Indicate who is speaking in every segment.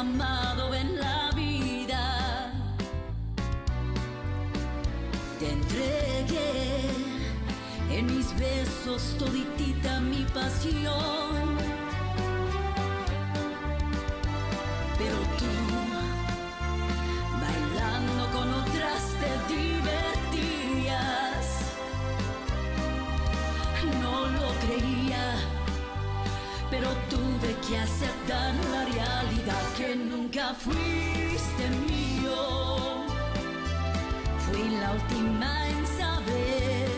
Speaker 1: amado en la vida. Te entregué en mis besos toditita mi pasión. Pero tú, bailando con otras, te divertías. No lo creía, pero tuve que aceptar la realidad que nunca fuiste mío. Fui la última en saber,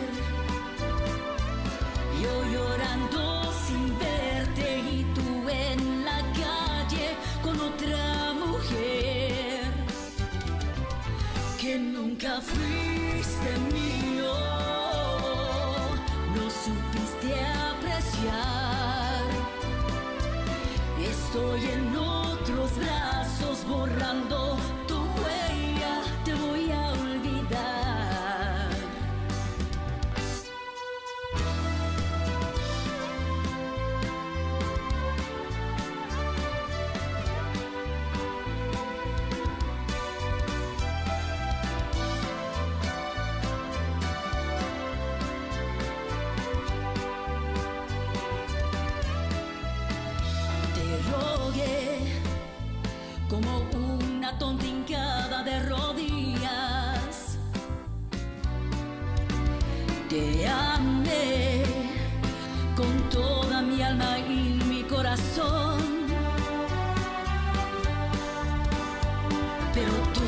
Speaker 1: yo llorando sin verte y tú en la calle con otra mujer. Que nunca fuiste mío, no supiste apreciar. Estoy en otros brazos borrando tu huella, te voy a olvidar. Como una tonta hincada de rodillas, te amé con toda mi alma y mi corazón. Pero tú,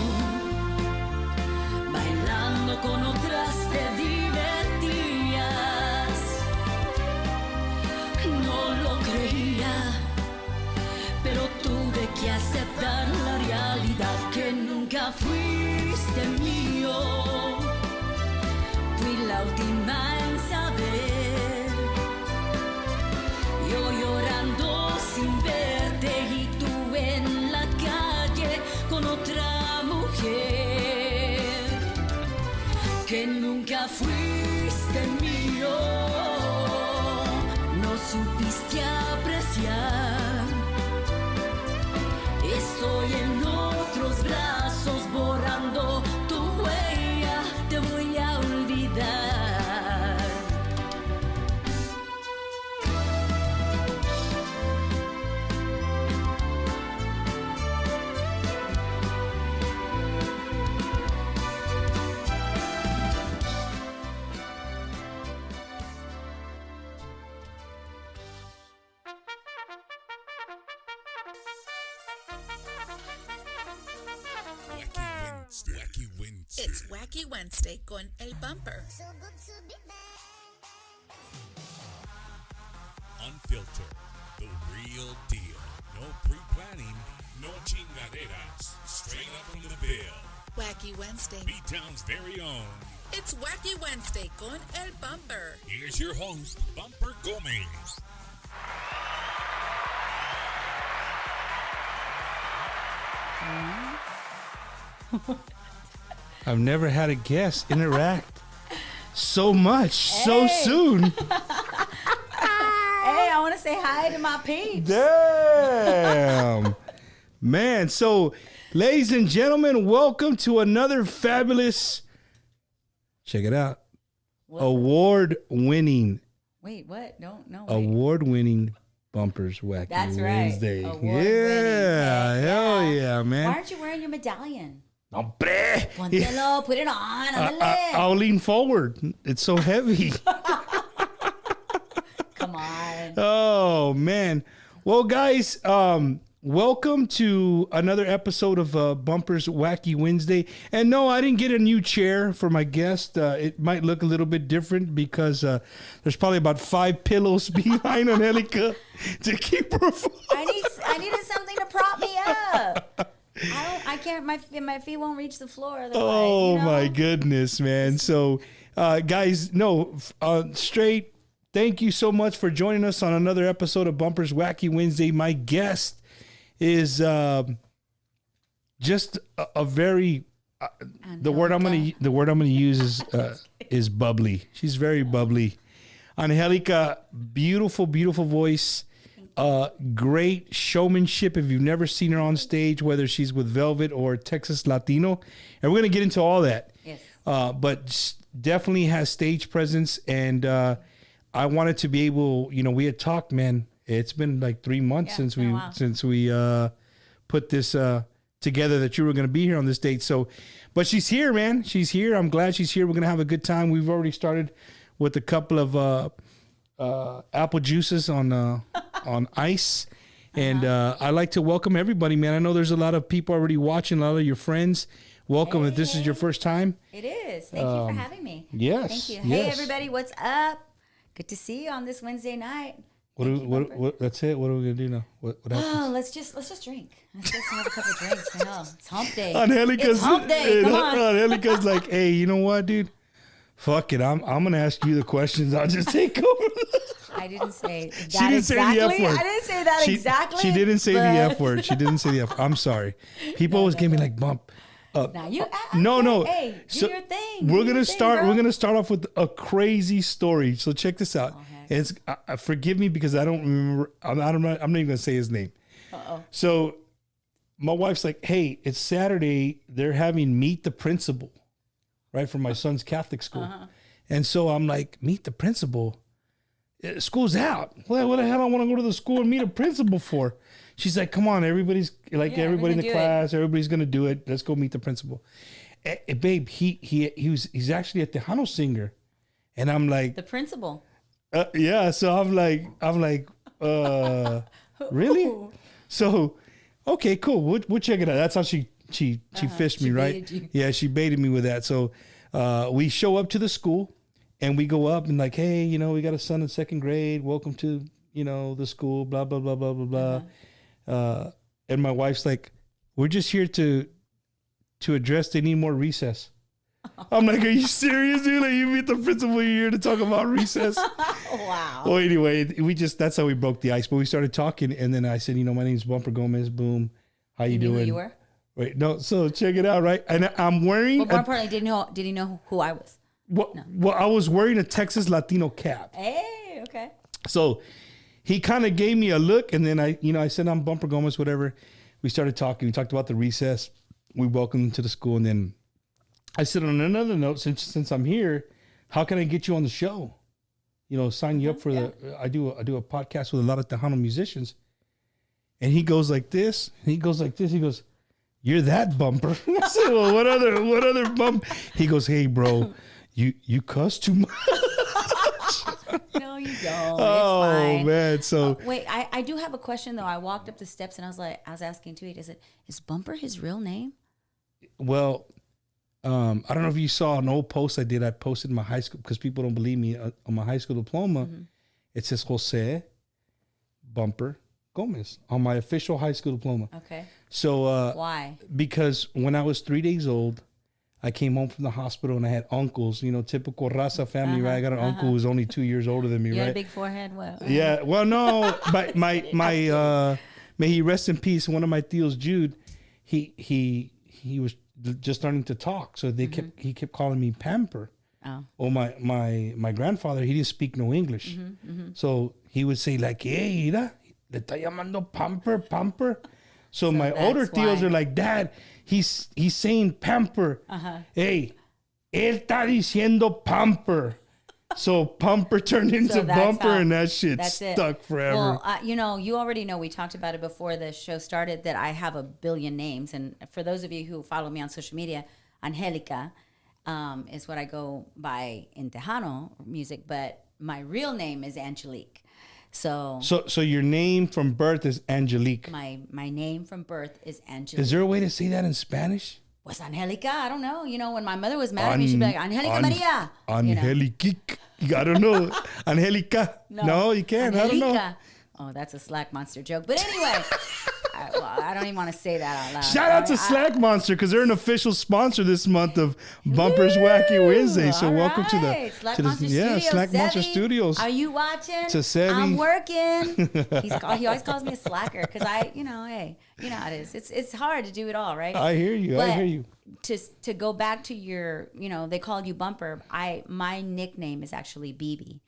Speaker 1: bailando con otras, te divertías. No lo creía, pero tuve que aceptar la realidad que nunca fuiste mío. Fui la última en saber, yo llorando sin verte y tú en la calle con otra mujer. Que nunca fuiste mío, no supiste apreciar. Estoy en otros brazos borrando tu huella, te voy a olvidar.
Speaker 2: Wacky Wednesday.
Speaker 3: It's Wacky Wednesday con El Bumper.
Speaker 2: Unfiltered, the real deal. No pre-planning, no chingaderas. Straight up from the bill.
Speaker 3: Wacky Wednesday.
Speaker 2: B-Town's very own.
Speaker 3: It's Wacky Wednesday con El Bumper.
Speaker 2: Here's your host, Bumper Gomez.
Speaker 4: I've never had a guest interact so much so soon.
Speaker 1: Hey, I want to say hi to my peeps.
Speaker 4: Damn. Man, so ladies and gentlemen, welcome to another fabulous, check it out, award-winning
Speaker 1: Wait, what? No, wait.
Speaker 4: award-winning Bumpers Wacky
Speaker 1: That's
Speaker 4: Wednesday.
Speaker 1: right.
Speaker 4: Yeah, hell yeah, man.
Speaker 1: Why aren't you wearing your medallion?
Speaker 4: Hombre.
Speaker 1: Póntelo, put it on. Ándale.
Speaker 4: I'll lean forward. It's so heavy.
Speaker 1: Come on.
Speaker 4: Oh, man. Well, guys, welcome to another episode of Bumpers Wacky Wednesday. And no, I didn't get a new chair for my guest. It might look a little bit different because there's probably about 5 pillows behind Angelica to keep her afloat.
Speaker 1: I needed something to prop me up. I can't. My feet won't reach the floor. Otherwise,
Speaker 4: Oh,
Speaker 1: you know?
Speaker 4: my goodness, man. So, guys, no, straight, thank you so much for joining us on another episode of Bumpers Wacky Wednesday. My guest is just a very the word I'm gonna use is bubbly. She's very bubbly. Angelica, beautiful voice. great showmanship. If you've never seen her on stage, whether she's with Velvet or Texas Latino, and we're going to get into all that.
Speaker 5: Yes.
Speaker 4: But definitely has stage presence, and I wanted to be able, we had talked, man. It's been like 3 months since we put this together that you were going to be here on this date. So, but she's here, man. She's here. I'm glad she's here. We're going to have a good time. We've already started with a couple of apple juices on ice. And I'd like to welcome everybody, man. I know there's a lot of people already watching, a lot of your friends. Welcome if this is your first time.
Speaker 5: It is. Thank you for having me.
Speaker 4: Yes.
Speaker 5: Thank you. Hey, everybody. What's up? Good to see you on this Wednesday night.
Speaker 4: What that's it. What are we gonna do now? What happens?
Speaker 5: Oh, let's just drink. Let's just have a couple of drinks. I know. It's hump day.
Speaker 4: Angelica's,
Speaker 5: it's hump day. Come on.
Speaker 4: Angelica's like, hey, you know what, dude? Fuck it. I'm gonna ask you the questions. I'll just take over.
Speaker 5: I didn't say that
Speaker 4: she didn't
Speaker 5: exactly.
Speaker 4: say the F word.
Speaker 5: I didn't say that exactly.
Speaker 4: She didn't say the F word. She didn't say the F. I'm sorry. People always give me like bump.
Speaker 5: Now you
Speaker 4: no.
Speaker 5: Hey, do your thing.
Speaker 4: We're gonna start off with a crazy story. So check this out. It's forgive me because I don't remember. I'm not even gonna say his name. So my wife's like, "Hey, it's Saturday. They're having meet the principal, right, for my son's Catholic school." And so I'm like, "Meet the principal? School's out. What the hell I want to go to the school and meet a principal for?" She's like, "Come on, everybody's like everybody in the class. Everybody's gonna do it. Let's go meet the principal." Babe, he's actually a Tejano singer, and I'm like,
Speaker 5: the principal.
Speaker 4: Yeah, so I'm like, really? So, okay, cool. We'll check it out. That's how she fished me, right? Yeah, she baited me with that. So, we show up to the school, and we go up and like, hey, we got a son in second grade. Welcome to the school. Blah blah blah blah blah blah. And my wife's like, we're just here to address they need more recess. I'm like, are you serious, dude? Like, you meet the principal here to talk about recess?
Speaker 5: Wow.
Speaker 4: Well, anyway, that's how we broke the ice. But we started talking, and then I said, my name's Bumper Gomez. Boom. How you doing?
Speaker 5: Knew who you were?
Speaker 4: Wait, no. So check it out, right? And I'm wearing.
Speaker 5: Well, more importantly, did he know who I was?
Speaker 4: Well, I was wearing a Texas Latino cap.
Speaker 5: Hey, okay.
Speaker 4: So he kind of gave me a look, and then I said, I'm Bumper Gomez, whatever. We started talking. We talked about the recess. We welcomed him to the school, and then I said, on another note, since I'm here, how can I get you on the show? Sign you up for I do a podcast with a lot of Tejano musicians. And he goes like this. He goes, you're that Bumper. I said, well, what other bump? He goes, hey, bro, you cuss too much.
Speaker 5: No, you don't.
Speaker 4: Oh,
Speaker 5: it's fine.
Speaker 4: Man. So
Speaker 5: wait, I do have a question though. I walked up the steps and I was asking Tweet, is Bumper his real name?
Speaker 4: Well, I don't know if you saw an old post I did. I posted in my high school because people don't believe me on my high school diploma. Mm-hmm. It says Jose Bumper Gomez on my official high school diploma.
Speaker 5: Okay.
Speaker 4: So
Speaker 5: why?
Speaker 4: Because when I was 3 days old, I came home from the hospital and I had uncles. Typical Raza family, right? I got an uncle who was only 2 years older than me,
Speaker 5: you
Speaker 4: right?
Speaker 5: had a big forehead. Well,
Speaker 4: yeah. Well, no, but my may he rest in peace. One of my tios, Jude, he was just starting to talk, so he kept calling me Pamper. Oh, my grandfather, he didn't speak no English, so he would say like, "Hey, mira, le está llamando Pamper." So my older tios are like, "Dad, he's saying Pamper." Hey, él está diciendo Pamper. So Pumper turned into Bumper, and that shit stuck forever.
Speaker 5: Well, you already know, we talked about it before the show started, that I have a billion names. And for those of you who follow me on social media, Angelica is what I go by in Tejano music, but my real name is Angelique. So
Speaker 4: your name from birth is Angelique.
Speaker 5: My name from birth is Angelique.
Speaker 4: Is there a way to say that in Spanish?
Speaker 5: Was Angelica? I don't know. When my mother was mad at me, she'd be like, Angelica Maria.
Speaker 4: Angelique. I don't know. Angelica. No, you can't.
Speaker 5: Angelica.
Speaker 4: I don't know.
Speaker 5: Oh, that's a Slack Monster joke. But anyway, I don't even want to say that out loud.
Speaker 4: Shout out to Slack Monster because they're an official sponsor this month of Bumper's Wacky Wednesday. So welcome to the
Speaker 5: Slack Monster Studios.
Speaker 4: Slack Monster Studios.
Speaker 5: Are you watching?
Speaker 4: To Sevi.
Speaker 5: I'm working. He always calls me a slacker because hey, you know how it is. It's hard to do it all, right?
Speaker 4: I hear you.
Speaker 5: But
Speaker 4: I hear you.
Speaker 5: To go back to your, they called you Bumper. My nickname is actually BB.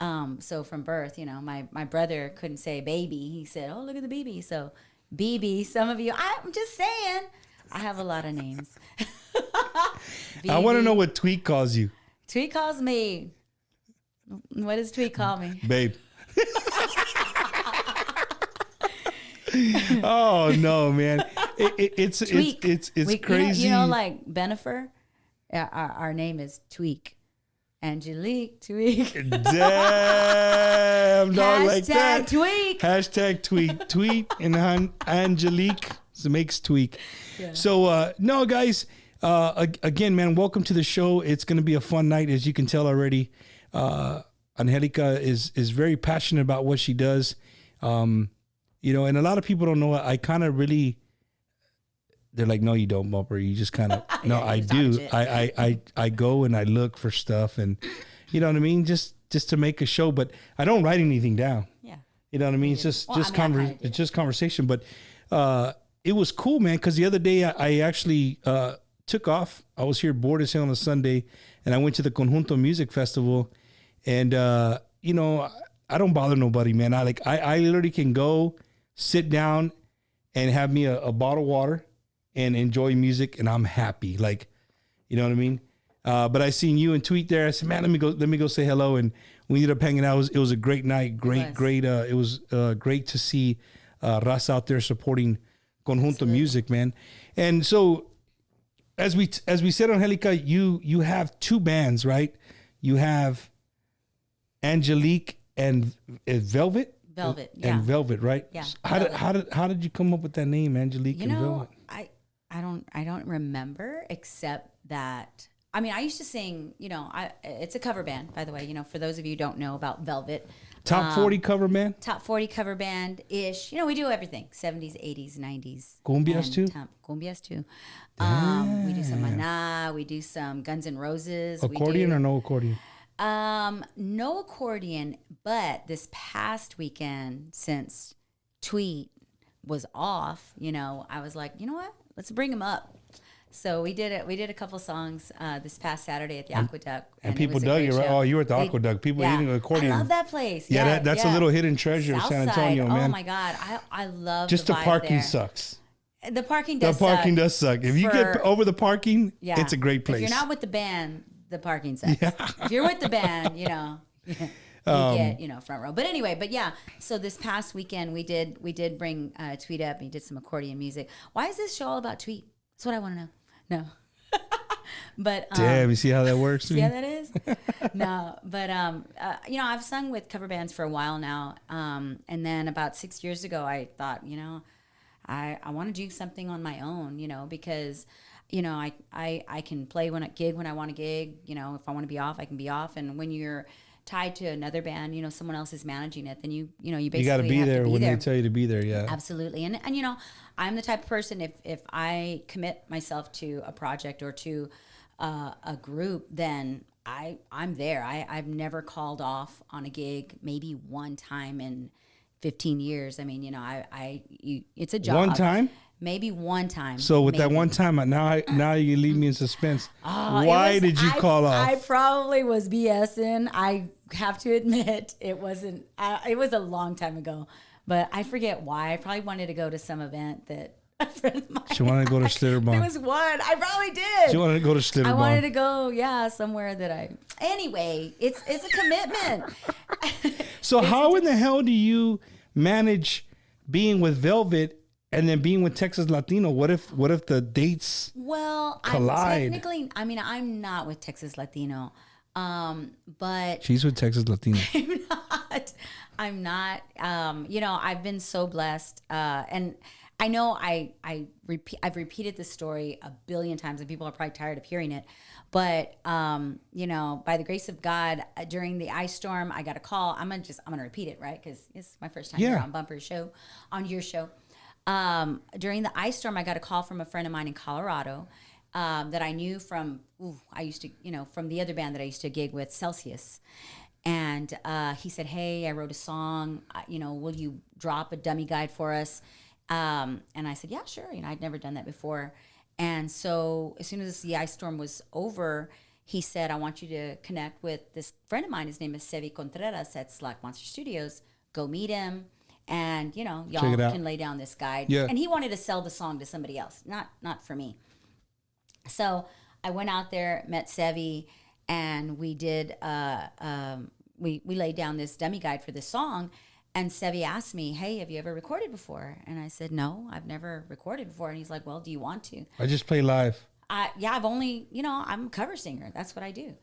Speaker 5: So from birth, my brother couldn't say baby. He said, "Oh, look at the baby." So BB, some of you, I'm just saying, I have a lot of names.
Speaker 4: I want to know what Tweet calls you.
Speaker 5: Tweet calls me. What does Tweet call me?
Speaker 4: Babe. Oh no, man! It's
Speaker 5: Tweak.
Speaker 4: it's
Speaker 5: We-
Speaker 4: crazy.
Speaker 5: like Benifer. Yeah, our name is Tweak. Angelique Tweak.
Speaker 4: Damn, dog, like that.
Speaker 5: Tweak.
Speaker 4: Hashtag tweet. Tweet and Angelique makes tweak. Yeah. So, no, guys, again, man, welcome to the show. It's going to be a fun night, as you can tell already. Angelica is very passionate about what she does. And a lot of people don't know. I kind of really, they're like, no, you don't, Bumper. You just kind of, no, I do. I go and I look for stuff, and you know what I mean? Just to make a show, but I don't write anything down. Yeah. You know what I mean? It's just it's just conversation. But it was cool, man, because the other day I actually took off. I was here bored as hell on a Sunday, and I went to the Conjunto Music Festival, and I don't bother nobody, man. I literally can go sit down and have me a bottle of water and enjoy music, and I'm happy. Like, you know what I mean? But I seen you and Tweet there. I said, man, let me go say hello. And we ended up hanging out. It was a great night. It was great to see Raza out there supporting Conjunto Music, man. And so as we said, Angelica, you have two bands, right? You have Angelique and Velvet.
Speaker 5: Velvet, yeah.
Speaker 4: And Velvet, right?
Speaker 5: Yeah.
Speaker 4: How did you come up with that name, Angelique and Velvet?
Speaker 5: I don't remember, except that I used to sing. It's a cover band, by the way. For those of you who don't know about Velvet,
Speaker 4: top 40 cover band.
Speaker 5: Top 40 cover band ish. We do everything: 70s, 80s, 90s.
Speaker 4: Cumbias too.
Speaker 5: Cumbias too. We do some Maná. We do some Guns N' Roses.
Speaker 4: Accordion or no accordion?
Speaker 5: No accordion, but this past weekend, since Tweet was off, I was like, you know what? Let's bring him up. So we did it. We did a couple songs this past Saturday at the Aqueduct,
Speaker 4: and people dug it, right? Oh, you were at the Aqueduct. People eating an accordion.
Speaker 5: I love that place.
Speaker 4: Yeah, that's a little hidden treasure of San Antonio, man.
Speaker 5: Oh my God, I love.
Speaker 4: Just
Speaker 5: the
Speaker 4: parking
Speaker 5: there.
Speaker 4: sucks.
Speaker 5: The parking does.
Speaker 4: The parking does suck. If you get over the parking, it's a great place.
Speaker 5: If you're not with the band, the parking sucks. Yeah. If you're with the band, you get front row. But anyway, so this past weekend we did bring Tweet up, and he did some accordion music. Why is this show all about Tweet? That's what I want to know. No. But
Speaker 4: damn, you see how that works?
Speaker 5: See how that is? No, but I've sung with cover bands for a while now, and then about 6 years ago I thought, I want to do something on my own, because I can play when I want to gig. If I want to be off, I can be off. And when you're tied to another band, someone else is managing it, then you basically
Speaker 4: got to be there when they tell you to be there. Yeah,
Speaker 5: absolutely. And I'm the type of person, if I commit myself to a project or to a group, then I'm there. I've never called off on a gig, maybe one time in 15 years. It's a job.
Speaker 4: One time?
Speaker 5: Maybe one time.
Speaker 4: So with that one time, now you leave me in suspense. Why did you call off?
Speaker 5: I probably was BSing. I have to admit, it wasn't. It was a long time ago, but I forget why. I probably wanted to go to some event that a friend of mine.
Speaker 4: She wanted to go to Schlitterbahn.
Speaker 5: There was one. I probably did.
Speaker 4: She wanted to go to Schlitterbahn.
Speaker 5: I wanted to go, somewhere that I. Anyway, it's a commitment.
Speaker 4: So how in the hell do you manage being with Velvet and then being with Texas Latino? What if the dates collide?
Speaker 5: I'm not with Texas Latino, but
Speaker 4: she's with Texas Latino.
Speaker 5: I'm not. I've been so blessed, and I know I've repeated this story a billion times, and people are probably tired of hearing it. But by the grace of God, during the ice storm, I got a call. I'm gonna repeat it, right? Because it's my first time here on Bumper's show, on your show. During the ice storm, I got a call from a friend of mine in Colorado that I knew from. I used to, from the other band that I used to gig with, Celsius. And he said, "Hey, I wrote a song. Will you drop a dummy guide for us?" And I said, "Yeah, sure." I'd never done that before. And so as soon as the ice storm was over, he said, I want you to connect with this friend of mine. His name is Sevi Contreras at Slack Monster Studios. Go meet him. And, you know, y'all can lay down this guide.
Speaker 4: Yeah.
Speaker 5: And he wanted to sell the song to somebody else, not for me. So I went out there, met Sevi, and we did, we laid down this dummy guide for this song. And Sevi asked me, hey, have you ever recorded before? And I said, no, I've never recorded before. And he's like, well, do you want to?
Speaker 4: I just play live.
Speaker 5: I've only, you know, I'm a cover singer. That's what I do.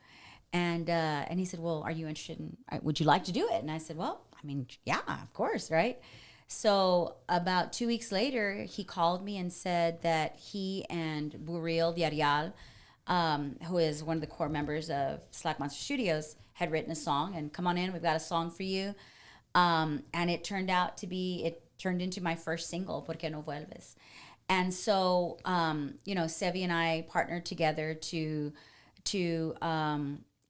Speaker 5: And he said, well, are you interested in, would you like to do it? And I said, well, I mean, yeah, of course, right? So about 2 weeks later, he called me and said that he and Buril Villarreal, who is one of the core members of Slack Monster Studios, had written a song, and come on in, we've got a song for you. And it turned into my first single, Por qué no vuelves? And so, you know, Sevi and I partnered together to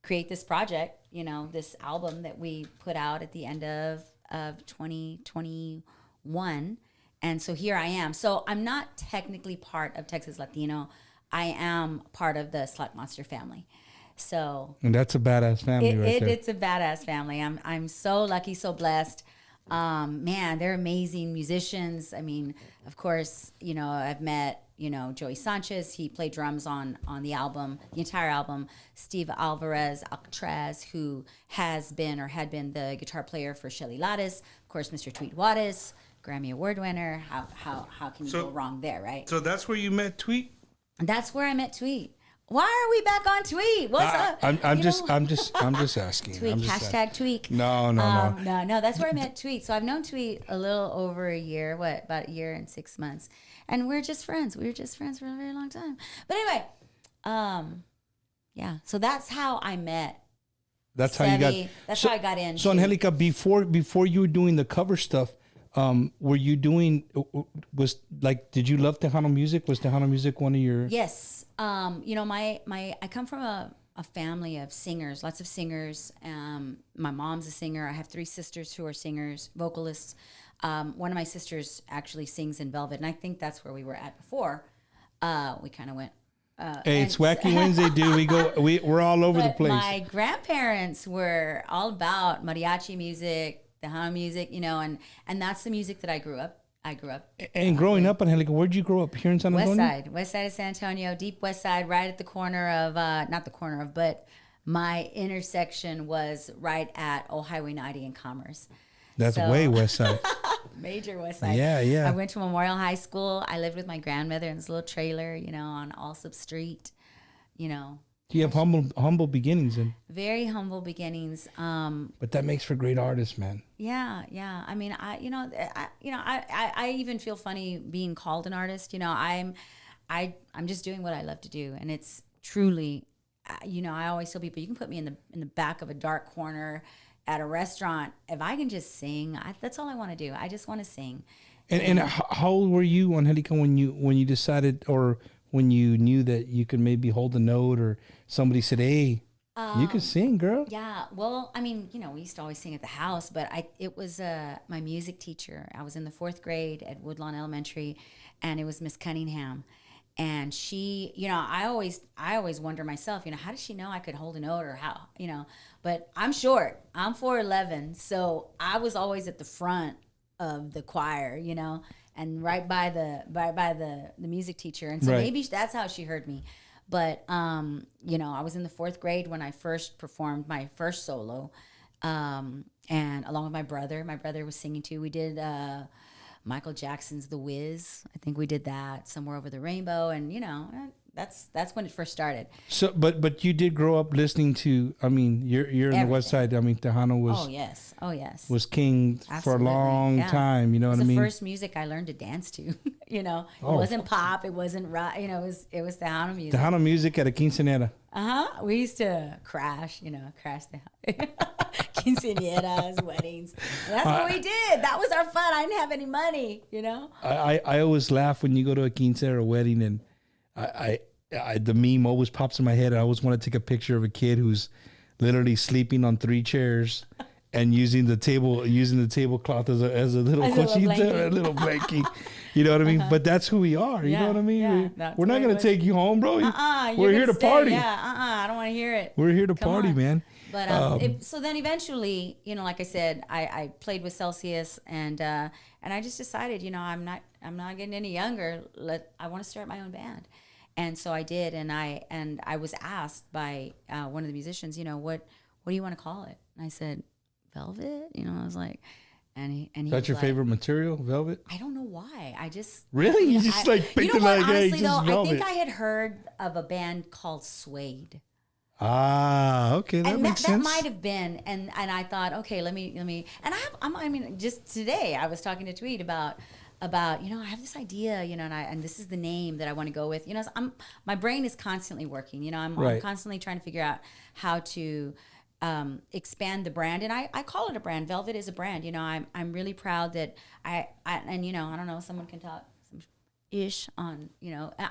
Speaker 5: create this project, you know, this album that we put out at the end of 2021. And so here I am. So I'm not technically part of Texas Latino. I am part of the Slack Monster family. So,
Speaker 4: and that's a badass family right there.
Speaker 5: It's a badass family. I'm so lucky, so blessed. Man, they're amazing musicians. I mean, of course, you know, I've met, you know, Joey Sanchez. He played drums on the album, the entire album. Steve Alvarez Alcatraz, who had been the guitar player for Shelly Lattis. Of course, Mr. Tweet Wattis, Grammy Award winner. How can you go wrong there, right?
Speaker 4: So that's where you met Tweet?
Speaker 5: That's where I met Tweet. Why are we back on Tweet? What's up?
Speaker 4: I'm just asking.
Speaker 5: Tweet, hashtag Tweak.
Speaker 4: No.
Speaker 5: No, that's where I met Tweet. So I've known Tweet a little over a year, about a year and 6 months. And we're just friends. We were just friends for a very long time. But anyway, yeah. So that's how I met.
Speaker 4: That's
Speaker 5: Sevi.
Speaker 4: how you got.
Speaker 5: How I got in.
Speaker 4: So Angelica, before you were doing the cover stuff, were you doing, did you love Tejano music? Was Tejano music one of your?
Speaker 5: Yes. You know, I come from a family of singers, lots of singers. My mom's a singer. I have 3 sisters who are singers, vocalists. One of my sisters actually sings in Velvet, and I think that's where we were at before. We kind of went.
Speaker 4: Hey, it's Wacky Wednesday, dude. We're all over the place.
Speaker 5: My grandparents were all about mariachi music, Tejano music, you know, and that's the music that I grew up.
Speaker 4: And growing up, Angelica, where'd you grow up? Here in San Antonio?
Speaker 5: West side of San Antonio, deep west side, right at the corner of, not the corner of, but my intersection was right at Old Highway 90 in Commerce.
Speaker 4: That's way west side.
Speaker 5: Major west side.
Speaker 4: Yeah.
Speaker 5: I went to Memorial High School. I lived with my grandmother in this little trailer, you know, on Alsop Street, you know.
Speaker 4: You have humble beginnings, and
Speaker 5: very humble beginnings.
Speaker 4: But that makes for great artists, man.
Speaker 5: Yeah. I mean, I even feel funny being called an artist. You know, I'm just doing what I love to do, and it's truly, you know, I always tell people, you can put me in the back of a dark corner at a restaurant. If I can just sing, that's all I want to do. I just want to sing.
Speaker 4: And how old were you, Angelica, when you decided, or when you knew that you could maybe hold a note, or somebody said, hey, you can sing, girl?
Speaker 5: Yeah, well, I mean, you know, we used to always sing at the house, but it was my music teacher. I was in the 4th grade at Woodlawn Elementary, and it was Miss Cunningham. And she, you know, I always wonder myself, you know, how did she know I could hold a note, or how, you know? But I'm short. I'm 4'11", so I was always at the front of the choir, you know, and right by the music teacher. And so maybe that's how she heard me. But, you know, I was in the 4th grade when I first performed my first solo. And along with my brother was singing too. We did Michael Jackson's The Wiz. I think we did that, Somewhere Over the Rainbow. And, you know, that's when it first started.
Speaker 4: So, but you did grow up listening to, I mean, you're in the West Side. I mean, Tejano was.
Speaker 5: Oh yes.
Speaker 4: Was king for a long time. You know what I mean?
Speaker 5: It was the first music I learned to dance to. You know, it wasn't pop. It wasn't rock. You know, it was Tejano music.
Speaker 4: Tejano music at a quinceañera.
Speaker 5: We used to crash the quinceañeras, weddings. That's what we did. That was our fun. I didn't have any money. You know.
Speaker 4: I always laugh when you go to a quinceañera or wedding, and I the meme always pops in my head. I always want to take a picture of a kid who's literally sleeping on 3 chairs, and using the tablecloth as a little cochita, a little blankie. You know what I mean? But that's who we are. You know what I mean? We're not going to take you home, bro. We're here to party.
Speaker 5: I don't want to hear it.
Speaker 4: We're here to party, man.
Speaker 5: But so then eventually, like I said, I played with Celsius, and I just decided, I'm not getting any younger. I want to start my own band. And so I did, and I was asked by one of the musicians, what do you want to call it? And I said, Velvet. I was like, and he
Speaker 4: that's your favorite material, velvet?
Speaker 5: I don't know why. I just
Speaker 4: really you just picked it like,
Speaker 5: honestly,
Speaker 4: hey, just
Speaker 5: though, I think
Speaker 4: velvet.
Speaker 5: I had heard of a band called Suede.
Speaker 4: Okay, that makes sense.
Speaker 5: That might have been, and I thought, okay, let me, and just today I was talking to Tweet about I have this idea, and this is the name that I want to go with. My brain is constantly working. I'm constantly trying to figure out how to expand the brand, and I call it a brand. Velvet is a brand. I'm really proud that I don't know, someone can talk some ish on,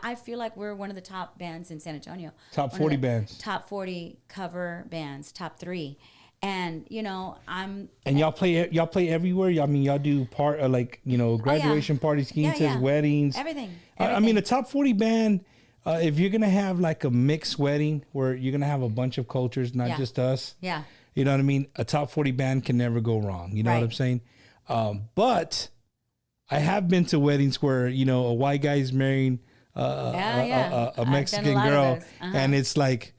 Speaker 5: I feel like we're one of the top bands in San Antonio.
Speaker 4: Top 40 bands.
Speaker 5: Top 40 cover bands, top 3. And and
Speaker 4: y'all play everywhere. Y'all do graduation parties, quintas, weddings,
Speaker 5: everything.
Speaker 4: I mean, a top 40 band. If you're gonna have like a mixed wedding where you're gonna have a bunch of cultures, not just us.
Speaker 5: Yeah.
Speaker 4: You know what I mean? A top 40 band can never go wrong. You know what I'm saying? But I have been to weddings where a white guy's marrying a Mexican girl, and it's like,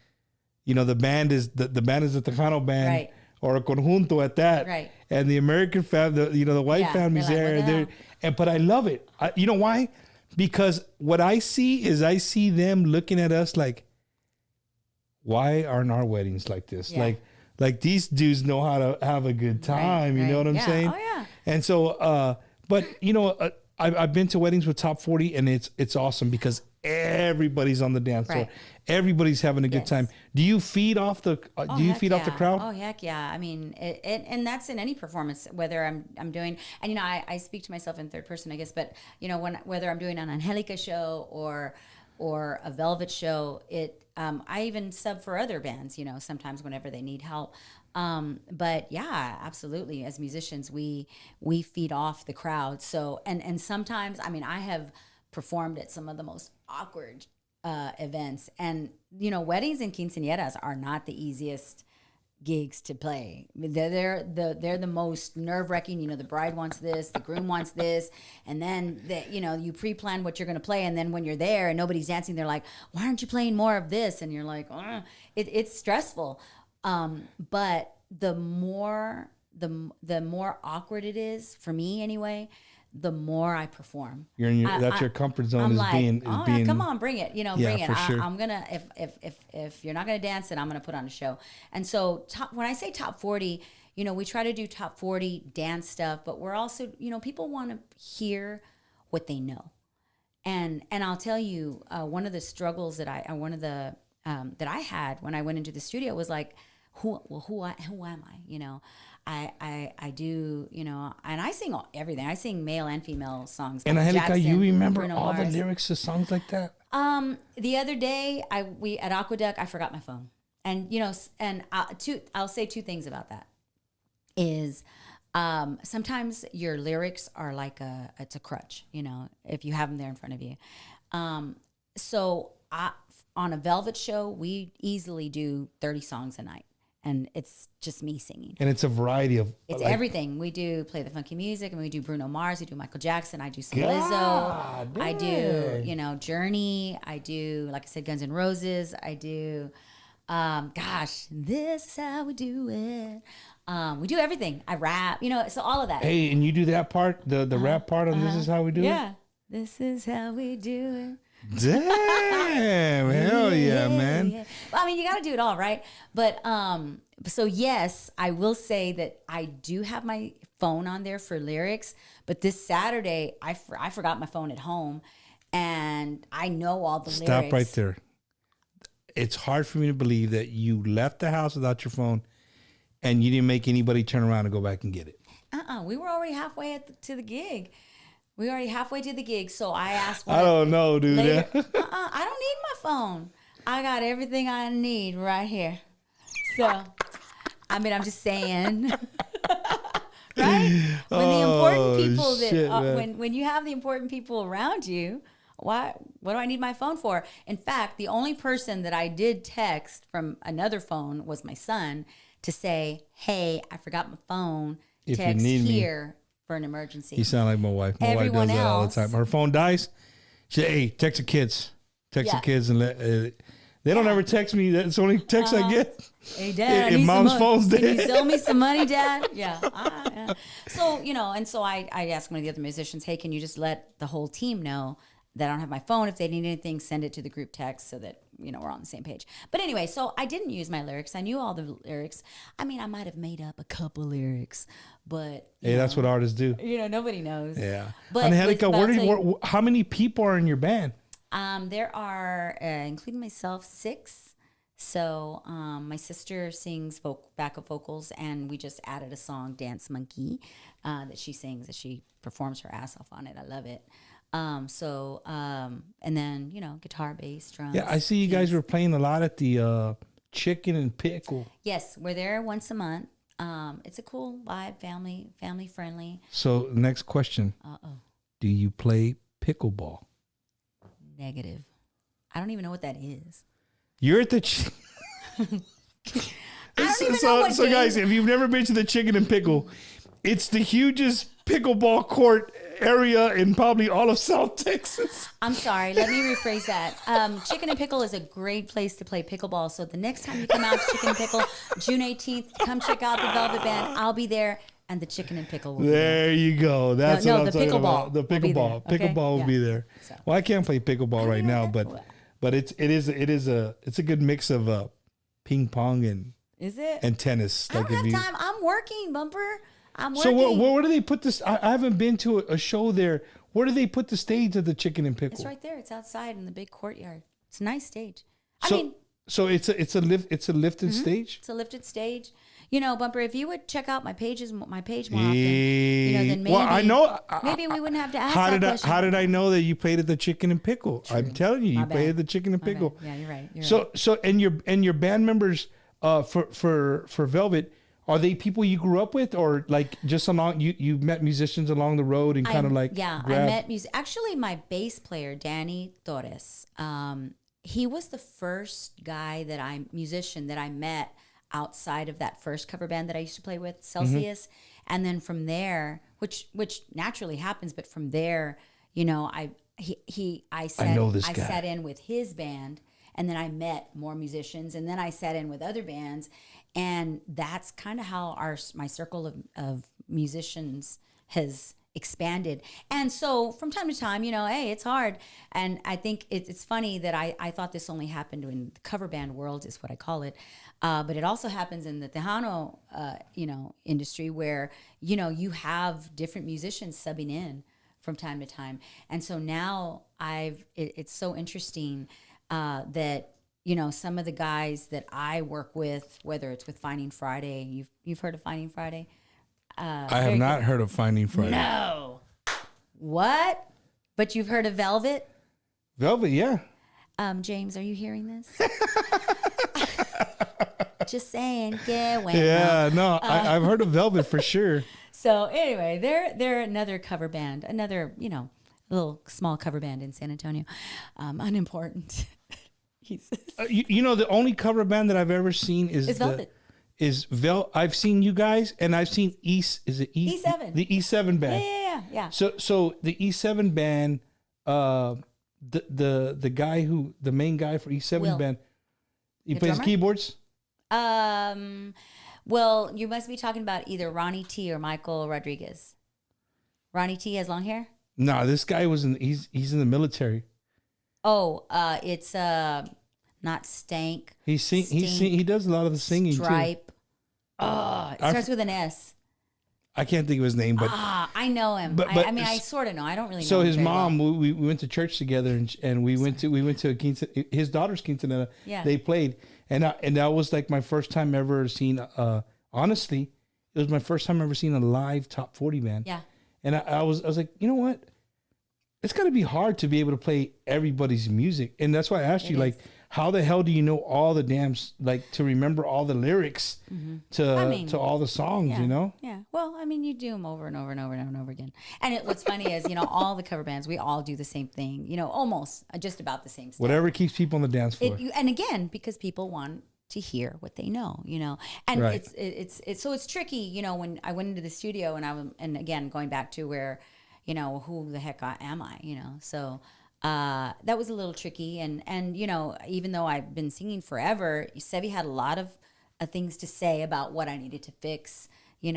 Speaker 4: the band is the Tejano band, or a conjunto at that, and the American family, the white family's there, but I love it. You know why? Because what I see them looking at us like, why aren't our weddings like this? Like these dudes know how to have a good time. You know what I'm saying?
Speaker 5: Oh yeah.
Speaker 4: And so, but I've been to weddings with top 40, and it's awesome because everybody's on the dance floor. Everybody's having a good time. Do you feed off the off the crowd?
Speaker 5: Oh heck yeah. I mean, and that's in any performance, whether I'm doing, and I speak to myself in third person, I guess, but whether I'm doing an Angelica show or a Velvet show, I even sub for other bands, sometimes whenever they need help. But yeah, absolutely. As musicians, we feed off the crowd. So, and sometimes, I have performed at some of the most awkward events, and weddings and quinceañeras are not the easiest gigs to play. They're the most nerve-wracking. The bride wants this, the groom wants this, and then you pre-plan what you're going to play, and then when you're there and nobody's dancing, they're like, why aren't you playing more of this? And you're like, it's stressful. But the more awkward it is, for me anyway, the more I perform.
Speaker 4: That's your comfort zone.
Speaker 5: Come on, bring it. Bring it.
Speaker 4: For sure.
Speaker 5: I'm gonna, if you're not gonna dance, then I'm gonna put on a show. And so when I say top 40, we try to do top 40 dance stuff, but we're also, people want to hear what they know. And I'll tell you, one of the struggles that I had when I went into the studio was like, who am I? I do, and I sing everything. I sing male and female songs.
Speaker 4: And Angelica, you remember
Speaker 5: Bruno
Speaker 4: all
Speaker 5: Mars.
Speaker 4: the lyrics to songs like that?
Speaker 5: The other day, we at Aqueduct, I forgot my phone, and I'll say two things about that. Is sometimes your lyrics are like it's a crutch, if you have them there in front of you. So on a Velvet show, we easily do 30 songs a night. And it's just me singing.
Speaker 4: And it's a variety of...
Speaker 5: It's everything. We do play the funky music, and we do Bruno Mars, we do Michael Jackson, I do some Lizzo, I do, Journey, I do, like I said, Guns N' Roses, I do, this is how we do it. We do everything. I rap, so all of that.
Speaker 4: Hey, and you do that part, the rap part on This Is How We Do It?
Speaker 5: Yeah. This is how we do it.
Speaker 4: Damn, hell yeah, man.
Speaker 5: Yeah. Well, you got to do it all, right? But so yes, I will say that I do have my phone on there for lyrics. But this Saturday, I forgot my phone at home, and I know all the lyrics.
Speaker 4: Stop right there. It's hard for me to believe that you left the house without your phone, and you didn't make anybody turn around and go back and get it.
Speaker 5: We were already halfway to the gig. We were already halfway to the gig, so I asked.
Speaker 4: I don't know, dude.
Speaker 5: Later, I don't need my phone. I got everything I need right here. So, I'm just saying. right? When the important people
Speaker 4: shit,
Speaker 5: when you have the important people around you, what do I need my phone for? In fact, the only person that I did text from another phone was my son to say, "Hey, I forgot my phone.
Speaker 4: If you
Speaker 5: Text
Speaker 4: need me."
Speaker 5: here for an emergency."
Speaker 4: You sound like my wife. My
Speaker 5: Everyone
Speaker 4: wife does that all the
Speaker 5: else-
Speaker 4: time. Her phone dies. She say, "Hey, text the kids. Text the
Speaker 5: Yeah.
Speaker 4: kids and let." They don't ever text me. That's the only text I get.
Speaker 5: Hey, Dad, I
Speaker 4: If
Speaker 5: need
Speaker 4: mom's
Speaker 5: some
Speaker 4: phone's
Speaker 5: money. Can you
Speaker 4: dead.
Speaker 5: sell me some money, Dad? Yeah. Yeah. So, and so I asked one of the other musicians, hey, can you just let the whole team know that I don't have my phone? If they need anything, send it to the group text so that, we're on the same page. But anyway, so I didn't use my lyrics. I knew all the lyrics. I mean, I might have made up a couple lyrics, but
Speaker 4: Hey, that's what artists do.
Speaker 5: nobody knows.
Speaker 4: Yeah.
Speaker 5: But
Speaker 4: Angelica,
Speaker 5: but I'll tell you-
Speaker 4: how many people are in your band?
Speaker 5: There are, including myself, 6. So my sister sings backup vocals, and we just added a song, Dance Monkey, that she sings, that she performs her ass off on it. I love it. And then, guitar, bass, drums.
Speaker 4: Yeah, I see you guys were playing a lot at the Chicken and Pickle.
Speaker 5: Yes, we're there once a month. It's a cool vibe, family friendly.
Speaker 4: So next question. Do you play pickleball?
Speaker 5: Negative. I don't even know what that is.
Speaker 4: You're at the
Speaker 5: I don't even know what
Speaker 4: so
Speaker 5: game-
Speaker 4: guys, if you've never been to the Chicken and Pickle, it's the hugest pickleball court area in probably all of South Texas.
Speaker 5: I'm sorry. Let me rephrase that. Chicken and Pickle is a great place to play pickleball. So the next time you come out to Chicken and Pickle, June 18th, come check out the Velvet Band. I'll be there, and the Chicken and Pickle will be there.
Speaker 4: There you go. That's
Speaker 5: No,
Speaker 4: what I'm
Speaker 5: the
Speaker 4: talking
Speaker 5: pickleball
Speaker 4: about. The
Speaker 5: will be
Speaker 4: pickleball.
Speaker 5: there, okay?
Speaker 4: Pickleball will
Speaker 5: Yeah.
Speaker 4: be there.
Speaker 5: So.
Speaker 4: Well, I can't play pickleball right now, but it's a good mix of ping pong
Speaker 5: Is it?
Speaker 4: and tennis.
Speaker 5: I don't have time. I'm working, Bumper. I'm
Speaker 4: So
Speaker 5: working.
Speaker 4: where do they put this? I haven't been to a show there. Where do they put the stage of the Chicken and Pickle?
Speaker 5: It's right there. It's outside in the big courtyard. It's a nice stage.
Speaker 4: So it's a lifted stage.
Speaker 5: It's a lifted stage. Bumper, if you would check out my page more often,
Speaker 4: Yeah.
Speaker 5: then maybe,
Speaker 4: Well, I know.
Speaker 5: maybe we wouldn't have to ask
Speaker 4: How
Speaker 5: that
Speaker 4: did
Speaker 5: question.
Speaker 4: how did I know that you played at the Chicken and Pickle? I'm telling you,
Speaker 5: My
Speaker 4: you played
Speaker 5: bad.
Speaker 4: at the Chicken and
Speaker 5: My bad.
Speaker 4: Pickle.
Speaker 5: Yeah, you're right.
Speaker 4: So and your band members for Velvet, are they people you grew up with, or like just along you met musicians along the road and kind of like
Speaker 5: I met music. Actually, my bass player Danny Torres. He was the first musician that I met outside of that first cover band that I used to play with, Celsius, and then from there, which naturally happens, but from there, I
Speaker 4: know this guy.
Speaker 5: sat in with his band, and then I met more musicians, and then I sat in with other bands, and that's kind of how my circle of musicians has expanded. And so from time to time, hey, it's hard. And I think it's funny that I thought this only happened in the cover band world, is what I call it. But it also happens in the Tejano, industry where, you have different musicians subbing in from time to time. And so now it's so interesting that, some of the guys that I work with, whether it's with Finding Friday, you've heard of Finding Friday?
Speaker 4: I have not heard of Finding Friday.
Speaker 5: No. What? But you've heard of Velvet?
Speaker 4: Velvet, yeah.
Speaker 5: James, are you hearing this? Just saying. Get away.
Speaker 4: Yeah, no, I've heard of Velvet for sure.
Speaker 5: So anyway, they're another cover band, another, little small cover band in San Antonio. Unimportant.
Speaker 4: The only cover band that I've ever seen is
Speaker 5: Velvet.
Speaker 4: I've seen you guys, and I've seen
Speaker 5: E7.
Speaker 4: The E7 band.
Speaker 5: Yeah.
Speaker 4: So the E7 band, the guy the main guy for E7
Speaker 5: Will.
Speaker 4: band, he
Speaker 5: The
Speaker 4: plays
Speaker 5: drummer?
Speaker 4: keyboards.
Speaker 5: Well, you must be talking about either Ronnie T or Michael Rodriguez. Ronnie T has long hair?
Speaker 4: No, this guy he's in the military.
Speaker 5: Oh, it's not Stank.
Speaker 4: He does a lot of the singing too.
Speaker 5: Stripe. Oh, it starts with an S.
Speaker 4: I can't think of his name, but
Speaker 5: I know him.
Speaker 4: But-
Speaker 5: I sort of know. I don't really know.
Speaker 4: so
Speaker 5: him
Speaker 4: his
Speaker 5: very
Speaker 4: mom,
Speaker 5: well.
Speaker 4: we went to church together, and we went to his daughter's quinceanera.
Speaker 5: Yeah.
Speaker 4: They played, and that was like my first time ever seeing. Honestly, it was my first time ever seeing a live top 40 band.
Speaker 5: Yeah.
Speaker 4: And I was like, you know what? It's got to be hard to be able to play everybody's music, and that's why I asked you,
Speaker 5: It
Speaker 4: like,
Speaker 5: is.
Speaker 4: how the hell do you know all the damn like to remember all the lyrics to all the songs?
Speaker 5: Yeah,
Speaker 4: You know.
Speaker 5: Yeah. Well, I mean, you do them over and over and over and over and over again. And what's funny is, all the cover bands, we all do the same thing. Almost just about the same stuff.
Speaker 4: Whatever keeps people on the dance floor.
Speaker 5: And again, because people want to hear what they know, and
Speaker 4: Right.
Speaker 5: it's so it's tricky, when I went into the studio and again, going back to where, who the heck am I, so that was a little tricky. And even though I've been singing forever, Sevi had a lot of things to say about what I needed to fix, in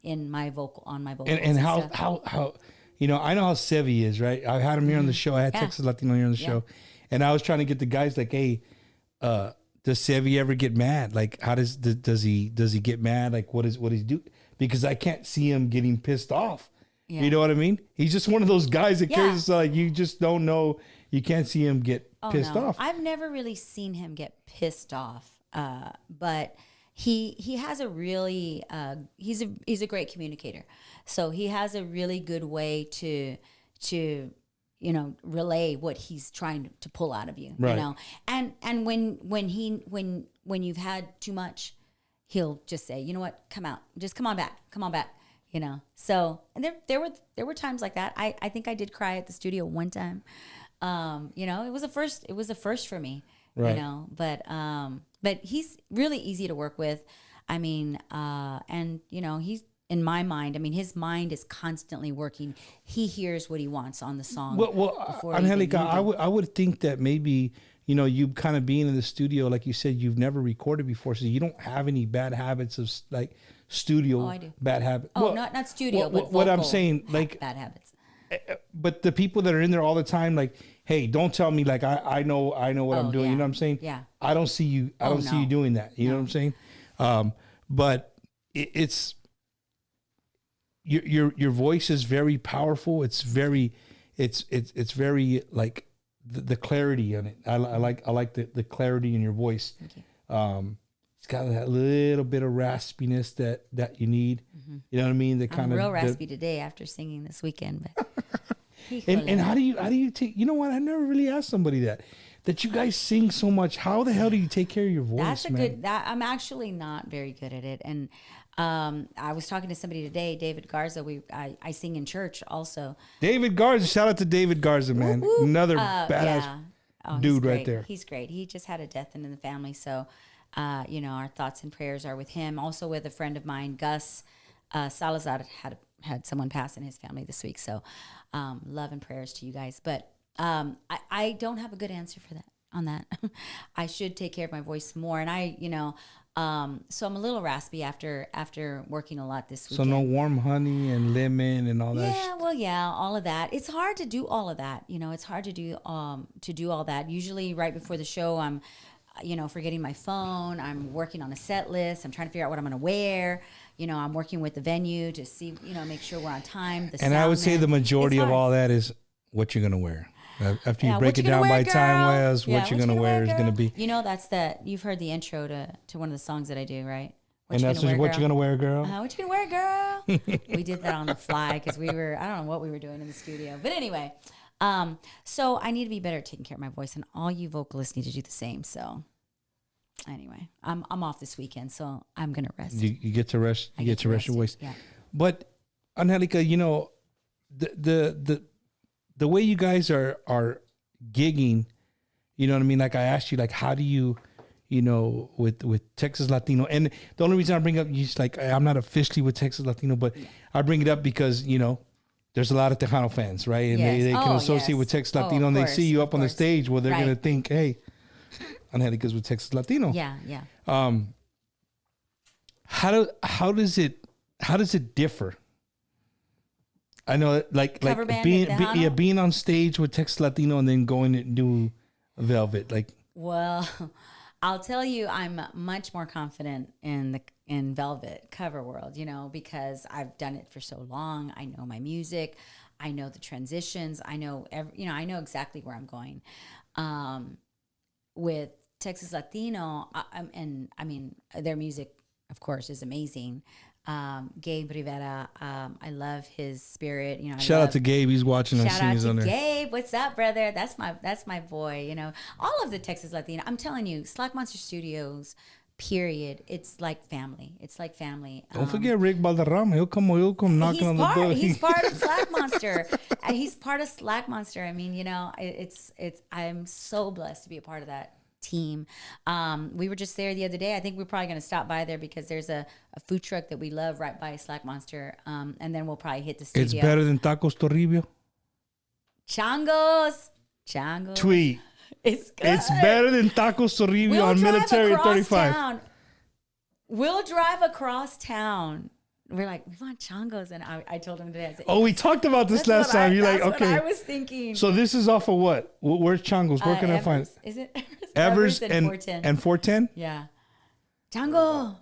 Speaker 5: my vocal, on my vocals.
Speaker 4: And how
Speaker 5: stuff.
Speaker 4: how I know how Sevi is, right? I had him here on the show. I had
Speaker 5: Yeah.
Speaker 4: Texas Latino here on the show, and I was trying to get the guys like, hey, does Sevi ever get mad? Like, how does he get mad? Like, what he do? Because I can't see him getting pissed off.
Speaker 5: Yeah.
Speaker 4: You know what I mean? He's just one of those guys that
Speaker 5: Yeah.
Speaker 4: carries like you just don't know. You can't see him get pissed
Speaker 5: no.
Speaker 4: off.
Speaker 5: I've never really seen him get pissed off, but he has a really he's a great communicator. So he has a really good way to relay what he's trying to pull out of you.
Speaker 4: Right.
Speaker 5: And when you've had too much, he'll just say, you know what, come out, just come on back. So and there were times like that. I think I did cry at the studio one time. It was a first for me.
Speaker 4: Right.
Speaker 5: But he's really easy to work with. I mean, he's in my mind. I mean, his mind is constantly working. He hears what he wants on the song.
Speaker 4: Well, Angelica, I would think that maybe you kind of being in the studio, like you said, you've never recorded before, so you don't have any bad habits of like studio
Speaker 5: I do.
Speaker 4: bad habits.
Speaker 5: Oh, not studio, but
Speaker 4: what I'm
Speaker 5: vocal
Speaker 4: saying, like
Speaker 5: bad habits.
Speaker 4: But the people that are in there all the time, like, hey, don't tell me like I know what I'm doing.
Speaker 5: yeah.
Speaker 4: You know what I'm saying?
Speaker 5: Yeah.
Speaker 4: I don't see you. I don't see you doing that. You know what I'm saying? But it's your voice is very powerful. It's very like the clarity in it. I like the clarity in your voice. It's got that little bit of raspiness that you need. You know what I mean? The kind
Speaker 5: I'm
Speaker 4: of
Speaker 5: real raspy today after singing this weekend. But
Speaker 4: and how do you take? You know what? I never really asked somebody that you guys sing so much. How the hell do you take care of your voice?
Speaker 5: That's a
Speaker 4: man?
Speaker 5: good. I'm actually not very good at it. And I was talking to somebody today, David Garza. I sing in church also.
Speaker 4: David Garza, shout out to David Garza, man.
Speaker 5: Whoop, whoop.
Speaker 4: Another badass dude right there.
Speaker 5: He's great. He just had a death in the family, so our thoughts and prayers are with him. Also with a friend of mine, Gus Salazar, had someone pass in his family this week. So love and prayers to you guys. But I don't have a good answer for that. On that, I should take care of my voice more, and so I'm a little raspy after working a lot this weekend.
Speaker 4: So no warm honey and lemon and all that.
Speaker 5: Yeah, well, yeah, all of that. It's hard to do all of that. It's hard to do all that. Usually, right before the show, I'm, forgetting my phone. I'm working on a set list. I'm trying to figure out what I'm going to wear. I'm working with the venue to see, make sure we're on time.
Speaker 4: And I would say the majority of all that is what you're going to wear. After you break it down by time, Wes, what you're going to wear is going to be.
Speaker 5: You've heard the intro to one of the songs that I do, right?
Speaker 4: And that's what you're going to wear, girl?
Speaker 5: What you going to wear, girl? We did that on the fly because I don't know what we were doing in the studio. But anyway, so I need to be better at taking care of my voice, and all you vocalists need to do the same. So anyway, I'm off this weekend, so I'm going to rest.
Speaker 4: You get to rest. You get to rest your voice.
Speaker 5: Yeah.
Speaker 4: But, Angelica, the way you guys are gigging, you know what I mean? Like I asked you, like, how do you, with Texas Latino, and the only reason I bring up, I'm not officially with Texas Latino, but I bring it up because, there's a lot of Tejano fans, right? And
Speaker 5: Yes.
Speaker 4: they can associate with Texas Latino, and they see you up on the stage where they're going to think, hey, Angelica's with Texas Latino.
Speaker 5: Yeah, yeah.
Speaker 4: How does it differ? I know, like
Speaker 5: Cover band with Tejano?
Speaker 4: being on stage with Texas Latino and then going and do Velvet. Like,
Speaker 5: well, I'll tell you, I'm much more confident in Velvet cover world, because I've done it for so long. I know my music, I know the transitions, I know I know exactly where I'm going. With Texas Latino, their music, of course, is amazing. Gabe Rivera. I love his spirit. You know,
Speaker 4: Shout out to Gabe. He's watching us.
Speaker 5: Shout out
Speaker 4: He's
Speaker 5: to
Speaker 4: on there.
Speaker 5: Gabe. What's up, brother? That's my boy. You know, all of the Texas Latino. I'm telling you, Slack Monster Studios. Period. It's like family. It's like family.
Speaker 4: Don't forget Rick Balderrama. He'll come knocking on the door.
Speaker 5: He's part of Slack Monster. He's part of Slack Monster. I mean, you know, it's. I'm so blessed to be a part of that team. We were just there the other day. I think we're probably going to stop by there because there's a food truck that we love right by Slack Monster. And then we'll probably hit the studio.
Speaker 4: It's better than Tacos Toribio.
Speaker 5: Changos.
Speaker 4: Tweet.
Speaker 5: It's good.
Speaker 4: It's better than Tacos Toribio on Military 35.
Speaker 5: Town. We'll drive across town. We're like, we want changos. And I told him today. I said,
Speaker 4: Oh, we talked about this last time. You're like, okay.
Speaker 5: What I was thinking.
Speaker 4: So this is off of what? Where's Changos? Where can I find it?
Speaker 5: Is it
Speaker 4: Evers
Speaker 5: and
Speaker 4: and
Speaker 5: 410?
Speaker 4: and 410?
Speaker 5: Yeah. Chango.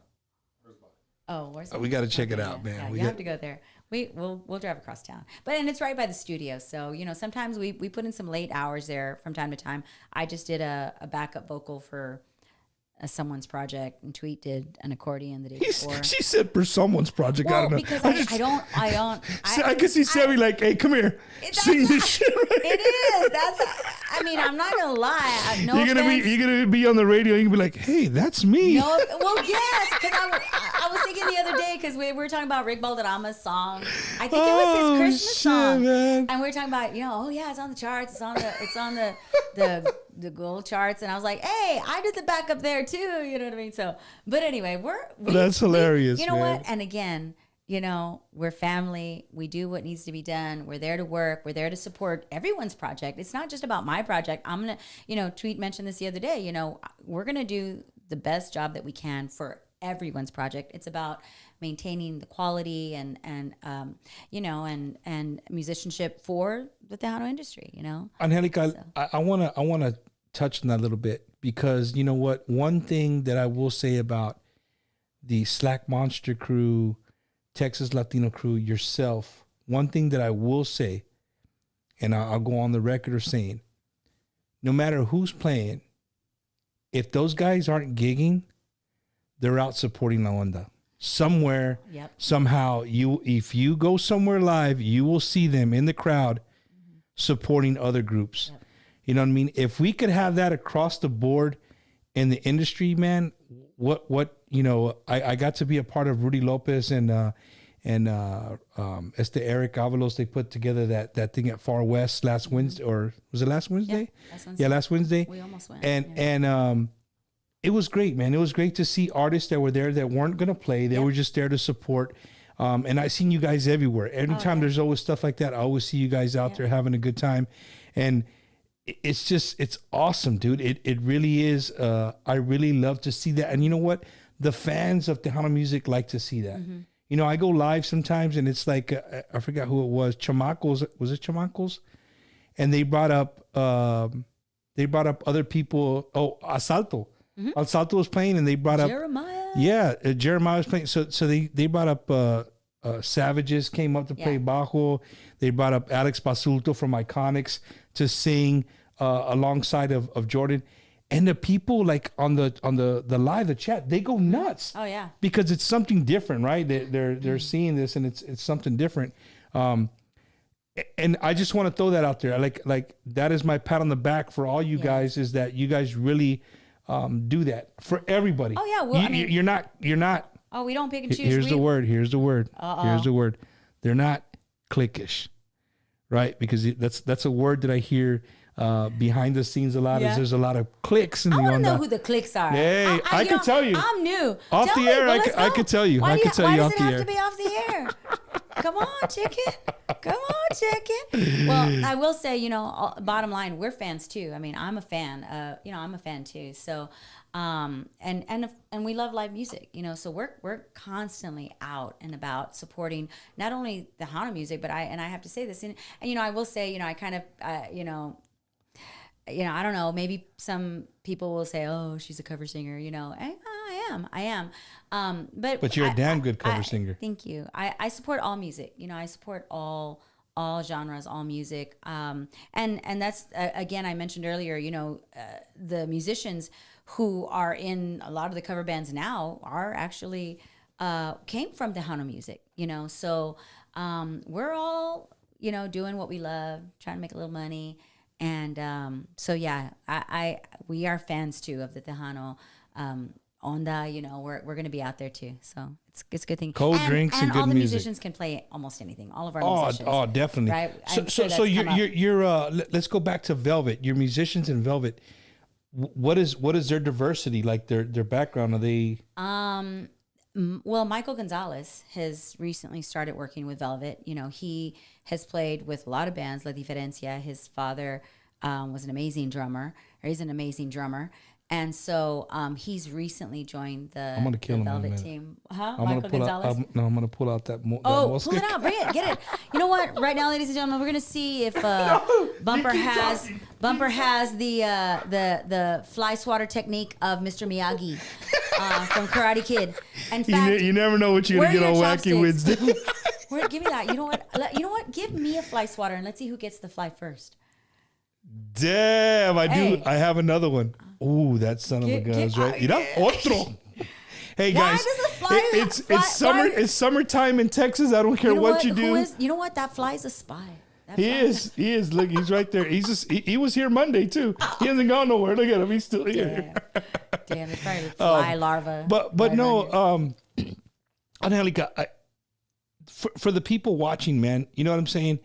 Speaker 5: Oh, where's
Speaker 4: We got to check it out,
Speaker 5: yeah,
Speaker 4: man.
Speaker 5: Yeah, you have to go there. We'll drive across town, and it's right by the studio. So you know, sometimes we put in some late hours there from time to time. I just did a backup vocal for someone's project, and Tweet did an accordion the day before.
Speaker 4: She said for someone's project. I don't know.
Speaker 5: Because I
Speaker 4: can see Sammy like, hey, come here, sing this shit. Right
Speaker 5: it is. I mean, I'm not gonna lie. No
Speaker 4: you're gonna be on the radio. You can be like, hey, that's me.
Speaker 5: No, well, yes, because I was thinking the other day because we were talking about Rick Balderrama's song. I think it was his Christmas song,
Speaker 4: man.
Speaker 5: and we were talking about it's on the charts. It's on the gold charts, and I was like, hey, I did the backup there too. You know what I mean? So, but anyway,
Speaker 4: that's hilarious.
Speaker 5: You know
Speaker 4: man.
Speaker 5: what? And again, you know, we're family. We do what needs to be done. We're there to work. We're there to support everyone's project. It's not just about my project. I'm going to, Tweet mentioned this the other day, we're going to do the best job that we can for everyone's project. It's about maintaining the quality and musicianship for the Tejano industry,
Speaker 4: Angelica,
Speaker 5: So.
Speaker 4: I want to touch on that a little bit because you know what? One thing that I will say about the Slack Monster crew, Texas Latino crew, yourself, one thing that I will say, and I'll go on the record of saying, no matter who's playing, if those guys aren't gigging, they're out supporting La Onda. Somewhere,
Speaker 5: Yep.
Speaker 4: somehow, if you go somewhere live, you will see them in the crowd supporting other groups.
Speaker 5: Yep.
Speaker 4: You know what I mean? If we could have that across the board in the industry, man, I got to be a part of Rudy Lopez and Eric Avalos. They put together that thing at Far West last Wednesday, or was it last Wednesday?
Speaker 5: Yeah,
Speaker 4: last Wednesday.
Speaker 5: We almost went.
Speaker 4: And it was great, man. It was great to see artists that were there that weren't going to play. They were just there to support. And I've seen you guys everywhere. Anytime there's always stuff like that, I always see you guys out there having a good time. And it's awesome, dude. It really is. I really love to see that. And you know what? The fans of Tejano music like to see that. Mm-hmm. I go live sometimes and it's like, I forgot who it was. Chamacos. Was it Chamacos? And they brought up other people. Oh, Asalto. Mm-hmm. Asalto was playing and they brought up
Speaker 5: Jeremiah.
Speaker 4: Yeah, Jeremiah was playing. So they brought up Savages came up to play bajo. They brought up Alex Basulto from Iconics to sing alongside of Jordan. And the people like on the live, the chat, they go nuts.
Speaker 5: Oh yeah,
Speaker 4: because it's something different, right? They're seeing this and it's something different. And I just want to throw that out there. Like that is my pat on the back for all you guys. Is that you guys really do that for everybody?
Speaker 5: Oh yeah, well
Speaker 4: you're not.
Speaker 5: Oh, we don't pick and choose.
Speaker 4: Here's the word. Here's the word. They're not cliquish, right? Because that's a word that I hear behind the scenes a lot. Is there's a lot of clicks in the
Speaker 5: I want to know
Speaker 4: onda.
Speaker 5: who the clicks are.
Speaker 4: Hey, I can tell you.
Speaker 5: I'm new.
Speaker 4: Off the air, I could tell you.
Speaker 5: Why
Speaker 4: I could tell you off the
Speaker 5: Why
Speaker 4: air.
Speaker 5: does it have to be off the air? Come on, chicken. Come on, chicken. Well, I will say, bottom line, we're fans too. I mean, I'm a fan. I'm a fan too. So, and we love live music. So we're constantly out and about supporting not only the Tejano music, but I have to say this, and I will say, I kind of, I don't know, maybe some people will say, oh, she's a cover singer, I am. But
Speaker 4: you're a damn good cover singer.
Speaker 5: Thank you. I support all music. I support all genres, all music. And that's, again, I mentioned earlier, the musicians who are in a lot of the cover bands now are actually came from Tejano music, you know. So we're all, you know, doing what we love, trying to make a little money. And so, yeah, we are fans, too, of the Tejano onda. You know, we're going to be out there, too. So it's a good thing.
Speaker 4: Cold drinks and good
Speaker 5: all the
Speaker 4: music.
Speaker 5: Musicians can play almost anything. All of our musicians.
Speaker 4: Oh, definitely.
Speaker 5: Right?
Speaker 4: So you're let's go back to Velvet. Your musicians in Velvet. What is their diversity, like their background? Are they?
Speaker 5: Well, Michael Gonzalez has recently started working with Velvet. You know, he has played with a lot of bands. La Diferencia. His father was an amazing drummer, or he's an amazing drummer. And so he's recently joined the Velvet team. Huh? Michael Gonzalez?
Speaker 4: I'm going to pull out that.
Speaker 5: Pull it out. Bring it. Get it. You know what? Right now, ladies and gentlemen, we're going to see if Bumper has the fly swatter technique of Mr. Miyagi from Karate Kid. In fact,
Speaker 4: you never know what you're going to get on Wacky Wednesday.
Speaker 5: Give me that. You know what? Give me a fly swatter and let's see who gets the fly first.
Speaker 4: Damn, I do. I have another one. Ooh, that son of a gun is right. Mira, otro. Hey guys, it's summer. It's summertime in Texas. I don't care what you do.
Speaker 5: You know what? That fly is a spy.
Speaker 4: He is. Look, he's right there. He was here Monday too. He hasn't gone nowhere. Look at him. He's still here.
Speaker 5: Damn, it's probably a fly larva.
Speaker 4: But no, Angelica, for the people watching, man, you know what I'm saying?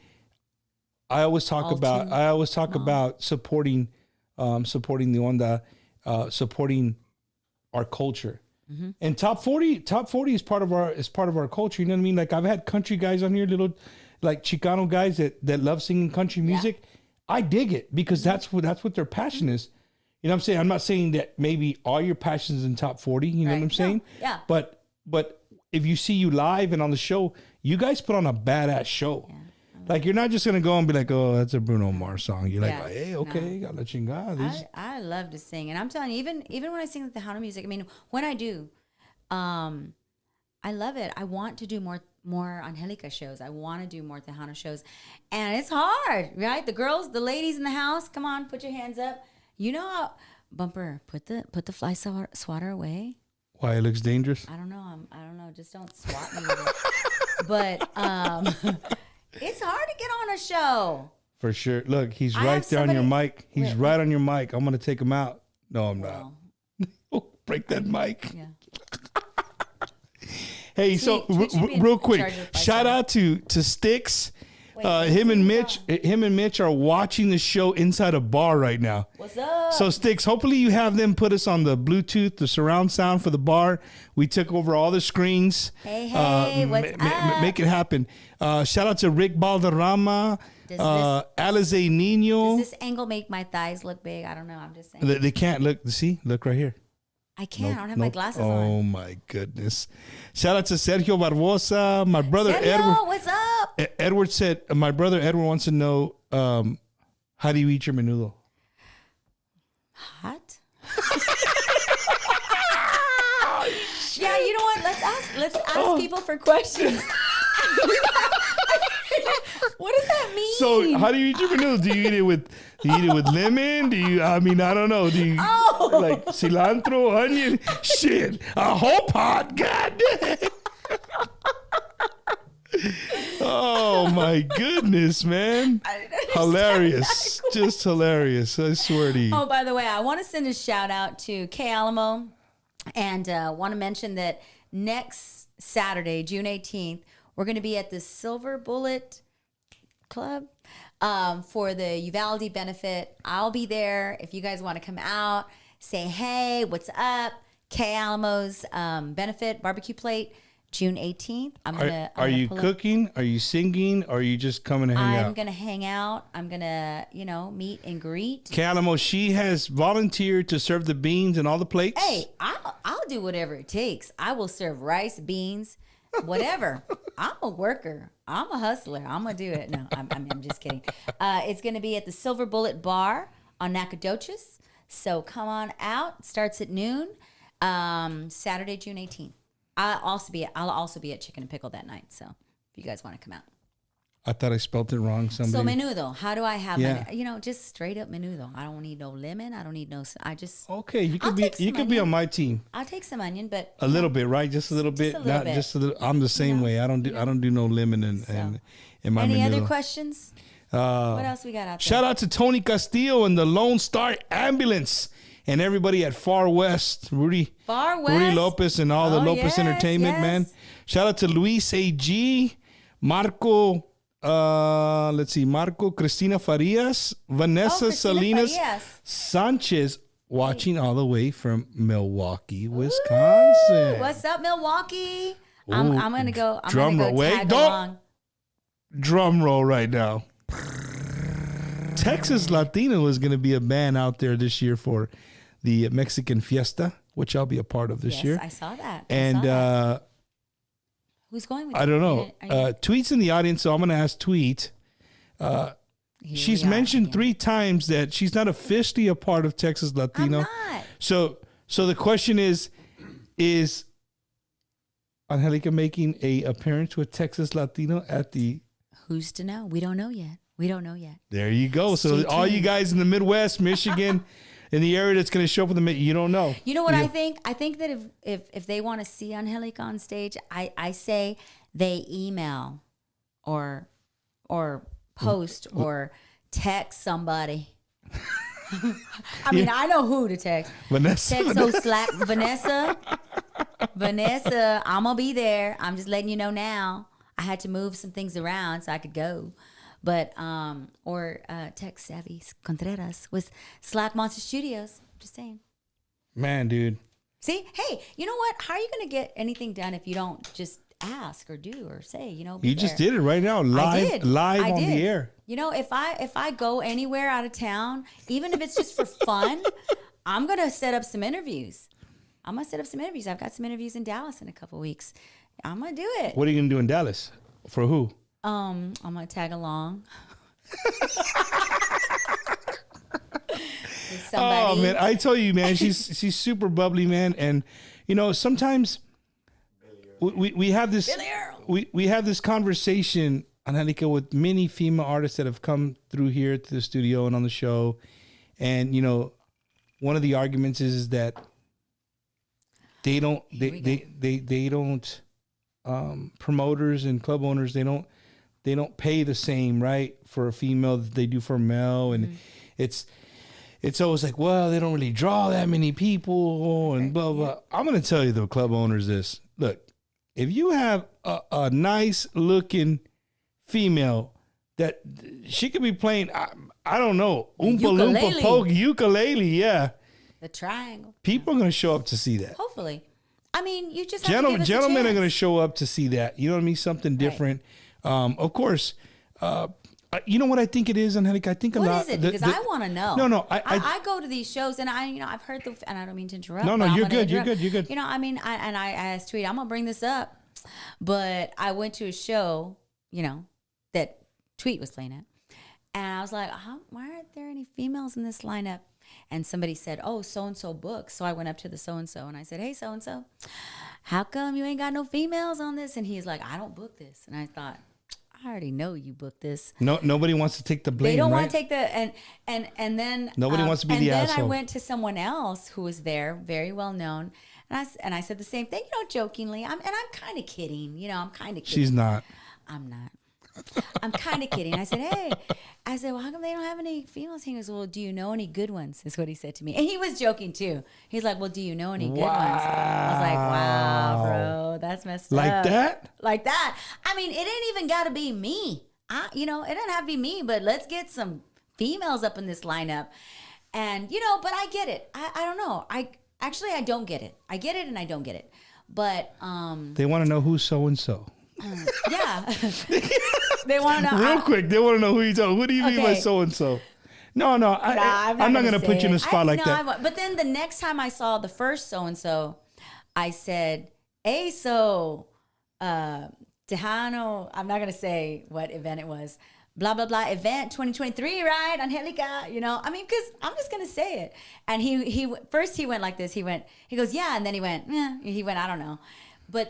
Speaker 4: I always talk about supporting the onda, supporting our culture. Mm-hmm. And top 40 is part of our culture. You know what I mean? Like I've had country guys on here, little like Chicano guys that love singing country music. Yeah. I dig it because that's what their passion is. You know what I'm saying? I'm not saying that maybe all your passion is in top 40, you know what I'm saying?
Speaker 5: No. Yeah.
Speaker 4: But if you see you live and on the show, you guys put on a badass show. Yeah. Like, you're not just going to go and be like, oh, that's a Bruno Mars song. You're like, hey, okay, got la chingada.
Speaker 5: I love to sing. And I'm telling you, even when I sing the Tejano music, I mean, when I do, I love it. I want to do more Angelica shows. I want to do more Tejano shows. And it's hard, right? The ladies in the house, come on, put your hands up. You know how, Bumper, put the fly swatter away.
Speaker 4: Why, it looks dangerous?
Speaker 5: I don't know. Just don't swat me with it. But, it's hard to get on a show.
Speaker 4: For sure. Look, he's right there on your mic. He's right on your mic. I'm going to take him out. No, I'm not. Break that mic. Yeah. Hey, so real quick, shout out to Sticks. Him and Mitch are watching the show inside a bar right now.
Speaker 5: What's up?
Speaker 4: So Sticks, hopefully you have them put us on the Bluetooth, the surround sound for the bar. We took over all the screens.
Speaker 5: Hey, what's up?
Speaker 4: Make it happen. Shout out to Rick Balderrama, Alize Nino.
Speaker 5: Does this angle make my thighs look big? I don't know. I'm just saying.
Speaker 4: They can't look. See, look right here.
Speaker 5: I can't. I don't have my glasses on.
Speaker 4: Oh my goodness! Shout out to Sergio Barbosa, my brother Edward.
Speaker 5: What's up?
Speaker 4: Edward said, my brother Edward wants to know, how do you eat your menudo?
Speaker 5: Hot. Yeah, you know what? Let's ask people for questions. What does that mean?
Speaker 4: So, how do you eat your menudo? Do you eat it with lemon? I don't know. Do you like cilantro, onion? Shit, a whole pot. God damn. Oh my goodness, man. Hilarious. Just hilarious. I swear to you.
Speaker 5: Oh, by the way, I want to send a shout out to K Alamo and want to mention that next Saturday, June 18th, we're going to be at the Silver Bullet Club for the Uvalde benefit. I'll be there. If you guys want to come out, say, hey, what's up? K Alamo's benefit barbecue plate, June 18th.
Speaker 4: Are you cooking? Are you singing? Or are you just coming to hang out?
Speaker 5: I'm going to hang out. I'm going to, meet and greet.
Speaker 4: K Alamo, she has volunteered to serve the beans and all the plates.
Speaker 5: Hey, I'll do whatever it takes. I will serve rice, beans, whatever. I'm a worker. I'm a hustler. I'm going to do it. No, I'm just kidding. It's going to be at the Silver Bullet Bar on Nacogdoches. So come on out. It starts at noon. Saturday, June 18th. I'll also be at Chicken and Pickle that night. So if you guys want to come out.
Speaker 4: I thought I spelled it wrong.
Speaker 5: So
Speaker 4: Somebody.
Speaker 5: menudo. How do I have
Speaker 4: Yeah.
Speaker 5: my, just straight up menudo. I don't need no lemon. I don't need no. I just.
Speaker 4: Okay, you
Speaker 5: I'll
Speaker 4: could be
Speaker 5: take some
Speaker 4: on
Speaker 5: onion.
Speaker 4: my team.
Speaker 5: I'll take some onion, but
Speaker 4: A little bit, right? Just a little bit.
Speaker 5: a little
Speaker 4: Not
Speaker 5: bit.
Speaker 4: just a little. I'm the same way. I don't do no lemon in my
Speaker 5: Any
Speaker 4: menudo.
Speaker 5: other questions? What else we got out there?
Speaker 4: Shout out to Tony Castillo and the Lone Star Ambulance and everybody at Far West, Rudy Lopez and all the
Speaker 5: Oh,
Speaker 4: Lopez
Speaker 5: yes,
Speaker 4: Entertainment,
Speaker 5: yes.
Speaker 4: man. Shout out to Luis A.G., Marco, Marco, Cristina Farias, Vanessa
Speaker 5: Cristina
Speaker 4: Salinas
Speaker 5: Farias.
Speaker 4: Sanchez, watching all the way from Milwaukee, Wisconsin.
Speaker 5: What's up, Milwaukee? I'm gonna go. I'm
Speaker 4: Drum
Speaker 5: gonna
Speaker 4: roll.
Speaker 5: go
Speaker 4: Wait,
Speaker 5: tag
Speaker 4: don't.
Speaker 5: along.
Speaker 4: Drum roll right now. Texas Latino is going to be a band out there this year for the Mexican Fiesta, which I'll be a part of this
Speaker 5: Yes,
Speaker 4: year.
Speaker 5: I saw that.
Speaker 4: And
Speaker 5: Who's going with
Speaker 4: I
Speaker 5: you?
Speaker 4: don't know.
Speaker 5: Are you-
Speaker 4: Tweet's in the audience, so I'm going to ask Tweet.
Speaker 5: Here
Speaker 4: She's
Speaker 5: we are
Speaker 4: mentioned
Speaker 5: again.
Speaker 4: 3 times that she's not officially a part of Texas Latino.
Speaker 5: I'm not.
Speaker 4: So the question is Angelica making a appearance with Texas Latino at the?
Speaker 5: Who's to know? We don't know yet. We don't know yet.
Speaker 4: There you go. So
Speaker 5: Stay
Speaker 4: all you
Speaker 5: tuned.
Speaker 4: guys in the Midwest, Michigan, in the area that's going to show up in the you don't know.
Speaker 5: You know what I think? I think that if they want to see Angelica on stage, I say they email or post or text somebody. I mean, I know who to text.
Speaker 4: Vanessa.
Speaker 5: Text so Slack Vanessa, I'm gonna be there. I'm just letting you know now. I had to move some things around so I could go. But or text Savvy Contreras with Slack Monster Studios. Just saying.
Speaker 4: Man, dude.
Speaker 5: See, hey, you know what? How are you gonna get anything done if you don't just ask or do or say? Be
Speaker 4: You just
Speaker 5: there?
Speaker 4: did it right now, live
Speaker 5: I
Speaker 4: on
Speaker 5: did.
Speaker 4: the air.
Speaker 5: You know, if I go anywhere out of town, even if it's just for fun, I'm gonna set up some interviews. I've got some interviews in Dallas in a couple weeks. I'm gonna do it.
Speaker 4: What are you gonna do in Dallas? For who?
Speaker 5: I'm gonna tag along. With somebody.
Speaker 4: Oh man, I tell you, man, she's super bubbly, man, and sometimes we have this
Speaker 5: Billy Earl.
Speaker 4: we have this conversation, Angelica, with many female artists that have come through here to the studio and on the show, and one of the arguments is that they don't promoters and club owners they don't pay the same, right, for a female that they do for a male, and it's always like, well, they don't really draw that many people and blah blah. I'm gonna tell you, the club owners, this: look, if you have a nice looking female that she could be playing, I don't know, Oompa Loompa
Speaker 5: Ukulele.
Speaker 4: Poke ukulele, yeah,
Speaker 5: The triangle.
Speaker 4: people are gonna show up to see that.
Speaker 5: Hopefully. I mean, you just have to give us a
Speaker 4: Gentlemen are
Speaker 5: chance.
Speaker 4: going to show up to see that. You know what I mean? Something different. Of course. You know what I think it is, Angelica? I think a
Speaker 5: What
Speaker 4: lot.
Speaker 5: is it? Because I want to know.
Speaker 4: No.
Speaker 5: I go to these shows and I've heard and I don't mean to interrupt.
Speaker 4: No,
Speaker 5: but I'm
Speaker 4: you're
Speaker 5: gonna
Speaker 4: good, you're
Speaker 5: interrupt.
Speaker 4: good, you're good.
Speaker 5: I mean, I asked Tweet, I'm gonna bring this up, but I went to a show, that Tweet was playing at, and I was like, why aren't there any females in this lineup? And somebody said, oh, so-and-so books. So I went up to the so-and-so and I said, hey, so-and-so, how come you ain't got no females on this? And he's like, I don't book this. And I thought, I already know you booked this.
Speaker 4: No, nobody wants to take the blame.
Speaker 5: They don't
Speaker 4: right?
Speaker 5: want to take the and then
Speaker 4: Nobody wants to be the
Speaker 5: And then I
Speaker 4: asshole.
Speaker 5: went to someone else who was there, very well known, and I said the same thing, jokingly. I'm kind of kidding, I'm kind of kidding.
Speaker 4: She's not.
Speaker 5: I'm not. I'm kind of kidding. I said, hey, well, how come they don't have any females? He goes, well, do you know any good ones? Is what he said to me. And he was joking too. He's like, well, do you know any good ones? I was like, wow, bro, that's messed
Speaker 4: Like
Speaker 5: up.
Speaker 4: that?
Speaker 5: Like that. I mean, it ain't even got to be me. It doesn't have to be me, but let's get some females up in this lineup. And, but I get it. I don't know. I don't get it. I get it and I don't get it. But,
Speaker 4: They want to know who's so-and-so.
Speaker 5: yeah. They want to know.
Speaker 4: Real quick, they want to know who you're talking. What do you mean by
Speaker 5: Okay.
Speaker 4: so-and-so? No, I'm not
Speaker 5: gonna
Speaker 4: going to put you in a
Speaker 5: say it.
Speaker 4: spot like
Speaker 5: No,
Speaker 4: that.
Speaker 5: I won't. But then the next time I saw the first so-and-so, I said, hey, so Tejano, I'm not going to say what event it was, blah, blah, blah, event 2023, right? Angelica, because I'm just going to say it. And he first he went like this. He goes, yeah. And then he went, I don't know.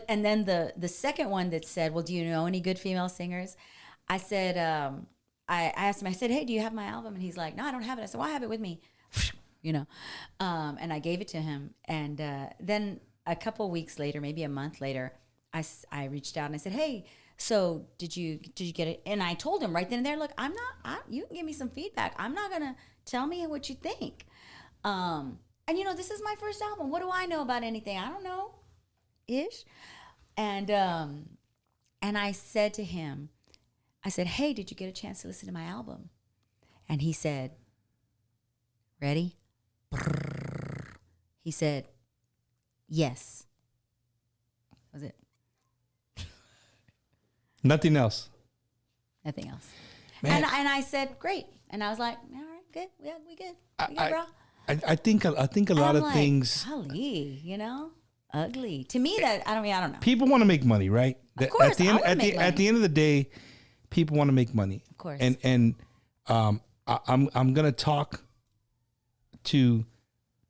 Speaker 5: And then the second one that said, well, do you know any good female singers? I said, I asked him, I said, hey, do you have my album? And he's like, no, I don't have it. I said, well, I have it with me, you know. And I gave it to him. And then a couple weeks later, maybe a month later, I reached out and I said, hey, so did you get it? And I told him right then and there, look, you can give me some feedback. I'm not going to tell me what you think. And you know, this is my first album. What do I know about anything? I don't know ish. And I said to him, I said, hey, did you get a chance to listen to my album? And he said, ready? He said, yes. That was it.
Speaker 4: Nothing else.
Speaker 5: Nothing else.
Speaker 4: Man.
Speaker 5: And I said, great. And I was like, all right, good. Yeah, we good. We good, bro.
Speaker 4: I think a lot of
Speaker 5: like,
Speaker 4: things.
Speaker 5: Golly, you know, ugly. To me, I don't know.
Speaker 4: People want to make money, right?
Speaker 5: Of course,
Speaker 4: at the end of the day, people want to make money.
Speaker 5: Of course.
Speaker 4: And I'm gonna talk to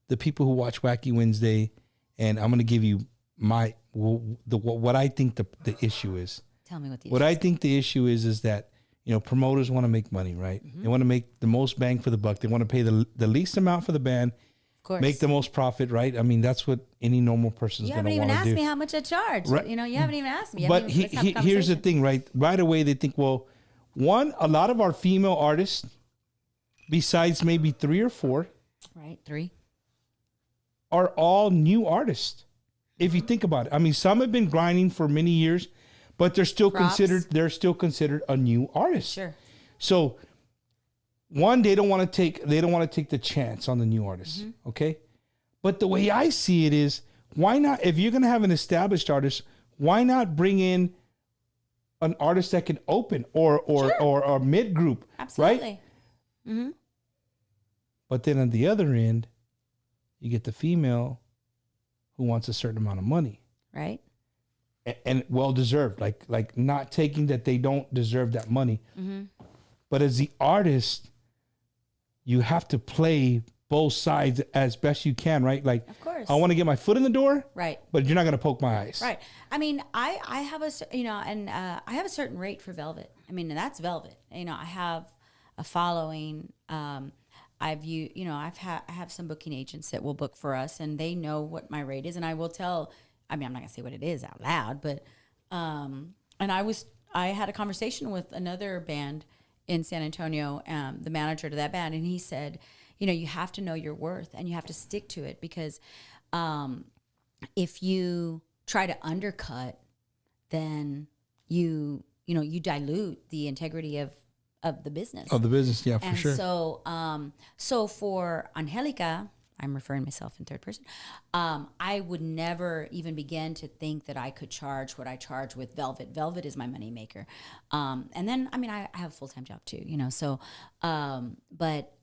Speaker 4: the people who watch Wacky Wednesday, and I'm gonna give you what I think the issue is.
Speaker 5: Tell me
Speaker 4: what I think the issue is that, you know, promoters want to make money, right? Mm-hmm. They want to make the most bang for the buck. They want to pay the least amount for the band,
Speaker 5: of course,
Speaker 4: make the most profit, right? I mean, that's what any normal person is going to want to do.
Speaker 5: You haven't even asked me how much I charge.
Speaker 4: Right.
Speaker 5: You know, you haven't even asked me.
Speaker 4: But here's the thing, right? Right away, they think, well, a lot of our female artists, besides maybe 3 or 4,
Speaker 5: right, 3,
Speaker 4: are all new artists. If you think about it, I mean, some have been grinding for many years, but they're still considered a new artist.
Speaker 5: Sure.
Speaker 4: So, one, they don't want to take the chance on the new artists. Mm-hmm. Okay. But the way I see it is, why not, if you're going to have an established artist, why not bring in an artist that can open or mid group?
Speaker 5: Absolutely.
Speaker 4: Right?
Speaker 5: Mm-hmm.
Speaker 4: But then on the other end, you get the female who wants a certain amount of money.
Speaker 5: Right.
Speaker 4: And well deserved, like not taking that they don't deserve that money. Mm-hmm. But as the artist, you have to play both sides as best you can, right? Like,
Speaker 5: of course,
Speaker 4: I want to get my foot in the door,
Speaker 5: right?
Speaker 4: But you're not going to poke my eyes,
Speaker 5: right? I mean, I have I have a certain rate for Velvet. I mean, and that's Velvet. You know, I have a following. I have some booking agents that will book for us, and they know what my rate is, and I will tell. I mean, I'm not gonna say what it is out loud, but and I had a conversation with another band in San Antonio, the manager to that band, and he said, you know, you have to know your worth and you have to stick to it, because if you try to undercut, then you dilute the integrity of the business.
Speaker 4: Of the business, yeah, for sure.
Speaker 5: And so for Angelica, I'm referring myself in third person, I would never even begin to think that I could charge what I charge with Velvet. Velvet is my moneymaker. And then, I mean, I have a full-time job too, you know, so, but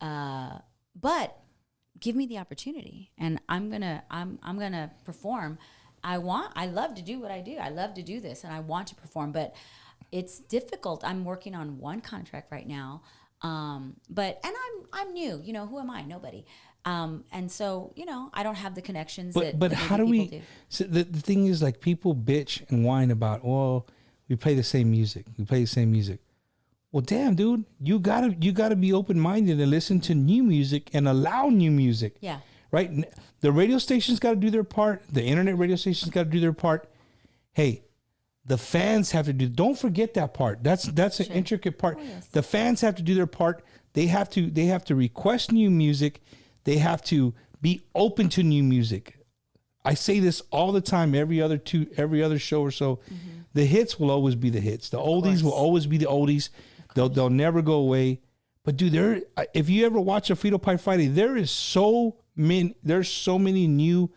Speaker 5: give me the opportunity, and I'm gonna perform. I love to do what I do. I love to do this, and I want to perform, but it's difficult. I'm working on one contract right now. I'm new, you know, who am I? Nobody. And so, you know, I don't have the connections
Speaker 4: but how do we
Speaker 5: do.
Speaker 4: So the thing is, like, people bitch and whine about, well, we play the same music. Well, damn, dude, you gotta be open-minded and listen to new music and allow new music.
Speaker 5: Yeah.
Speaker 4: Right? The radio stations got to do their part. The internet radio stations got to do their part. Hey, the fans have to do. Don't forget that part. That's an intricate part. Oh, yes. The fans have to do their part. They have to request new music. They have to be open to new music. I say this all the time, every other show or so. Mm-hmm. The hits will always be the hits. The oldies will always be the oldies. They'll never go away. But dude, if you ever watch a Frito Pie Friday, there's so many new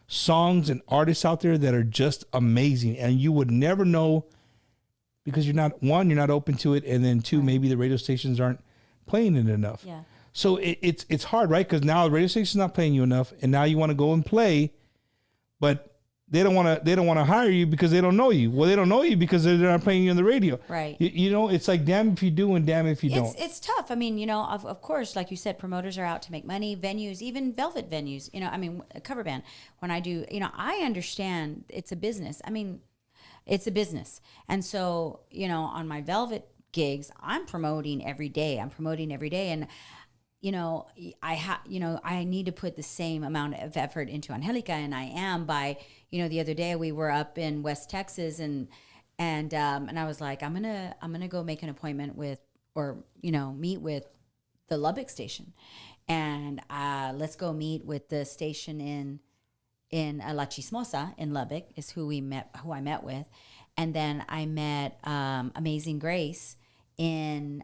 Speaker 4: songs and artists out there that are just amazing, and you would never know, because you're not open to it, and then 2, maybe the radio stations aren't playing it enough.
Speaker 5: Yeah.
Speaker 4: So it's hard, right? Because now the radio station's not playing you enough, and now you want to go and play, but they don't want to hire you because they don't know you. Well, they don't know you because they're not playing you on the radio.
Speaker 5: Right.
Speaker 4: You know, it's like, damn if you do and damn if you don't.
Speaker 5: It's tough. I mean, you know, of course, like you said, promoters are out to make money. Venues, even Velvet venues. You know, I mean, a cover band. When I do, you know, I understand it's a business. I mean, it's a business, and so, you know, on my Velvet gigs, I'm promoting every day. And I need to put the same amount of effort into Angelica, and I am. By the other day we were up in West Texas, and I was like, I'm gonna go make an appointment with, or meet with the Lubbock station, and let's go meet with the station in La Chismosa in Lubbock is who I met with, and then I met Amazing Grace in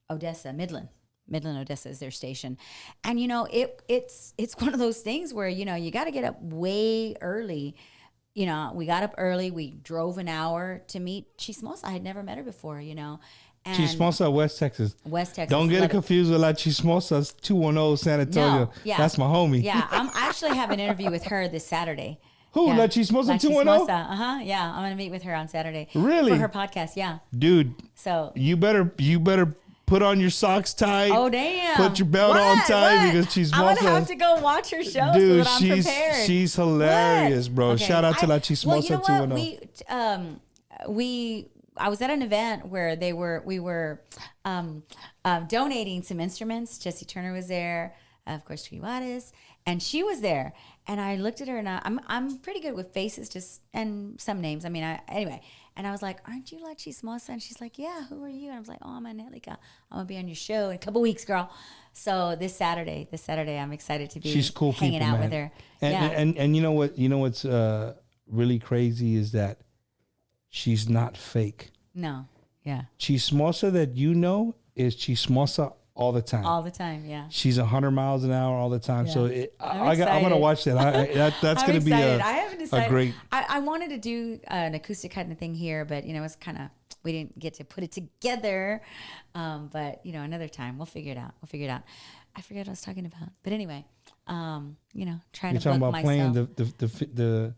Speaker 5: Odessa, Midland, Odessa is their station. And, it's one of those things where, you got to get up way early. We got up early. We drove an hour to meet Chismosa. I had never met her before, And
Speaker 4: Chismosa, West Texas.
Speaker 5: West Texas.
Speaker 4: Don't get it confused with La Chismosa. 210 San Antonio.
Speaker 5: No, yeah.
Speaker 4: That's my homie.
Speaker 5: Yeah, I actually have an interview with her this Saturday.
Speaker 4: Who?
Speaker 5: Yeah.
Speaker 4: La Chismosa 210?
Speaker 5: Chismosa. Yeah, I'm going to meet with her on Saturday.
Speaker 4: Really?
Speaker 5: For her podcast, yeah.
Speaker 4: Dude,
Speaker 5: so
Speaker 4: you better put on your socks tight.
Speaker 5: Oh, damn.
Speaker 4: Put your belt on tight because Chismosa.
Speaker 5: I'm going to have to go watch her show
Speaker 4: Dude,
Speaker 5: so that I'm prepared.
Speaker 4: she's hilarious, bro. Okay. Shout out to La Chismosa 210.
Speaker 5: I was at an event where we were donating some instruments. Jesse Turner was there, of course, Juarez, and she was there. And I looked at her, and I'm pretty good with faces, and some names. I mean, anyway. And I was like, "Aren't you La Chismosa?" And she's like, "Yeah, who are you?" And I was like, "Oh, I'm Angelica. I'm gonna be on your show in a couple weeks, girl." So this Saturday, I'm excited to be
Speaker 4: she's cool
Speaker 5: hanging
Speaker 4: people,
Speaker 5: out
Speaker 4: man.
Speaker 5: with her.
Speaker 4: And you know what? What's really crazy is that she's not fake.
Speaker 5: No, yeah.
Speaker 4: Chismosa that is Chismosa all the time.
Speaker 5: All the time, yeah.
Speaker 4: She's 100 miles an hour all the time. Yeah. So I'm going to watch that. That's going to be
Speaker 5: I haven't decided.
Speaker 4: A great.
Speaker 5: I wanted to do an acoustic kind of thing here, but it's kind of, we didn't get to put it together. But another time we'll figure it out. I forget what I was talking about, but anyway, trying
Speaker 4: You're
Speaker 5: to
Speaker 4: talking
Speaker 5: book
Speaker 4: about
Speaker 5: myself.
Speaker 4: playing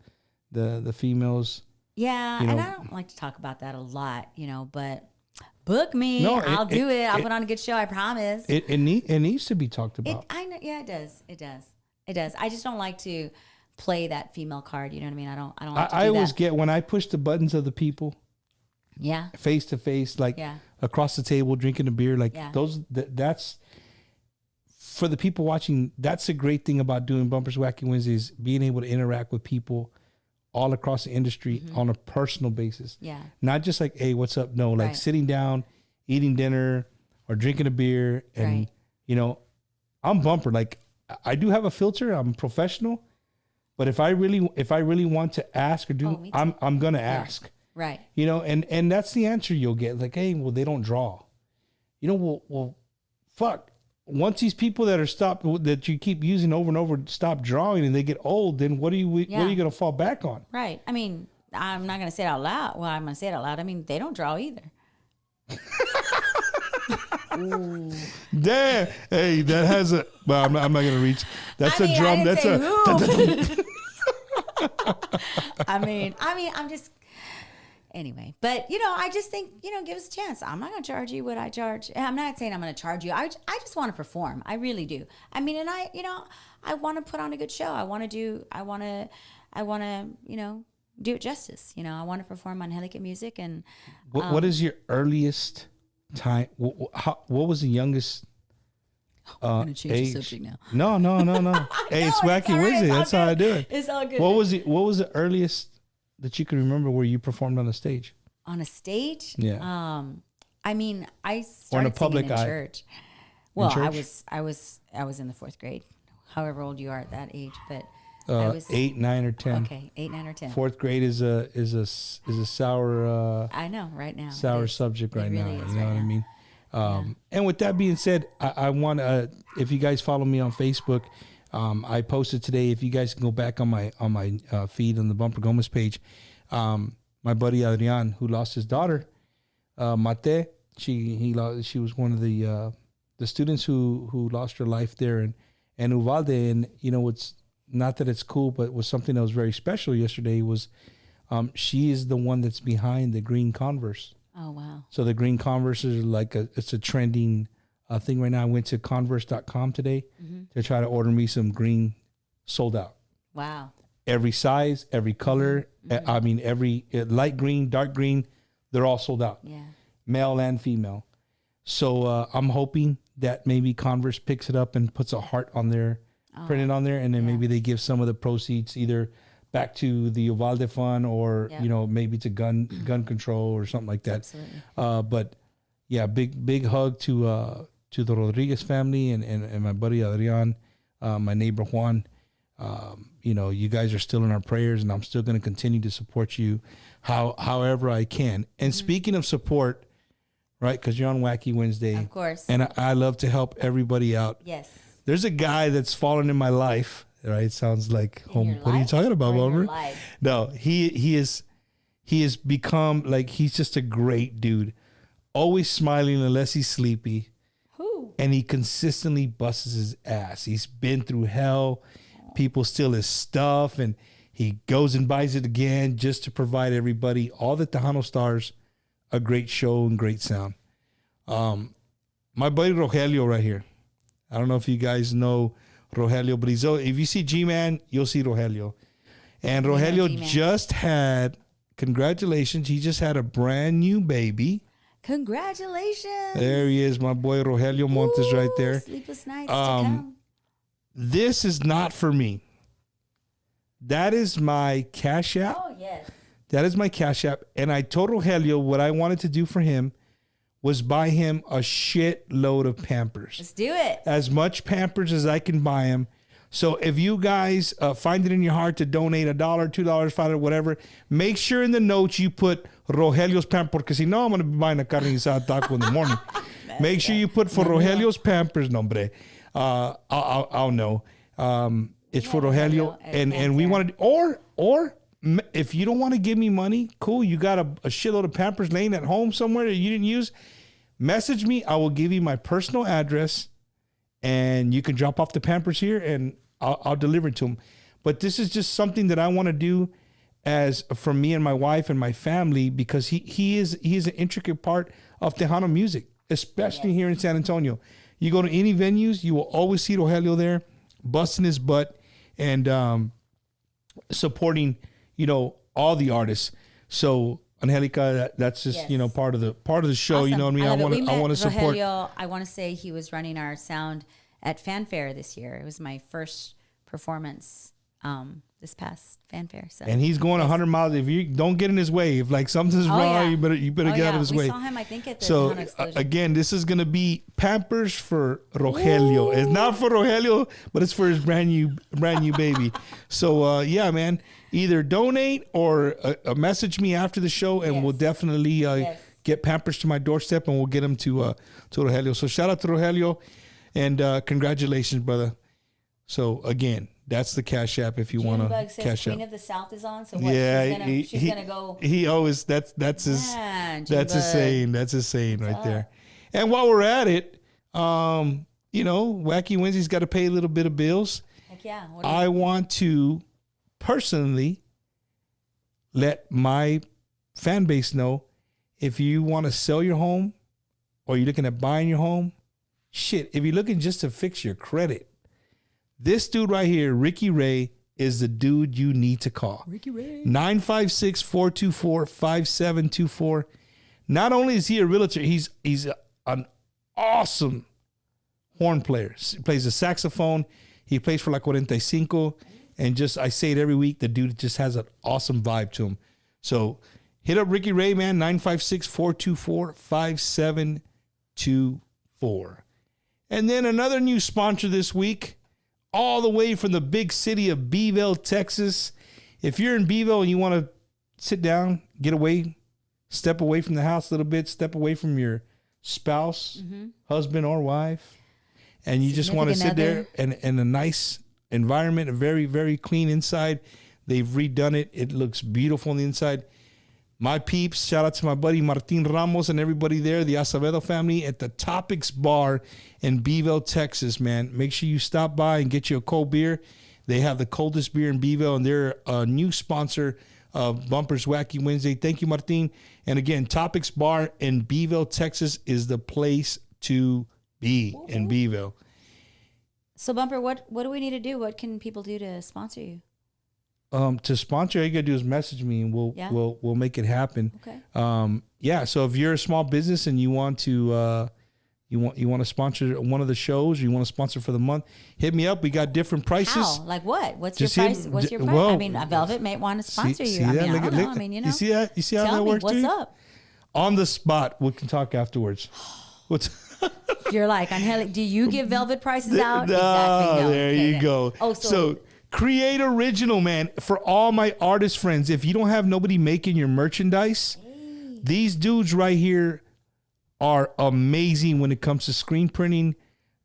Speaker 4: the females.
Speaker 5: Yeah, and I don't like to talk about that a lot, but book me. I'll do it. I'll put on a good show. I promise.
Speaker 4: It needs to be talked about.
Speaker 5: I know. Yeah, it does. It does. I just don't like to play that female card. You know what I mean? I don't like to do
Speaker 4: I always get when I push the buttons of the people.
Speaker 5: Yeah.
Speaker 4: Face to face, across the table, drinking a beer, that's for the people watching. That's a great thing about doing Bumpers Wacky Wednesdays, being able to interact with people all across the industry on a personal basis.
Speaker 5: Yeah.
Speaker 4: Not just like, hey, what's up? No, sitting down, eating dinner or drinking a beer. And, I'm Bumper. Like, I do have a filter. I'm professional. But if I really want to ask or do, I'm going to ask.
Speaker 5: Right.
Speaker 4: And that's the answer you'll get. Like, hey, well, they don't draw. Well, fuck. Once these people that you keep using over and over stop drawing and they get old, then what are you going to fall back on?
Speaker 5: Right. I mean, I'm not going to say it out loud. Well, I'm going to say it out loud. I mean, they don't draw either.
Speaker 4: Damn. Hey, that has a. Well, I'm not going to reach. That's a drum. That's a.
Speaker 5: I mean, I'm just. Anyway, but I just think give us a chance. I'm not going to charge you what I charge. I'm not saying I'm going to charge you. I just want to perform. I really do. I mean, and I want to put on a good show. I want to do it justice. I want to perform Angelica music. And
Speaker 4: what is your earliest time? What was the youngest?
Speaker 5: I'm going to change the subject now.
Speaker 4: No. Hey, it's Wacky Wednesday. That's how I do it.
Speaker 5: It's all good.
Speaker 4: What was the earliest that you can remember where you performed on a stage?
Speaker 5: On a stage?
Speaker 4: Yeah.
Speaker 5: I mean, I started singing in church. Well,
Speaker 4: in church?
Speaker 5: I was in the 4th grade. However old you are at that age, but
Speaker 4: I
Speaker 5: was
Speaker 4: 8, 9, or 10.
Speaker 5: Okay, 8, 9, or 10.
Speaker 4: 4th grade is a sour.
Speaker 5: I know right now.
Speaker 4: Sour subject right now. You know what I mean? And with that being said, I want to. If you guys follow me on Facebook. I posted today. If you guys can go back on my feed on the Bumper Gomez page, my buddy Adrian, who lost his daughter, Mate. She was one of the students who lost her life there in Uvalde. And it's not that it's cool, but it was something that was very special yesterday. Was she is the one that's behind the green Converse.
Speaker 5: Oh wow!
Speaker 4: So the green Converse is it's a trending thing right now. I went to Converse.com today to try to order me some green, sold out.
Speaker 5: Wow.
Speaker 4: Every size, every color. I mean, every light green, dark green, they're all sold out.
Speaker 5: Yeah.
Speaker 4: male and female. So I'm hoping that maybe Converse picks it up and puts a heart on there, printed on there, and then maybe they give some of the proceeds either back to the Uvalde Fund or maybe to gun control or something like that.
Speaker 5: Absolutely.
Speaker 4: But yeah, big hug to the Rodriguez family and my buddy Adrian, my neighbor Juan. You guys are still in our prayers, and I'm still going to continue to support you however I can. And speaking of support, right, because you're on Wacky Wednesday.
Speaker 5: Of course.
Speaker 4: And I love to help everybody out.
Speaker 5: Yes.
Speaker 4: There's a guy that's fallen in my life, right? It sounds like,
Speaker 5: In your
Speaker 4: what are you
Speaker 5: life
Speaker 4: talking about,
Speaker 5: or in your
Speaker 4: Bumper?
Speaker 5: life?
Speaker 4: No, he has become, like, he's just a great dude. Always smiling unless he's sleepy.
Speaker 5: Who?
Speaker 4: And he consistently busts his ass. He's been through hell. People steal his stuff, and he goes and buys it again just to provide everybody, all the Tejano stars, a great show and great sound. My buddy Rogelio right here. I don't know if you guys know Rogelio, but if you see G-Man, you'll see Rogelio. And Rogelio just had, congratulations, he just had a brand new baby.
Speaker 5: Congratulations.
Speaker 4: There he is, my boy Rogelio Montes right there.
Speaker 5: Sleepless nights to come.
Speaker 4: This is not for me. That is my Cash App.
Speaker 5: Oh, yes.
Speaker 4: That is my Cash App. And I told Rogelio what I wanted to do for him was buy him a shitload of Pampers.
Speaker 5: Let's do it.
Speaker 4: As much Pampers as I can buy him. So if you guys find it in your heart to donate $1, $2, $5, whatever, make sure in the notes you put Rogelio's Pampers, because si no, I'm going to be buying a carne asada taco in the morning. Make sure you put for Rogelio's Pampers, nombre. I'll know. It's for Rogelio, and we wanted, or if you don't want to give me money, cool. You got a shitload of Pampers laying at home somewhere that you didn't use. Message me. I will give you my personal address, and you can drop off the Pampers here, and I'll deliver it to them. But this is just something that I want to do as for me and my wife and my family, because he is an intricate part of Tejano music, especially here in San Antonio. You go to any venues, you will always see Rogelio there, busting his butt and supporting, all the artists. So Angelica, that's just part of the show.
Speaker 5: Awesome.
Speaker 4: You know what I mean? I want to support.
Speaker 5: Rogelio, I want to say he was running our sound at Fanfare this year. It was my first performance this past Fanfare. So.
Speaker 4: And he's going 100 miles. If you don't get in his way, if like something's wrong, you better get out of his way.
Speaker 5: We saw him, I think, at the
Speaker 4: So again, this is gonna be Pampers for Rogelio. Ooh. It's not for Rogelio, but it's for his brand new baby. So man, either donate or message me after the show, and we'll definitely get Pampers to my doorstep, and we'll get them to Rogelio. So shout out to Rogelio, and congratulations, brother. So again, that's the Cash App if you want to cash
Speaker 5: Queen
Speaker 4: up.
Speaker 5: of the South is on. So what?
Speaker 4: Yeah,
Speaker 5: she's gonna go.
Speaker 4: He always that's his saying. That's his saying right there. And while we're at it, Wacky Wednesday's got to pay a little bit of bills.
Speaker 5: Heck yeah.
Speaker 4: I want to personally let my fan base know, if you want to sell your home or you're looking at buying your home, if you're looking just to fix your credit, this dude right here, Ricky Ray, is the dude you need to call. Ricky Ray. 956-424-5724. Not only is he a realtor, he's an awesome horn player. He plays the saxophone. He plays for La 45. And I say it every week, the dude just has an awesome vibe to him. So hit up Ricky Ray, man, 956-424-5724. And then another new sponsor this week, all the way from the big city of Beeville, Texas. If you're in Beeville and you want to sit down, get away, step away from the house a little bit, step away from your spouse, husband or wife, and you just want to sit there in a nice environment, a very, very clean inside. They've redone it. It looks beautiful on the inside. My peeps, shout out to my buddy Martin Ramos and everybody there, the Acevedo family at the Topics Bar in Beeville, Texas, man. Make sure you stop by and get you a cold beer. They have the coldest beer in Beeville, and they're a new sponsor of Bumper's Wacky Wednesday. Thank you, Martin. And again, Topics Bar in Beeville, Texas is the place to be in Beeville.
Speaker 5: So, Bumper, what do we need to do? What can people do to sponsor you?
Speaker 4: to sponsor, all you gotta do is message me, and we'll make it happen.
Speaker 5: Okay.
Speaker 4: Yeah. So if you're a small business and you want to you want to sponsor one of the shows, or you want to sponsor for the month, hit me up. We got different prices.
Speaker 5: How? Like what? What's
Speaker 4: Just
Speaker 5: your price? What's your price?
Speaker 4: well,
Speaker 5: I mean, Velvet may want to sponsor
Speaker 4: see
Speaker 5: you. I
Speaker 4: that?
Speaker 5: mean, I
Speaker 4: Look
Speaker 5: don't
Speaker 4: at-
Speaker 5: know.
Speaker 4: look-
Speaker 5: I mean,
Speaker 4: you see that? You see how
Speaker 5: Tell
Speaker 4: that
Speaker 5: me,
Speaker 4: works?
Speaker 5: what's
Speaker 4: to you?
Speaker 5: up?
Speaker 4: On the spot, we can talk afterwards. What's
Speaker 5: You're like, Angelica, do you give Velvet prices out?
Speaker 4: No,
Speaker 5: Exactly. No.
Speaker 4: there
Speaker 5: Okay,
Speaker 4: you
Speaker 5: then.
Speaker 4: go.
Speaker 5: Oh,
Speaker 4: so create original, man. For all my artist friends, if you don't have nobody making your merchandise, these dudes right here are amazing when it comes to screen printing.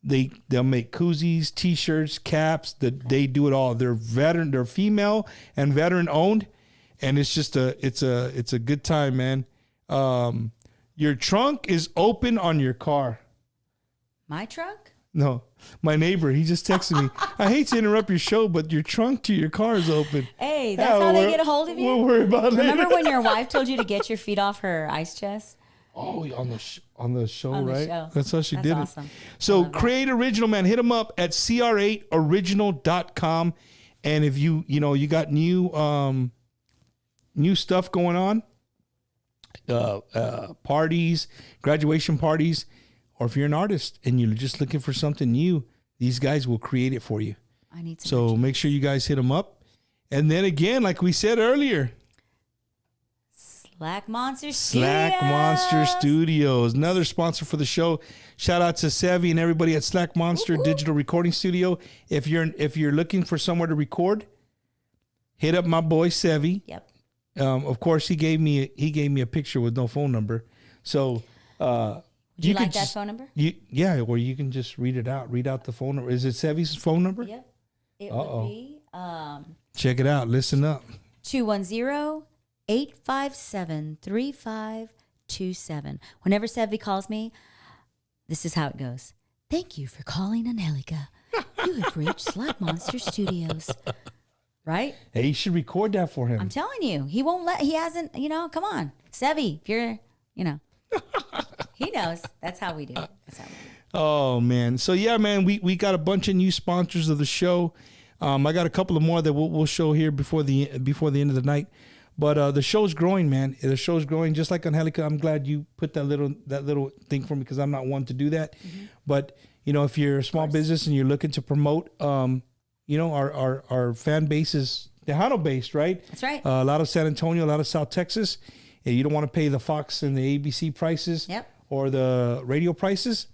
Speaker 4: They'll make koozies, t-shirts, caps. They do it all. They're veteran. They're female and veteran owned, and it's just it's a good time, man. Your trunk is open on your car.
Speaker 5: My trunk?
Speaker 4: No, my neighbor, he just texted me. I hate to interrupt your show, but your trunk to your car is open.
Speaker 5: Hey, that's how they get a hold of you?
Speaker 4: We'll worry about it
Speaker 5: Remember
Speaker 4: later.
Speaker 5: when your wife told you to get your feet off her ice chest?
Speaker 4: Oh, on the show,
Speaker 5: On the
Speaker 4: right?
Speaker 5: show.
Speaker 4: That's how she
Speaker 5: That's
Speaker 4: did
Speaker 5: awesome.
Speaker 4: it. So
Speaker 5: I love that.
Speaker 4: create original, man. Hit them up at cr8original.com. And if you got new stuff going on, parties, graduation parties, or if you're an artist and you're just looking for something new, these guys will create it for you.
Speaker 5: I need some.
Speaker 4: So make sure you guys hit them up. And then again, like we said earlier,
Speaker 5: Slack Monster
Speaker 4: Studios, another sponsor for the show. Shout out to Sevi and everybody at Slack Monster Digital Recording Studio. If you're looking for somewhere to record, hit up my boy Sevi.
Speaker 5: Yep.
Speaker 4: Of course, he gave me a picture with no phone number. So
Speaker 5: Would you like
Speaker 4: could
Speaker 5: that
Speaker 4: just-
Speaker 5: phone number?
Speaker 4: or you can just read it out. Read out the phone number. Is it Sevi's phone number?
Speaker 5: Yep. It
Speaker 4: Uh-oh.
Speaker 5: would be
Speaker 4: Check it out. Listen up.
Speaker 5: 210-857-3527. Whenever Sevi calls me, this is how it goes. Thank you for calling Angelica. You have reached Slack Monster Studios. Right?
Speaker 4: Hey, you should record that for him.
Speaker 5: I'm telling you, he hasn't, come on. Sevi, if you're, he knows. That's how we do it. That's how we do it.
Speaker 4: Oh man. So yeah, man, we got a bunch of new sponsors of the show. I got a couple of more that we'll show here before the end of the night. But the show's growing, man. The show's growing. Just like Angelica, I'm glad you put that little thing for me because I'm not one to do that. Mm-hmm. But if you're a small business and you're looking to promote, our fan base is Tejano based, right?
Speaker 5: That's right.
Speaker 4: A lot of San Antonio, a lot of South Texas. And you don't want to pay the Fox and the ABC prices,
Speaker 5: Yep.
Speaker 4: or the radio prices.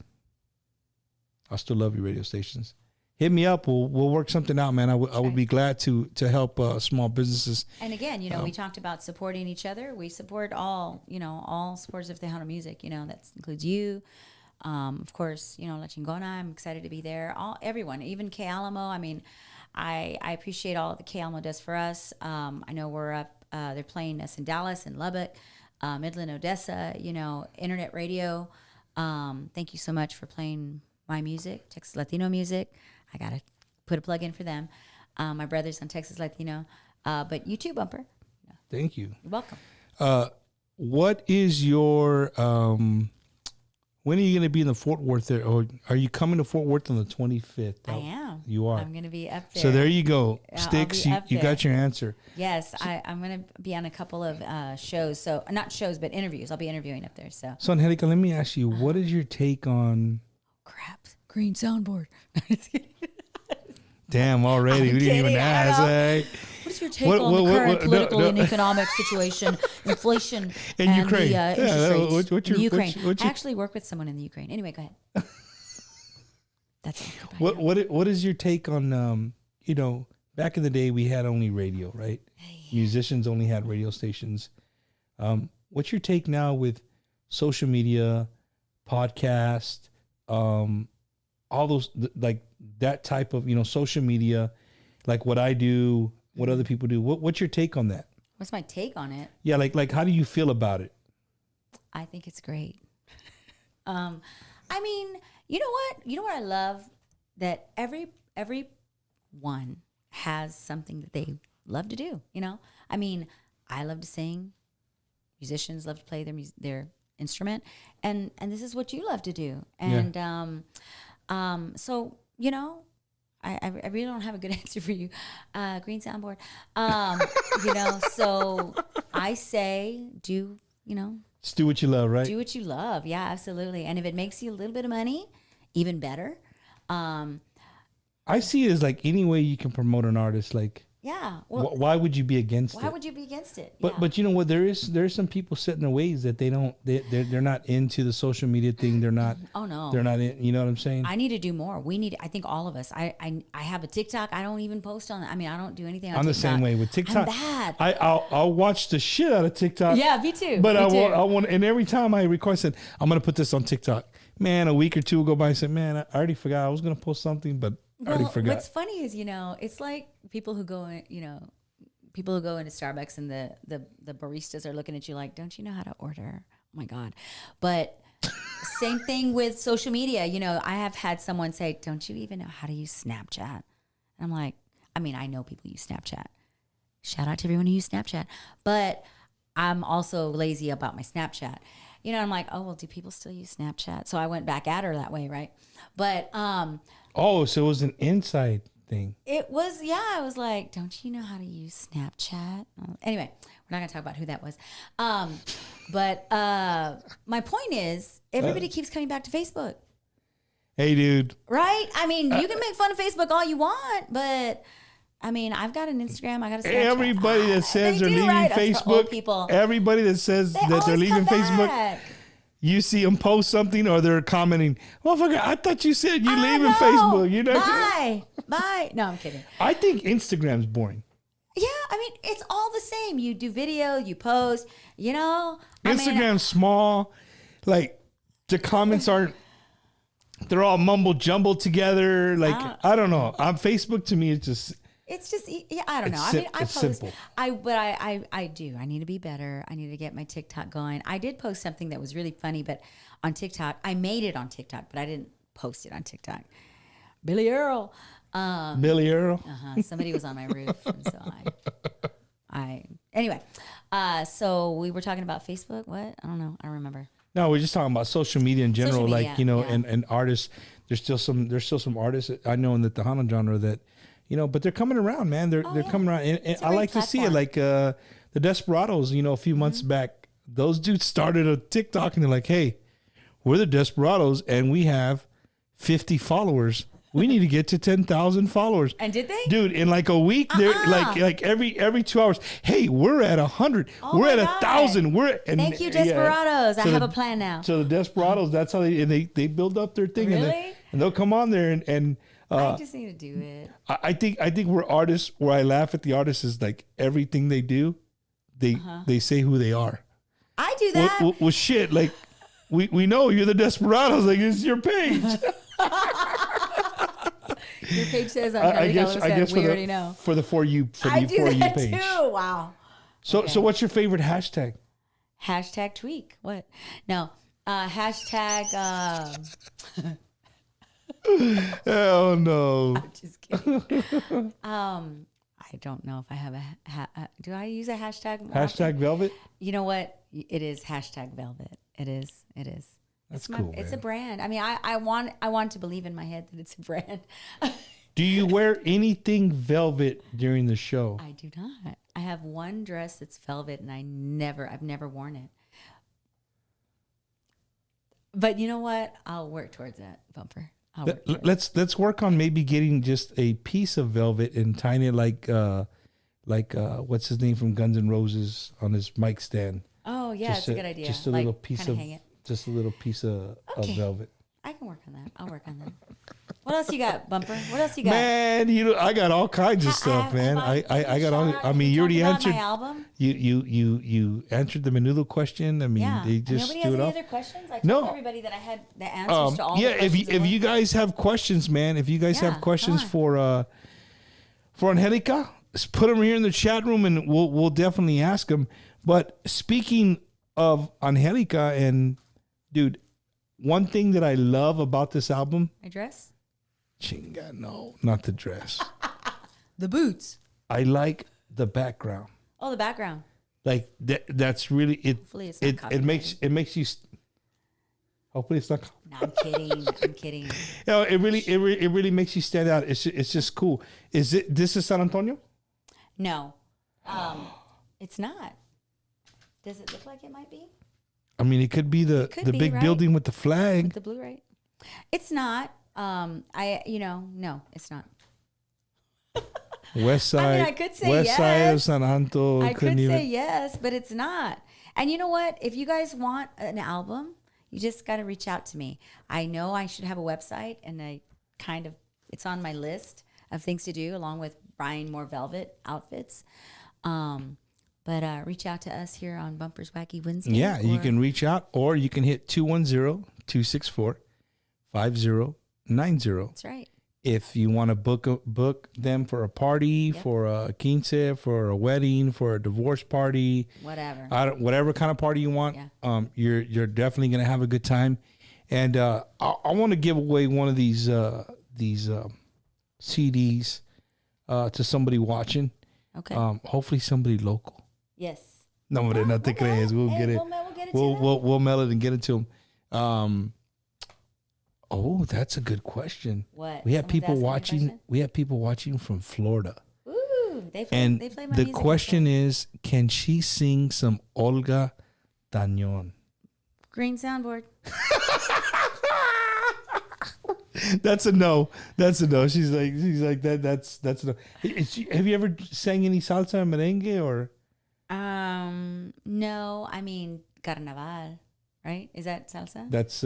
Speaker 4: I still love you, radio stations. Hit me up. We'll work something out, man. I would be glad to help small businesses.
Speaker 5: And again, we talked about supporting each other. We support all supporters of Tejano music. That includes you. Of course, La Chingona. I'm excited to be there. Everyone, even K Alamo. I mean, I appreciate all that K Alamo does for us. I know we're up. They're playing us in Dallas and Lubbock, Midland, Odessa. Internet radio. Thank you so much for playing my music, Texas Latino music. I got to put a plug in for them. My brothers on Texas Latino. But you too, Bumper.
Speaker 4: Thank you.
Speaker 5: You're welcome.
Speaker 4: What is your when are you going to be in the Fort Worth there? Or are you coming to Fort Worth on the 25th?
Speaker 5: I am.
Speaker 4: You are.
Speaker 5: I'm going to be up there.
Speaker 4: So there you go.
Speaker 5: I'll
Speaker 4: Sticks,
Speaker 5: be up
Speaker 4: you got
Speaker 5: there.
Speaker 4: your answer.
Speaker 5: Yes, I'm going to be on a couple of shows. So not shows, but interviews. I'll be interviewing up there. So
Speaker 4: Angelica, let me ask you, what is your take on...
Speaker 5: crap. Green soundboard.
Speaker 4: Damn, already.
Speaker 5: I'm
Speaker 4: We didn't even
Speaker 5: kidding, I
Speaker 4: ask.
Speaker 5: know.
Speaker 4: Hey?
Speaker 5: What's your take on the current political and economic situation, inflation,
Speaker 4: In
Speaker 5: and
Speaker 4: Ukraine.
Speaker 5: the interest
Speaker 4: Yeah,
Speaker 5: rates
Speaker 4: what's
Speaker 5: in
Speaker 4: your-
Speaker 5: Ukraine?
Speaker 4: what's
Speaker 5: I
Speaker 4: your-
Speaker 5: actually work with someone in the Ukraine. Anyway, go ahead. That's it.
Speaker 4: What is your take on back in the day we had only radio, right? Musicians only had radio stations. What's your take now with social media, podcast, all those like that type of social media, like what I do, what other people do? What's your take on that?
Speaker 5: What's my take on it?
Speaker 4: Yeah, like how do you feel about it?
Speaker 5: I think it's great. I mean, you know what? You know what I love? That everyone has something that they love to do. I mean, I love to sing. Musicians love to play their instrument, and this is what you love to do. And so I really don't have a good answer for you. Green soundboard. So I say
Speaker 4: Just do what you love, right?
Speaker 5: do what you love. Yeah, absolutely. And if it makes you a little bit of money, even better.
Speaker 4: I see it as like any way you can promote an artist. Like,
Speaker 5: Yeah. Well,
Speaker 4: why would you be against
Speaker 5: why
Speaker 4: it?
Speaker 5: would you be against it?
Speaker 4: But you know what? There's some people set in their ways that they're not into the social media thing. They're not.
Speaker 5: Oh no.
Speaker 4: They're not in. You know what I'm saying?
Speaker 5: I need to do more. I think all of us. I have a TikTok. I don't even post on. I mean, I don't do anything on
Speaker 4: I'm the
Speaker 5: TikTok.
Speaker 4: same way with TikTok.
Speaker 5: I'm bad.
Speaker 4: I'll watch the shit out of TikTok.
Speaker 5: Yeah, me too.
Speaker 4: But
Speaker 5: me too.
Speaker 4: I want, and every time I record, I said I'm gonna put this on TikTok. Man, a week or two will go by. I said, man, I already forgot I was gonna post something, but I already forgot.
Speaker 5: What's funny is, it's like people who go in, people who go into Starbucks and the baristas are looking at you like, don't you know how to order? Oh my God. But same thing with social media. I have had someone say, don't you even know how to use Snapchat? And I'm like, I know people use Snapchat. Shout out to everyone who uses Snapchat. But I'm also lazy about my Snapchat. I'm like, oh, well, do people still use Snapchat? So I went back at her that way, right? But
Speaker 4: oh, so it was an inside thing.
Speaker 5: it was, yeah, I was like, don't you know how to use Snapchat? Anyway, we're not going to talk about who that was. But my point is, everybody keeps coming back to Facebook,
Speaker 4: Hey, dude.
Speaker 5: right? You can make fun of Facebook all you want, but I've got an Instagram, I got a Snapchat.
Speaker 4: Everybody that says
Speaker 5: they
Speaker 4: they're
Speaker 5: do,
Speaker 4: leaving
Speaker 5: right? That's for old
Speaker 4: Facebook,
Speaker 5: people.
Speaker 4: everybody that says that they're
Speaker 5: always
Speaker 4: leaving
Speaker 5: come
Speaker 4: Facebook,
Speaker 5: back.
Speaker 4: you see them post something or they're commenting, motherfucker, I thought you said you
Speaker 5: I
Speaker 4: leaving
Speaker 5: know.
Speaker 4: Facebook. You know?
Speaker 5: Bye. No, I'm kidding.
Speaker 4: I think Instagram's boring.
Speaker 5: Yeah, it's all the same. You do video, you post,
Speaker 4: Instagram's small. Like, the comments aren't, they're all mumble jumbled together. Like, I don't know. On Facebook, to me, it's just,
Speaker 5: it's just, yeah, I don't know. I
Speaker 4: it's
Speaker 5: post,
Speaker 4: simple.
Speaker 5: I do. I need to be better. I need to get my TikTok going. I did post something that was really funny, but on TikTok, I made it on TikTok, but I didn't post it on TikTok. Billy Earl.
Speaker 4: Billy Earl.
Speaker 5: Somebody was on my roof. And so anyway, so we were talking about Facebook. What? I don't know. I don't remember.
Speaker 4: No, we're just talking about social media in general.
Speaker 5: Social media,
Speaker 4: like, and artists, there's still some artists I know in the Tejano genre that, but they're coming around, man. They're coming around. And I like to see it. Like, the Desperados, a few months back, those dudes started a TikTok and they're like, hey, we're the Desperados and we have 50 followers. We need to get to 10,000 followers.
Speaker 5: And did they?
Speaker 4: Dude, in like a week, they're like every 2 hours. Hey, we're at 100. We're at 1,000.
Speaker 5: Thank you, Desperados. I have a plan now.
Speaker 4: So the Desperados, that's how they build up their thing.
Speaker 5: Really?
Speaker 4: And they'll come on there and
Speaker 5: I just need to do it.
Speaker 4: I think we're artists. Where I laugh at the artists is like everything they do, they say who they are.
Speaker 5: I do that.
Speaker 4: Well, shit, like we know you're the Desperados. Like, it's your page.
Speaker 5: Your page says I guess we already know.
Speaker 4: For the For You
Speaker 5: I do that
Speaker 4: page.
Speaker 5: too. Wow.
Speaker 4: So what's your favorite hashtag?
Speaker 5: Hashtag tweak. What? No. Hashtag.
Speaker 4: Oh no.
Speaker 5: I'm just kidding. I don't know if I have do I use a hashtag?
Speaker 4: Hashtag Velvet?
Speaker 5: You know what? It is hashtag Velvet. It is.
Speaker 4: That's
Speaker 5: it's
Speaker 4: cool.
Speaker 5: It's a brand. I want to believe in my head that it's a brand.
Speaker 4: Do you wear anything velvet during the show?
Speaker 5: I do not. I have one dress that's velvet, and I've never worn it. But you know what? I'll work towards that, Bumper.
Speaker 4: Let's work on maybe getting just a piece of velvet and tying it like what's his name from Guns N' Roses on his mic stand.
Speaker 5: Oh yeah, it's a good idea.
Speaker 4: Just a little piece of
Speaker 5: hang it.
Speaker 4: Just a little piece of velvet.
Speaker 5: I can work on that. I'll work on that. What else you got, Bumper? What else you got?
Speaker 4: Man, I got all kinds of stuff, man. I got all. I mean, you already answered
Speaker 5: my album.
Speaker 4: You answered the Menudo question. I mean, they just
Speaker 5: nobody
Speaker 4: do
Speaker 5: has
Speaker 4: it
Speaker 5: any
Speaker 4: off.
Speaker 5: other questions. I told everybody that I had the answers to all.
Speaker 4: Yeah,
Speaker 5: the questions
Speaker 4: if you guys have questions, man, if you guys have questions for Angelica, put them here in the chat room, and we'll definitely ask them. But speaking of Angelica, and dude, one thing that I love about this album,
Speaker 5: my dress.
Speaker 4: Chinga, no, not the dress.
Speaker 5: The boots.
Speaker 4: I like the background.
Speaker 5: Oh, the background.
Speaker 4: Like that's really it.
Speaker 5: Hopefully it's not
Speaker 4: it makes you. Hopefully it's not.
Speaker 5: No, I'm kidding. I'm kidding.
Speaker 4: It really makes you stand out. It's just cool. This is San Antonio?
Speaker 5: No, it's not. Does it look like it might be?
Speaker 4: I mean, it could be the big
Speaker 5: right?
Speaker 4: building with the flag.
Speaker 5: With the blue, right? It's not. No, it's not.
Speaker 4: West side.
Speaker 5: I mean, I could say
Speaker 4: West
Speaker 5: yes.
Speaker 4: side of San Antonio.
Speaker 5: I could say yes, but it's not. And you know what? If you guys want an album, you just got to reach out to me. I know I should have a website, and it's on my list of things to do, along with buying more velvet outfits. But reach out to us here on Bumpers Wacky Wednesday.
Speaker 4: Yeah, you can reach out, or you can hit 210-264-5090.
Speaker 5: That's right.
Speaker 4: If you want to book them for a party, for a quince, for a wedding, for a divorce party,
Speaker 5: Whatever.
Speaker 4: Whatever kind of party you want, you're definitely gonna have a good time. And I want to give away one of these CDs to somebody watching.
Speaker 5: Okay.
Speaker 4: Hopefully somebody local.
Speaker 5: Yes.
Speaker 4: No, but no te crees. We'll get it.
Speaker 5: We'll get it to them.
Speaker 4: We'll mail it and get it to them. Oh, that's a good question.
Speaker 5: What?
Speaker 4: We have
Speaker 5: Someone's
Speaker 4: people
Speaker 5: asking a
Speaker 4: watching.
Speaker 5: question?
Speaker 4: We have people watching from Florida.
Speaker 5: Ooh, they play
Speaker 4: And
Speaker 5: my
Speaker 4: the
Speaker 5: music
Speaker 4: question
Speaker 5: before.
Speaker 4: is, can she sing some Olga Tañón?
Speaker 5: Green soundboard.
Speaker 4: That's a no. That's a no. She's like that. That's a no. Have you ever sang any salsa and merengue or?
Speaker 5: No, I mean carnaval, right? Is that salsa?
Speaker 4: That's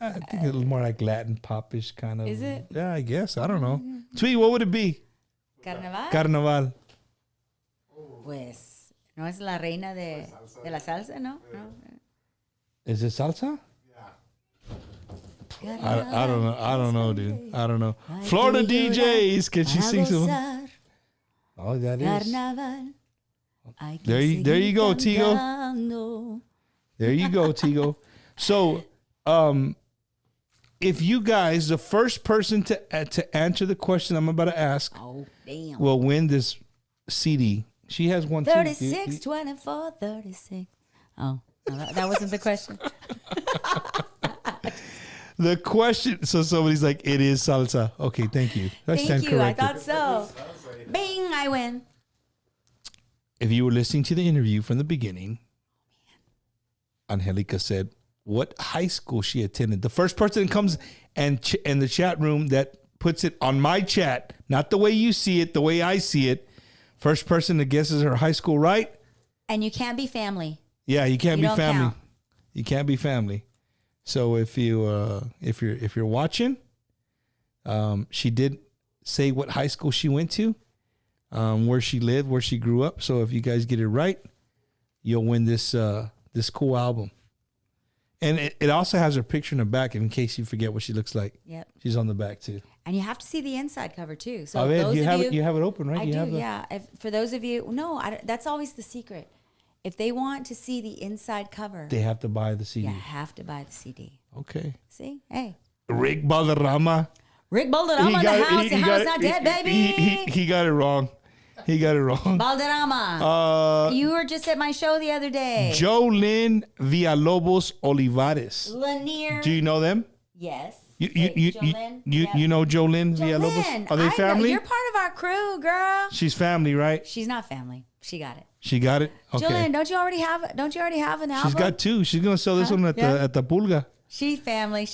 Speaker 4: I think a little more like Latin popish kind of.
Speaker 5: Is it?
Speaker 4: Yeah, I guess. I don't know. Tweet, what would it be?
Speaker 5: Carnaval.
Speaker 4: Carnaval.
Speaker 5: Pues no es la reina de la salsa, ¿no? No.
Speaker 4: Is it salsa? I don't know. I don't know, dude. I don't know. Florida DJs. Can she sing some? Oh, that is.
Speaker 5: Carnaval.
Speaker 4: There you go, Tigo. There you go, Tigo. So, if you guys, the first person to answer the question I'm about to ask, will win this CD. She has one.
Speaker 5: 36, 24, 36. Oh, no, that wasn't the question.
Speaker 4: The question. So somebody's like, "It is salsa." Okay, thank you.
Speaker 5: Thank you.
Speaker 4: Corrected.
Speaker 5: I thought so. Bing! I win.
Speaker 4: If you were listening to the interview from the beginning, Angelica said what high school she attended. The first person that comes and in the chat room that puts it on my chat, not the way you see it, the way I see it. First person that guesses her high school right.
Speaker 5: And you can't be family.
Speaker 4: Yeah, you can't
Speaker 5: You
Speaker 4: be
Speaker 5: don't
Speaker 4: family.
Speaker 5: count.
Speaker 4: You can't be family. So if you're watching, she did say what high school she went to, where she lived, where she grew up. So if you guys get it right, you'll win this cool album. And it also has her picture in the back in case you forget what she looks like.
Speaker 5: Yep.
Speaker 4: She's on the back too.
Speaker 5: And you have to see the inside cover too. So
Speaker 4: You have it open, right?
Speaker 5: I do, yeah. For those of you, that's always the secret. If they want to see the inside cover,
Speaker 4: They have to buy the CD.
Speaker 5: you have to buy the CD.
Speaker 4: Okay.
Speaker 5: See? Hey.
Speaker 4: Rick Balderrama.
Speaker 5: Rick Balderrama in the house. The house not dead, baby.
Speaker 4: He got it wrong. He got it wrong.
Speaker 5: Balderrama. You were just at my show the other day.
Speaker 4: Jolene Villalobos Olivares.
Speaker 5: Lanier.
Speaker 4: Do you know them?
Speaker 5: Yes.
Speaker 4: You
Speaker 5: Jolene?
Speaker 4: you know Jolene Villalobos?
Speaker 5: Jolene,
Speaker 4: Are they
Speaker 5: I know.
Speaker 4: family?
Speaker 5: You're part of our crew, girl.
Speaker 4: She's family, right?
Speaker 5: She's not family. She got it.
Speaker 4: She got it. Okay.
Speaker 5: Jolene, don't you already have an album?
Speaker 4: She's got two. She's gonna sell this one at the Pulga.
Speaker 5: She family.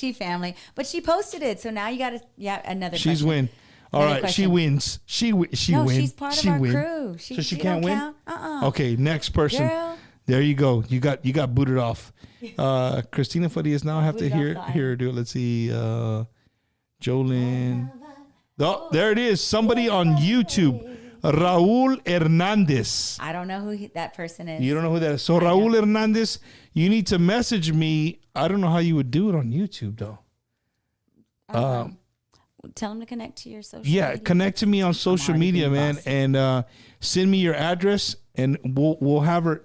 Speaker 5: But she posted it, so now you got another.
Speaker 4: She's
Speaker 5: question.
Speaker 4: win. All
Speaker 5: Another
Speaker 4: right,
Speaker 5: question.
Speaker 4: she wins. She wins.
Speaker 5: No, she's part of our crew.
Speaker 4: So she
Speaker 5: don't
Speaker 4: can't win.
Speaker 5: count.
Speaker 4: Okay, next person.
Speaker 5: Girl.
Speaker 4: There you go. You got booted off. Christina Farias. Now I have to
Speaker 5: Booted off
Speaker 4: hear her do it. Let's see. Jolene. Oh, there it is. Somebody on YouTube. Raul Hernandez.
Speaker 5: I don't know who that person is.
Speaker 4: You don't know who that is. So Raul Hernandez, you need to message me. I don't know how you would do it on YouTube though.
Speaker 5: Tell them to connect to your social.
Speaker 4: Yeah,
Speaker 5: media.
Speaker 4: connect to me on social
Speaker 5: already
Speaker 4: media,
Speaker 5: being
Speaker 4: man,
Speaker 5: bossy.
Speaker 4: and send me your address, and we'll have her.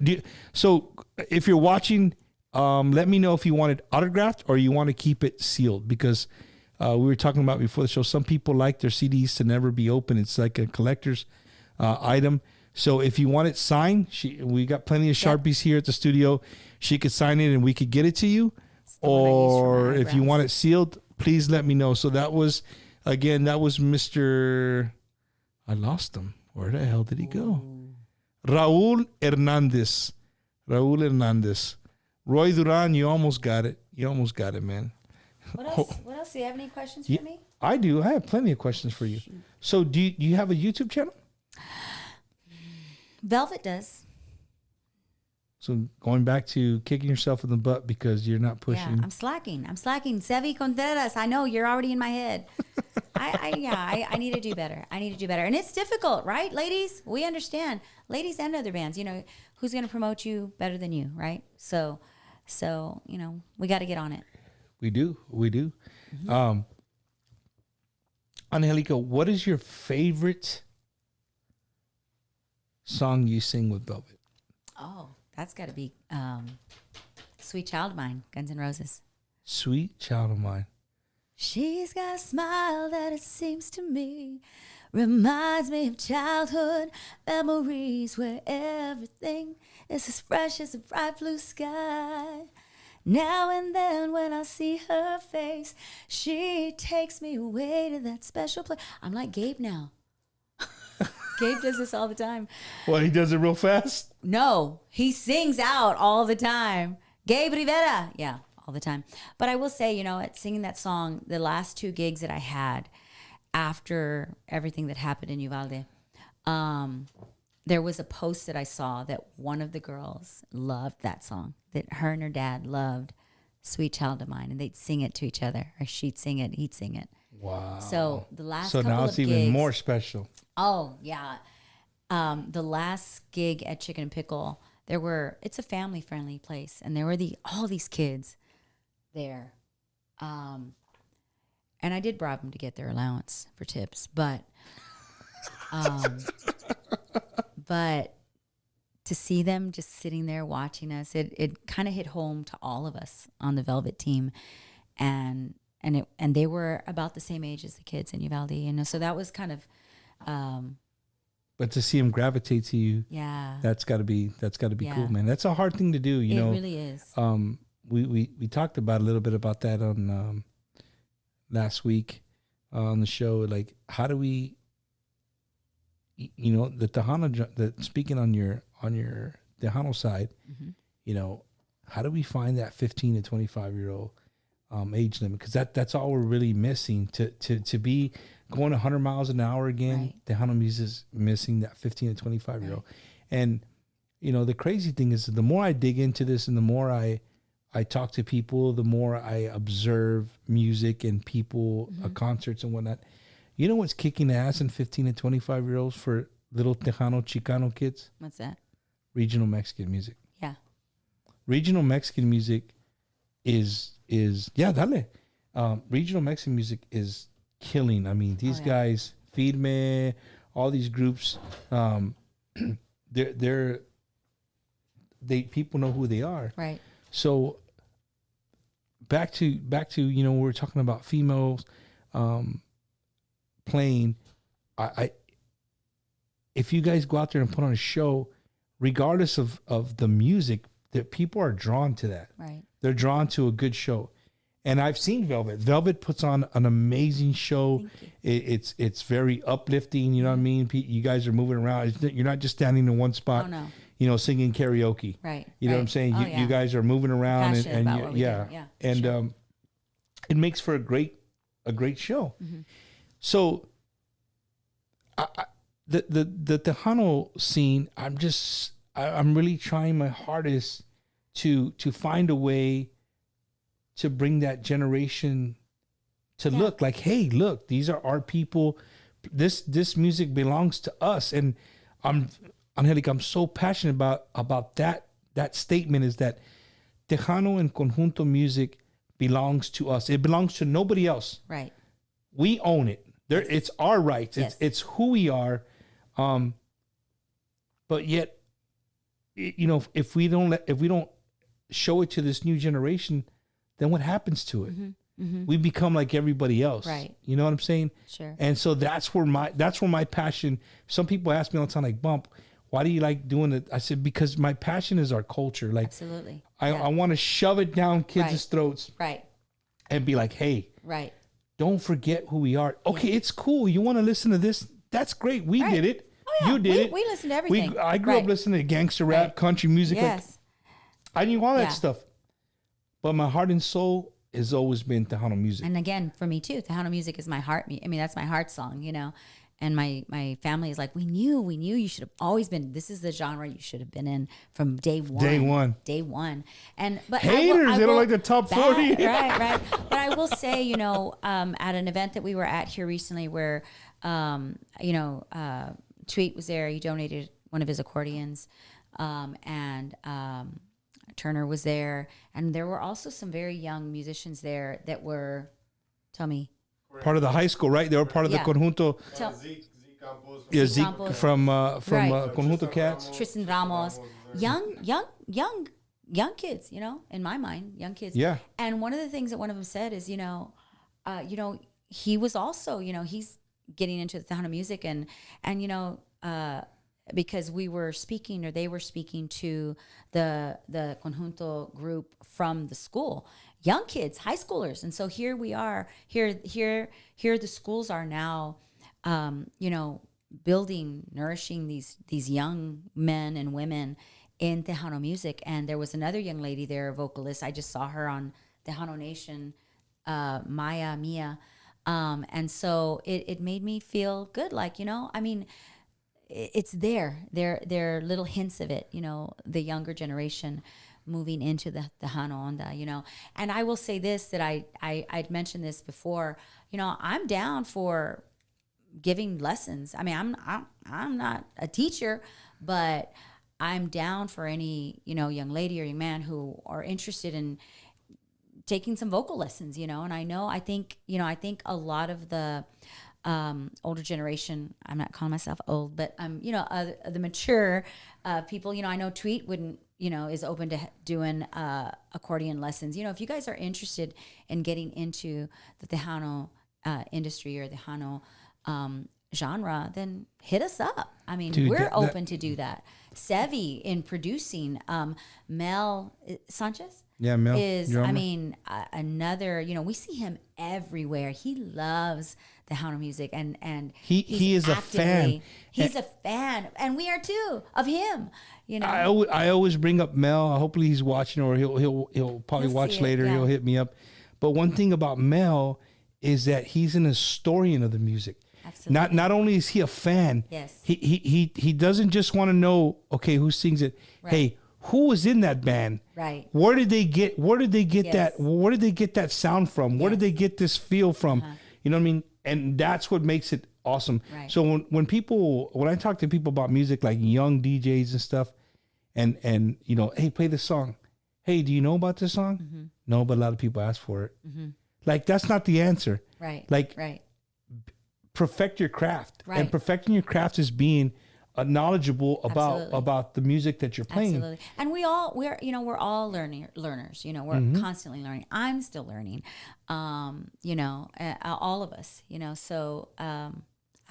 Speaker 4: So if you're watching, let me know if you want it autographed or you want to keep it sealed, because we were talking about before the show. Some people like their CDs to never be open. It's like a collector's item. So if you want it signed, we got plenty of Sharpies here at the studio. She could sign it and we could get it to you.
Speaker 5: the one I used for
Speaker 4: Or
Speaker 5: my
Speaker 4: if you
Speaker 5: eyebrows.
Speaker 4: want it sealed, please let me know. So that was Mr. I lost him. Where the hell did he go? Raul Hernandez. Roy Duran, you almost got it. Man.
Speaker 5: What else? What else? Do you have any questions
Speaker 4: Yeah,
Speaker 5: for me?
Speaker 4: I do. I have plenty of questions for you. So do you have a YouTube channel?
Speaker 5: Velvet does.
Speaker 4: So going back to kicking yourself in the butt because you're not pushing.
Speaker 5: Yeah, I'm slacking. Sevi Contreras. I know you're already in my head. I need to do better. And it's difficult, right, ladies? We understand. Ladies and other bands, who's going to promote you better than you, right? So, we got to get on it.
Speaker 4: We do. Mm-hmm. Angelica, what is your favorite song you sing with Velvet?
Speaker 5: Oh, that's got to be Sweet Child of Mine, Guns N' Roses.
Speaker 4: Sweet Child of Mine.
Speaker 5: She's got a smile that it seems to me reminds me of childhood memories where everything is as fresh as a bright blue sky. Now and then when I see her face, she takes me away to that special place. I'm like Gabe now. Gabe does this all the time.
Speaker 4: Well, he does it real fast?
Speaker 5: No, he sings out all the time. Gabe Rivera. Yeah, all the time. But I will say, at singing that song, the last 2 gigs that I had after everything that happened in Uvalde, there was a post that I saw that one of the girls loved that song, that her and her dad loved Sweet Child of Mine, and they'd sing it to each other, or she'd sing it, he'd sing it.
Speaker 4: Wow.
Speaker 5: So the last
Speaker 4: So
Speaker 5: couple
Speaker 4: now
Speaker 5: of
Speaker 4: it's
Speaker 5: gigs,
Speaker 4: even more special.
Speaker 5: Oh, yeah. The last gig at Chicken and Pickle, it's a family-friendly place, and there were all these kids there. And I did bribe them to get their allowance for tips, but to see them just sitting there watching us, it kind of hit home to all of us on the Velvet team, and they were about the same age as the kids in Uvalde, so that was kind of.
Speaker 4: But to see him gravitate to you,
Speaker 5: Yeah,
Speaker 4: that's got to be
Speaker 5: Yeah.
Speaker 4: cool, man. That's a hard thing to do,
Speaker 5: it really is.
Speaker 4: We talked about a little bit about that on last week on the show. Like, how do we, the Tejano, speaking on your Tejano side, how do we find that 15 to 25-year-old age limit? Because that's all we're really missing to be going 100 miles an hour again.
Speaker 5: Right.
Speaker 4: Tejano music is missing that 15 to 25-year-old. And, the crazy thing is the more I dig into this and the more I talk to people, the more I observe music and people, concerts and whatnot. You know what's kicking ass in 15 to 25-year-olds for little Tejano, Chicano kids?
Speaker 5: What's that?
Speaker 4: Regional Mexican music.
Speaker 5: Yeah.
Speaker 4: Regional Mexican music is dale. Regional Mexican music is killing. I mean, these guys, Firme, all these groups, people know who they are.
Speaker 5: Right.
Speaker 4: So back to we were talking about females playing. I if you guys go out there and put on a show, regardless of the music, that people are drawn to that.
Speaker 5: Right.
Speaker 4: They're drawn to a good show. And I've seen Velvet. Velvet puts on an amazing show. It's very uplifting. You know what I mean? You guys are moving around. You're not just standing in one spot.
Speaker 5: Oh, no.
Speaker 4: Singing karaoke.
Speaker 5: Right.
Speaker 4: You know what I'm saying?
Speaker 5: Oh,
Speaker 4: You guys are moving around
Speaker 5: Passionate about what we do. Yeah,
Speaker 4: and
Speaker 5: sure.
Speaker 4: It makes for a great show. Mm-hmm. So, the Tejano scene, I'm really trying my hardest to find a way to bring that generation to look like, hey, look, these are our people. This music belongs to us. And Angelica, I'm so passionate about that statement, is that Tejano and Conjunto music belongs to us. It belongs to nobody else.
Speaker 5: Right.
Speaker 4: We own it. It's our rights.
Speaker 5: Yes.
Speaker 4: It's who we are. But yet, if we don't show it to this new generation, then what happens to it? We become like everybody else.
Speaker 5: Right.
Speaker 4: You know what I'm saying?
Speaker 5: Sure.
Speaker 4: And so that's where my passion. Some people ask me all the time, like, Bump, why do you like doing it? I said, because my passion is our culture. Like,
Speaker 5: Absolutely.
Speaker 4: I want to shove it down kids' throats.
Speaker 5: Right.
Speaker 4: And be like, hey,
Speaker 5: Right.
Speaker 4: don't forget who we are. Okay, it's cool. You want to listen to this? That's great. We did it.
Speaker 5: Oh, yeah.
Speaker 4: You did it.
Speaker 5: We listen to everything.
Speaker 4: I grew up listening to gangster rap, country music.
Speaker 5: Yes.
Speaker 4: Like, I knew all that stuff. But my heart and soul has always been Tejano music.
Speaker 5: And again, for me too, Tejano music is my heart. I mean, that's my heart song, you know. And my family is like, we knew you should have always been. This is the genre you should have been in from day one. Day one. And but
Speaker 4: haters, they don't like the top 40.
Speaker 5: Right. But I will say, you know, at an event that we were at here recently, where, you know, Tweet was there. He donated one of his accordions, and Turner was there, and there were also some very young musicians there that were. Tell me.
Speaker 4: Part of the high school, right? They were part of the Conjunto. Zeke from Conjunto Cats.
Speaker 5: Tristan Ramos. Young kids, you know, in my mind, young kids.
Speaker 4: Yeah.
Speaker 5: And one of the things that one of them said is, you know, he was also, you know, he's getting into the Tejano music and you know, because we were speaking or they were speaking to the Conjunto group from the school. Young kids, high schoolers. And so here we are, here the schools are now, you know, building, nourishing these young men and women in Tejano music. And there was another young lady there, a vocalist. I just saw her on Tejano Nation, Mia. And so it made me feel good. Like, you know, I mean, it's there. There are little hints of it, you know, the younger generation moving into the Tejano onda, you know. And I will say this, that I'd mentioned this before, you know, I'm down for giving lessons. I mean, I'm not a teacher, but I'm down for any, you know, young lady or young man who are interested in taking some vocal lessons, you know. And I think a lot of the older generation, I'm not calling myself old, but you know, the mature people, you know, I know Tweet wouldn't, you know, is open to doing accordion lessons. You know, if you guys are interested in getting into the Tejano industry or Tejano genre, then hit us up. I mean,
Speaker 4: dude,
Speaker 5: we're open to do that. Sevi in producing, Mel Sanchez.
Speaker 4: Yeah, Mel
Speaker 5: is,
Speaker 4: drummer.
Speaker 5: I mean, another, you know, we see him everywhere. He loves Tejano music and
Speaker 4: he is a fan.
Speaker 5: He's a fan, and we are too, of him. You know,
Speaker 4: I always bring up Mel. Hopefully he's watching, or he'll probably watch later. He'll hit me up. But one thing about Mel is that he's an historian of the music.
Speaker 5: Absolutely.
Speaker 4: Not only is he a fan,
Speaker 5: yes,
Speaker 4: he doesn't just want to know, okay, who sings it.
Speaker 5: Right.
Speaker 4: Hey, who was in that band?
Speaker 5: Right.
Speaker 4: Where did they get
Speaker 5: Yes.
Speaker 4: that? Where did they get that sound from? Where did they get this feel from? You know what I mean? And that's what makes it awesome.
Speaker 5: Right.
Speaker 4: So when I talk to people about music, like young DJs and stuff, and you know, hey, play this song. Hey, do you know about this song? No, but a lot of people ask for it. Like, that's not the answer.
Speaker 5: Right.
Speaker 4: Like,
Speaker 5: right.
Speaker 4: perfect your craft.
Speaker 5: Right.
Speaker 4: And perfecting your craft is being knowledgeable about the music that you're playing.
Speaker 5: Absolutely. And we're all learners, you know, we're constantly learning. I'm still learning, you know, all of us, you know, so,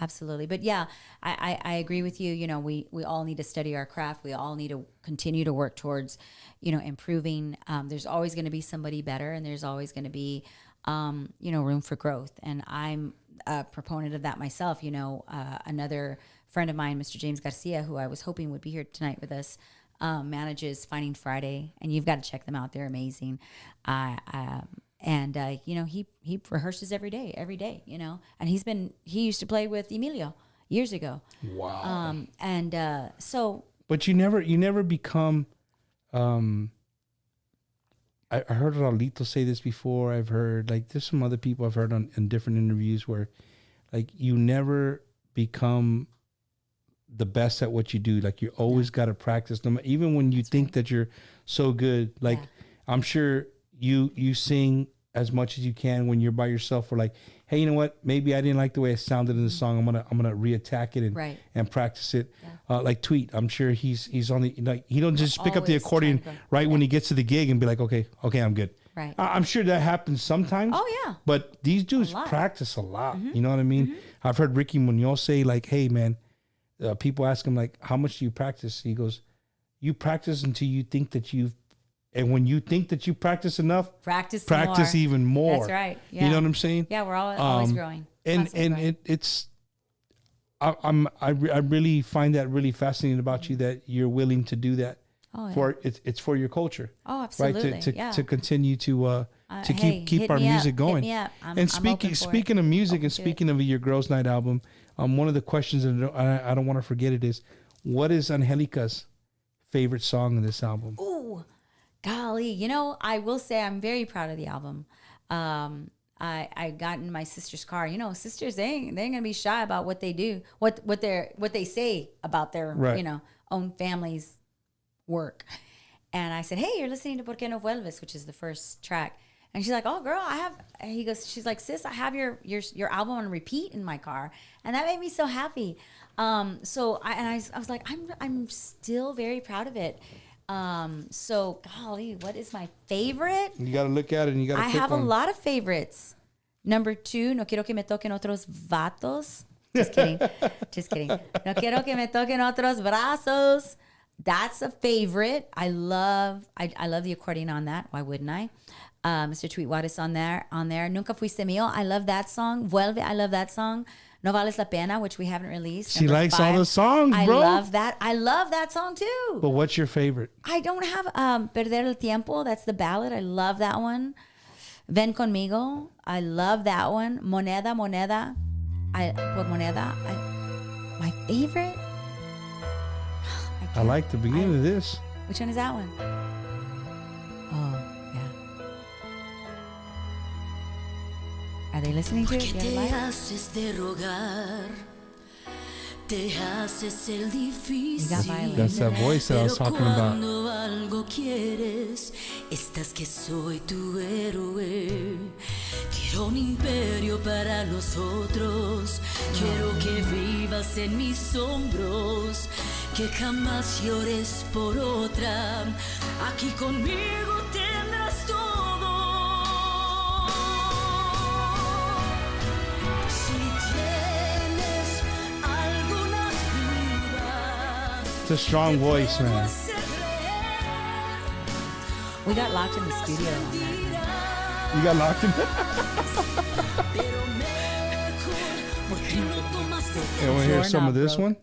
Speaker 5: absolutely. But yeah, I agree with you. You know, we all need to study our craft. We all need to continue to work towards, you know, improving. There's always going to be somebody better, and there's always going to be, you know, room for growth. And I'm a proponent of that myself. You know, another friend of mine, Mr. James Garcia, who I was hoping would be here tonight with us, manages Finding Friday, and you've got to check them out. They're amazing. And you know, he rehearses every day, you know, and he used to play with Emilio years ago.
Speaker 4: Wow.
Speaker 5: So,
Speaker 4: but you never become, I heard Raulito say this before. I've heard, like, there's some other people I've heard in different interviews where, like, you never become the best at what you do. Like, you always got to practice. Even when you think that you're so good, like, I'm sure you sing as much as you can when you're by yourself, or like, hey, you know what? Maybe I didn't like the way it sounded in the song. I'm gonna reattack it and practice it. Like Tweet, I'm sure he's on the, like, he don't just pick up the accordion when he gets to the gig and be like, okay, I'm good.
Speaker 5: Right.
Speaker 4: I'm sure that happens sometimes.
Speaker 5: Oh yeah.
Speaker 4: But these dudes practice a lot. You know what I mean? I've heard Ricky Munoz say, like, hey man, people ask him like, how much do you practice? He goes, you practice until you think that and when you think that you practice enough,
Speaker 5: practice more.
Speaker 4: even more.
Speaker 5: That's right. Yeah.
Speaker 4: You know what I'm saying?
Speaker 5: Yeah, we're always growing. Constantly growing.
Speaker 4: It's I really find that really fascinating about you, that you're willing to do that.
Speaker 5: Oh, yeah.
Speaker 4: For it's for your culture.
Speaker 5: Oh, absolutely.
Speaker 4: Right, to
Speaker 5: yeah.
Speaker 4: to continue to
Speaker 5: Hey,
Speaker 4: keep
Speaker 5: hit
Speaker 4: our
Speaker 5: me
Speaker 4: music
Speaker 5: up.
Speaker 4: going.
Speaker 5: Hit me up. I'm
Speaker 4: And
Speaker 5: open for it.
Speaker 4: speaking of music,
Speaker 5: Open
Speaker 4: and
Speaker 5: to
Speaker 4: speaking of your Girls Night album, one of the questions that I don't want to forget it is, what is Angelica's favorite song in this album?
Speaker 5: Ooh, golly. You know, I will say I'm very proud of the album. I got in my sister's car. You know, sisters, they ain't gonna be shy about what they do, what they say about their
Speaker 4: Right.
Speaker 5: own family's work. And I said, hey, you're listening to Por qué no vuelves, which is the first track. And she's like, oh, girl, she's like, sis, I have your album on repeat in my car. And that made me so happy. So I was like, I'm still very proud of it. So golly, what is my favorite?
Speaker 4: You got to look at it and you got to
Speaker 5: I have a lot of favorites. Number 2, No quiero que me toquen otros vatos. Just kidding. Just kidding. No quiero que me toquen otros brazos. That's a favorite. I love the accordion on that. Why wouldn't I? Mr. Tweetwater is on there. Nunca fuiste mío. I love that song. Vuelve. I love that song. No vales la pena, which we haven't released.
Speaker 4: She likes all the songs, bro.
Speaker 5: I love that. I love that song too.
Speaker 4: But what's your favorite?
Speaker 5: I don't have Perder el Tiempo. That's the ballad. I love that one. Ven conmigo. I love that one. Moneda, moneda. My favorite?
Speaker 4: I like the beginning of this.
Speaker 5: Which one is that one? Oh, yeah. Are they listening to it?
Speaker 1: Que
Speaker 5: Do you
Speaker 1: te
Speaker 5: have a mic?
Speaker 1: haces de rogar, te haces el difícil.
Speaker 5: You got violin.
Speaker 4: That's that voice that I was talking about.
Speaker 1: Cuando algo quieres, estás que soy tu héroe. Quiero un imperio para nosotros. Quiero que vivas en mis hombros. Que jamás llores por otra. Aquí conmigo tendrás todo. Si tienes algunas dudas.
Speaker 4: It's a strong voice, man.
Speaker 5: We got locked in the studio on that.
Speaker 4: You got locked in. You want to hear some of this one?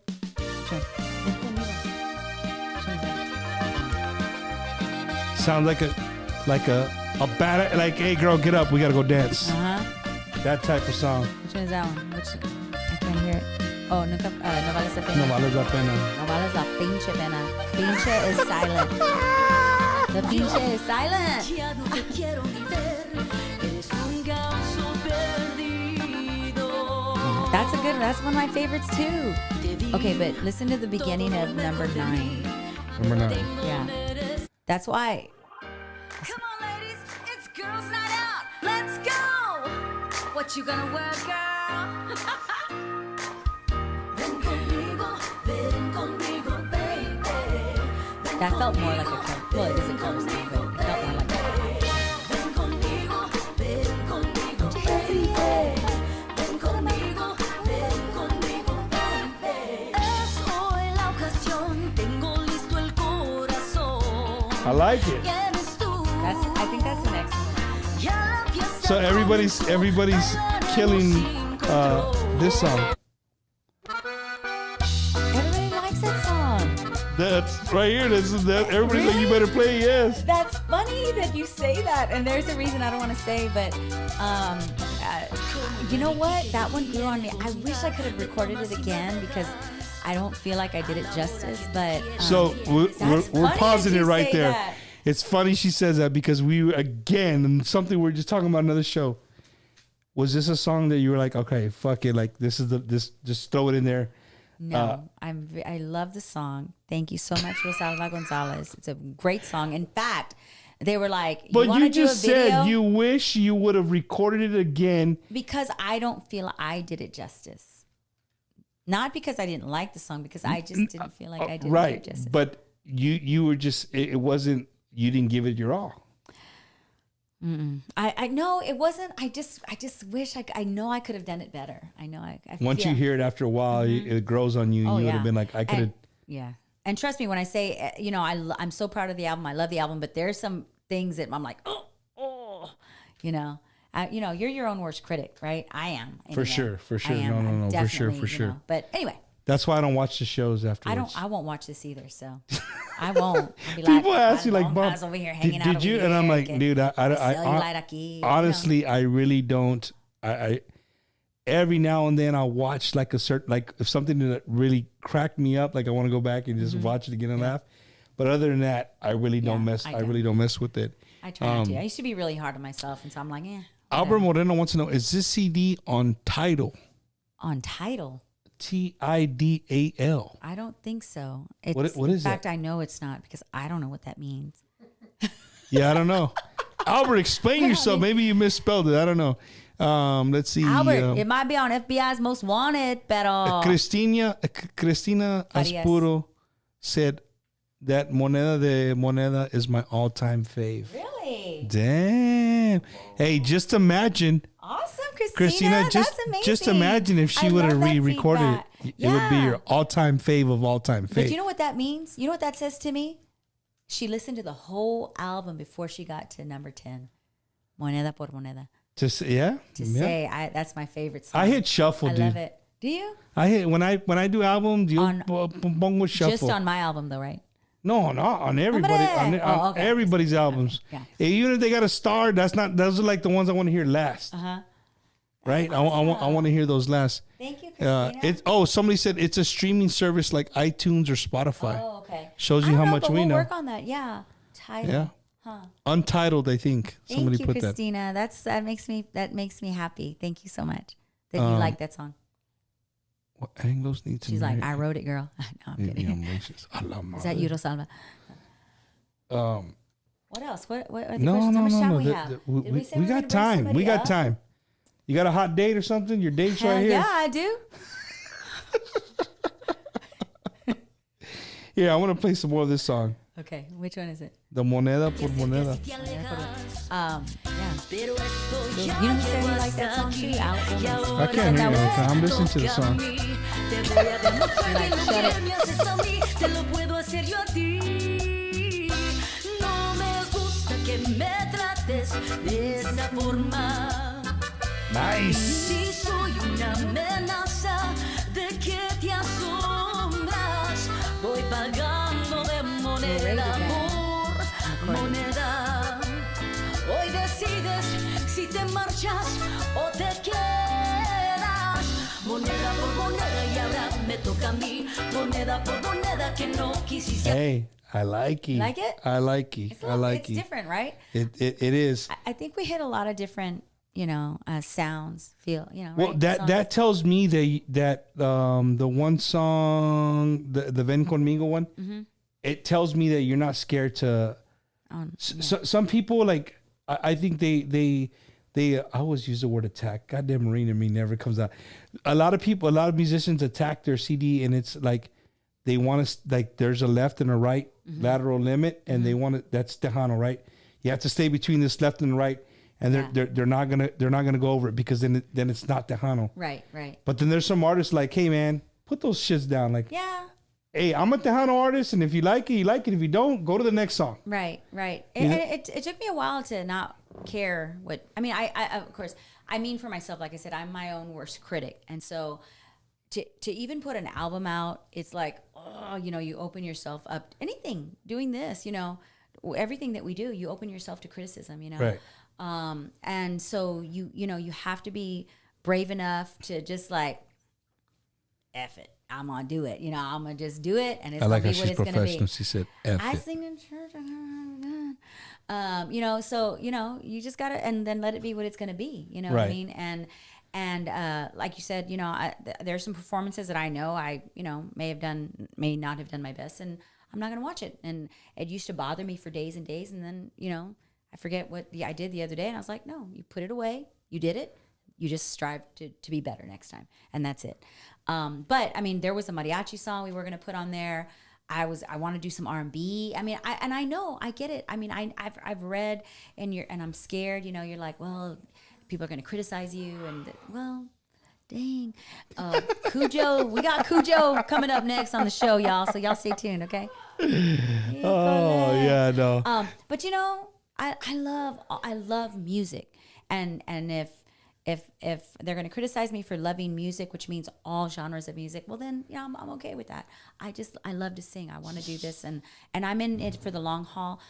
Speaker 4: Sounds like a bad, like, hey girl, get up, we gotta go dance. That type of song.
Speaker 5: Which one is that one? I can't hear it. Oh, no vales la pena.
Speaker 4: No vales la pena.
Speaker 5: No vales la pinche pena. Pinche is silent. The pinche is silent.
Speaker 1: Ya no te quiero ni ver. Eres un ganso perdido.
Speaker 5: That's one of my favorites too. Okay, but listen to the beginning of number 9.
Speaker 4: Number 9.
Speaker 5: Yeah. That's why.
Speaker 1: Come on, ladies, it's girls' night out. Let's go. What you gonna wear, girl? Ven conmigo, baby.
Speaker 5: That felt more like a cover. Well, it is a cover song, but it felt more like that.
Speaker 1: Ven conmigo, baby. Ven conmigo, baby. Es hoy la ocasión. Tengo listo el corazón.
Speaker 4: I like it.
Speaker 5: I think that's the next one.
Speaker 4: So everybody's killing this song.
Speaker 5: Everybody likes that song.
Speaker 4: That's right here. That everybody's like, you better play, yes.
Speaker 5: That's funny that you say that, and there's a reason I don't want to say, but you know what? That one grew on me. I wish I could have recorded it again because I don't feel like I did it justice. But
Speaker 4: So we're
Speaker 5: funny
Speaker 4: pausing
Speaker 5: that
Speaker 4: it
Speaker 5: you
Speaker 4: right
Speaker 5: say
Speaker 4: there.
Speaker 5: that.
Speaker 4: It's funny she says that because and something we were just talking about another show. Was this a song that you were like, okay, fuck it, like this just throw it in there?
Speaker 5: No, I love the song. Thank you so much, Rosalba Gonzalez. It's a great song. In fact, they were like,
Speaker 4: But
Speaker 5: want to
Speaker 4: you
Speaker 5: do a
Speaker 4: just
Speaker 5: video?
Speaker 4: said you wish you would have recorded it again.
Speaker 5: Because I don't feel I did it justice. Not because I didn't like the song, because I just didn't feel like I did it justice.
Speaker 4: But you were just, it wasn't, you didn't give it your all.
Speaker 5: I know it wasn't. I just wish I know I could have done it better. I know I
Speaker 4: Once you hear it after a while, it grows on you.
Speaker 5: Oh,
Speaker 4: You would
Speaker 5: yeah.
Speaker 4: have been like, I could have.
Speaker 5: Yeah. And trust me when I say, I'm so proud of the album. I love the album, but there's some things that I'm like, you're your own worst critic, right? I am.
Speaker 4: For
Speaker 5: anyway.
Speaker 4: sure.
Speaker 5: I am.
Speaker 4: No,
Speaker 5: I'm
Speaker 4: for sure.
Speaker 5: definitely. But anyway.
Speaker 4: That's why I don't watch the shows afterwards.
Speaker 5: I won't watch this either, so I won't. I'll be
Speaker 4: People
Speaker 5: like,
Speaker 4: ask you like,
Speaker 5: Bump, over here hanging out
Speaker 4: did
Speaker 5: over
Speaker 4: you?
Speaker 5: here,
Speaker 4: And I'm like, dude, honestly, I really don't. I every now and then I'll watch like a certain, like if something that really cracked me up, like I want to go back and just watch it again and laugh. But other than that, I really don't mess. I really don't mess with it.
Speaker 5: I try not to. I used to be really hard on myself, and so I'm like,
Speaker 4: Albert Moreno wants to know: is this CD on Tidal?
Speaker 5: On Tidal.
Speaker 4: Tidal.
Speaker 5: I don't think so.
Speaker 4: What is that?
Speaker 5: In fact, I know it's not because I don't know what that means.
Speaker 4: Yeah, I don't know. Albert, explain yourself. Maybe you misspelled it. I don't know. Let's see.
Speaker 5: Albert, it might be on FBI's Most Wanted, pero
Speaker 4: Cristina
Speaker 5: Farias.
Speaker 4: Aspuro said that Moneda is my all-time fave.
Speaker 5: Really?
Speaker 4: Damn. Hey, just imagine.
Speaker 5: Awesome, Christina. That's amazing.
Speaker 4: Just imagine if she would have
Speaker 5: love that
Speaker 4: re-recorded
Speaker 5: feedback.
Speaker 4: it. It would be your all-time fave of all-time fave.
Speaker 5: But you know what that means? You know what that says to me? She listened to the whole album before she got to number 10. Moneda por moneda.
Speaker 4: To say,
Speaker 5: That's my favorite song.
Speaker 4: I hit shuffle, dude.
Speaker 5: I love it. Do you?
Speaker 4: I hit when I do albums, bongo shuffle.
Speaker 5: Just on my album though, right?
Speaker 4: No, not on everybody. On
Speaker 5: okay.
Speaker 4: everybody's albums.
Speaker 5: Okay,
Speaker 4: Even if they got a star, those are like the ones I want to hear last. Right? I want to hear those last.
Speaker 5: Thank you, Christina.
Speaker 4: Somebody said it's a streaming service like iTunes or Spotify.
Speaker 5: Oh, okay.
Speaker 4: Shows you how much we know.
Speaker 5: We'll work on that. Yeah. Tidal.
Speaker 4: Yeah. Untitled, I think. Somebody
Speaker 5: Thank you,
Speaker 4: put
Speaker 5: Christina. That makes me happy. Thank you so much that you like that song.
Speaker 4: What anglos need to
Speaker 5: She's like, I wrote it, girl. No, I'm kidding. Is that Euro Salva? What else? What other questions? How much time we have?
Speaker 4: We got time. We got time. You got a hot date or something? Your date's right here.
Speaker 5: Yeah, I do.
Speaker 4: Yeah, I want to play some more of this song.
Speaker 5: Okay, which one is it?
Speaker 4: The Moneda por Moneda.
Speaker 5: Yeah. You know who said he liked that song too?
Speaker 4: I can't hear it. I'm listening to the song. Nice.
Speaker 1: Si soy una amenaza de que te asombras, voy pagando de moneda por moneda. Hoy decides si te marchas o te quedas. Moneda por moneda y ahora me toca a mí. Moneda por moneda que no quisiste.
Speaker 4: Hey, I like it.
Speaker 5: Like it?
Speaker 4: I like it.
Speaker 5: It's different, right?
Speaker 4: It is.
Speaker 5: I think we hit a lot of different, sounds, feel,
Speaker 4: Well,
Speaker 5: right?
Speaker 4: that tells me that the one song, the Ven Conmigo one, it tells me that you're not scared to. Some people like I think they I always use the word attack. Goddamn Marine in me never comes out. A lot of musicians attack their CD, and it's like they want to like there's a left and a right lateral limit, and they want to. That's Tejano, right? You have to stay between this left and right, and they're not gonna go over it because then it's not Tejano.
Speaker 5: Right.
Speaker 4: But then there's some artists like, hey man, put those shits down. Like, hey, I'm a Tejano artist, and if you like it, you like it. If you don't, go to the next song.
Speaker 5: Right. It took me a while to not care what. I mean, I of course, I mean for myself, like I said, I'm my own worst critic, and so to even put an album out, it's like, you open yourself up. Anything doing this, everything that we do, you open yourself to criticism,
Speaker 4: Right.
Speaker 5: And so you have to be brave enough to just like, F it. I'm gonna do it. I'm gonna just do it, and it's gonna be what it's gonna be.
Speaker 4: She said, F
Speaker 5: I
Speaker 4: it.
Speaker 5: sing in church. So you just gotta, and then let it be what it's gonna be. You know what I mean? And like you said, there's some performances that I know I may not have done my best, and I'm not gonna watch it. And it used to bother me for days and days, and then I forget what I did the other day, and I was like, no, you put it away. You did it. You just strive to be better next time, and that's it. But I mean, there was a mariachi song we were going to put on there. I want to do some R&B. I mean, I know, I get it. I mean, I've read and I'm scared, you know, you're like, well, people are going to criticize you well, dang. Cujo, we got Cujo coming up next on the show, y'all. So y'all stay tuned, okay?
Speaker 4: Oh, yeah, no.
Speaker 5: But you know, I love music. And if they're going to criticize me for loving music, which means all genres of music, well then, you know, I'm okay with that. I love to sing. I want to do this, and I'm in it for the long haul.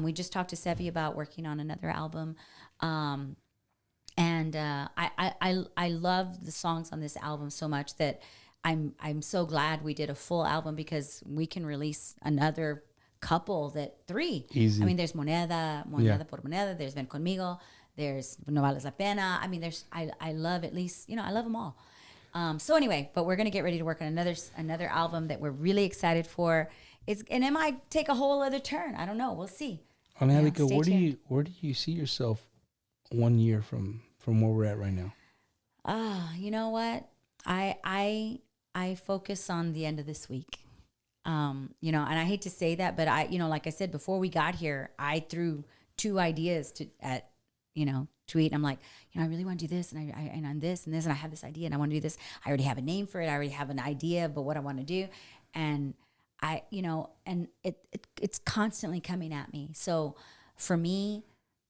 Speaker 5: We just talked to Sevi about working on another album, and I love the songs on this album so much that I'm so glad we did a full album, because we can release another couple, three.
Speaker 4: Easy.
Speaker 5: I mean, there's Moneda por Moneda. There's Ven Conmigo. There's No Vales La Pena. I mean, I love at least, you know, I love them all. So anyway, but we're going to get ready to work on another album that we're really excited for. And it might take a whole other turn. I don't know. We'll see.
Speaker 4: Angelica, where do you see yourself 1 year from where we're at right now?
Speaker 5: You know what? I focus on the end of this week. You know, and I hate to say that, but you know, like I said, before we got here, I threw 2 ideas at tweet. I'm like, you know, I really want to do this, and I on this and this, and I have this idea, and I want to do this. I already have a name for it. I already have an idea about what I want to do, and it's constantly coming at me. So for me,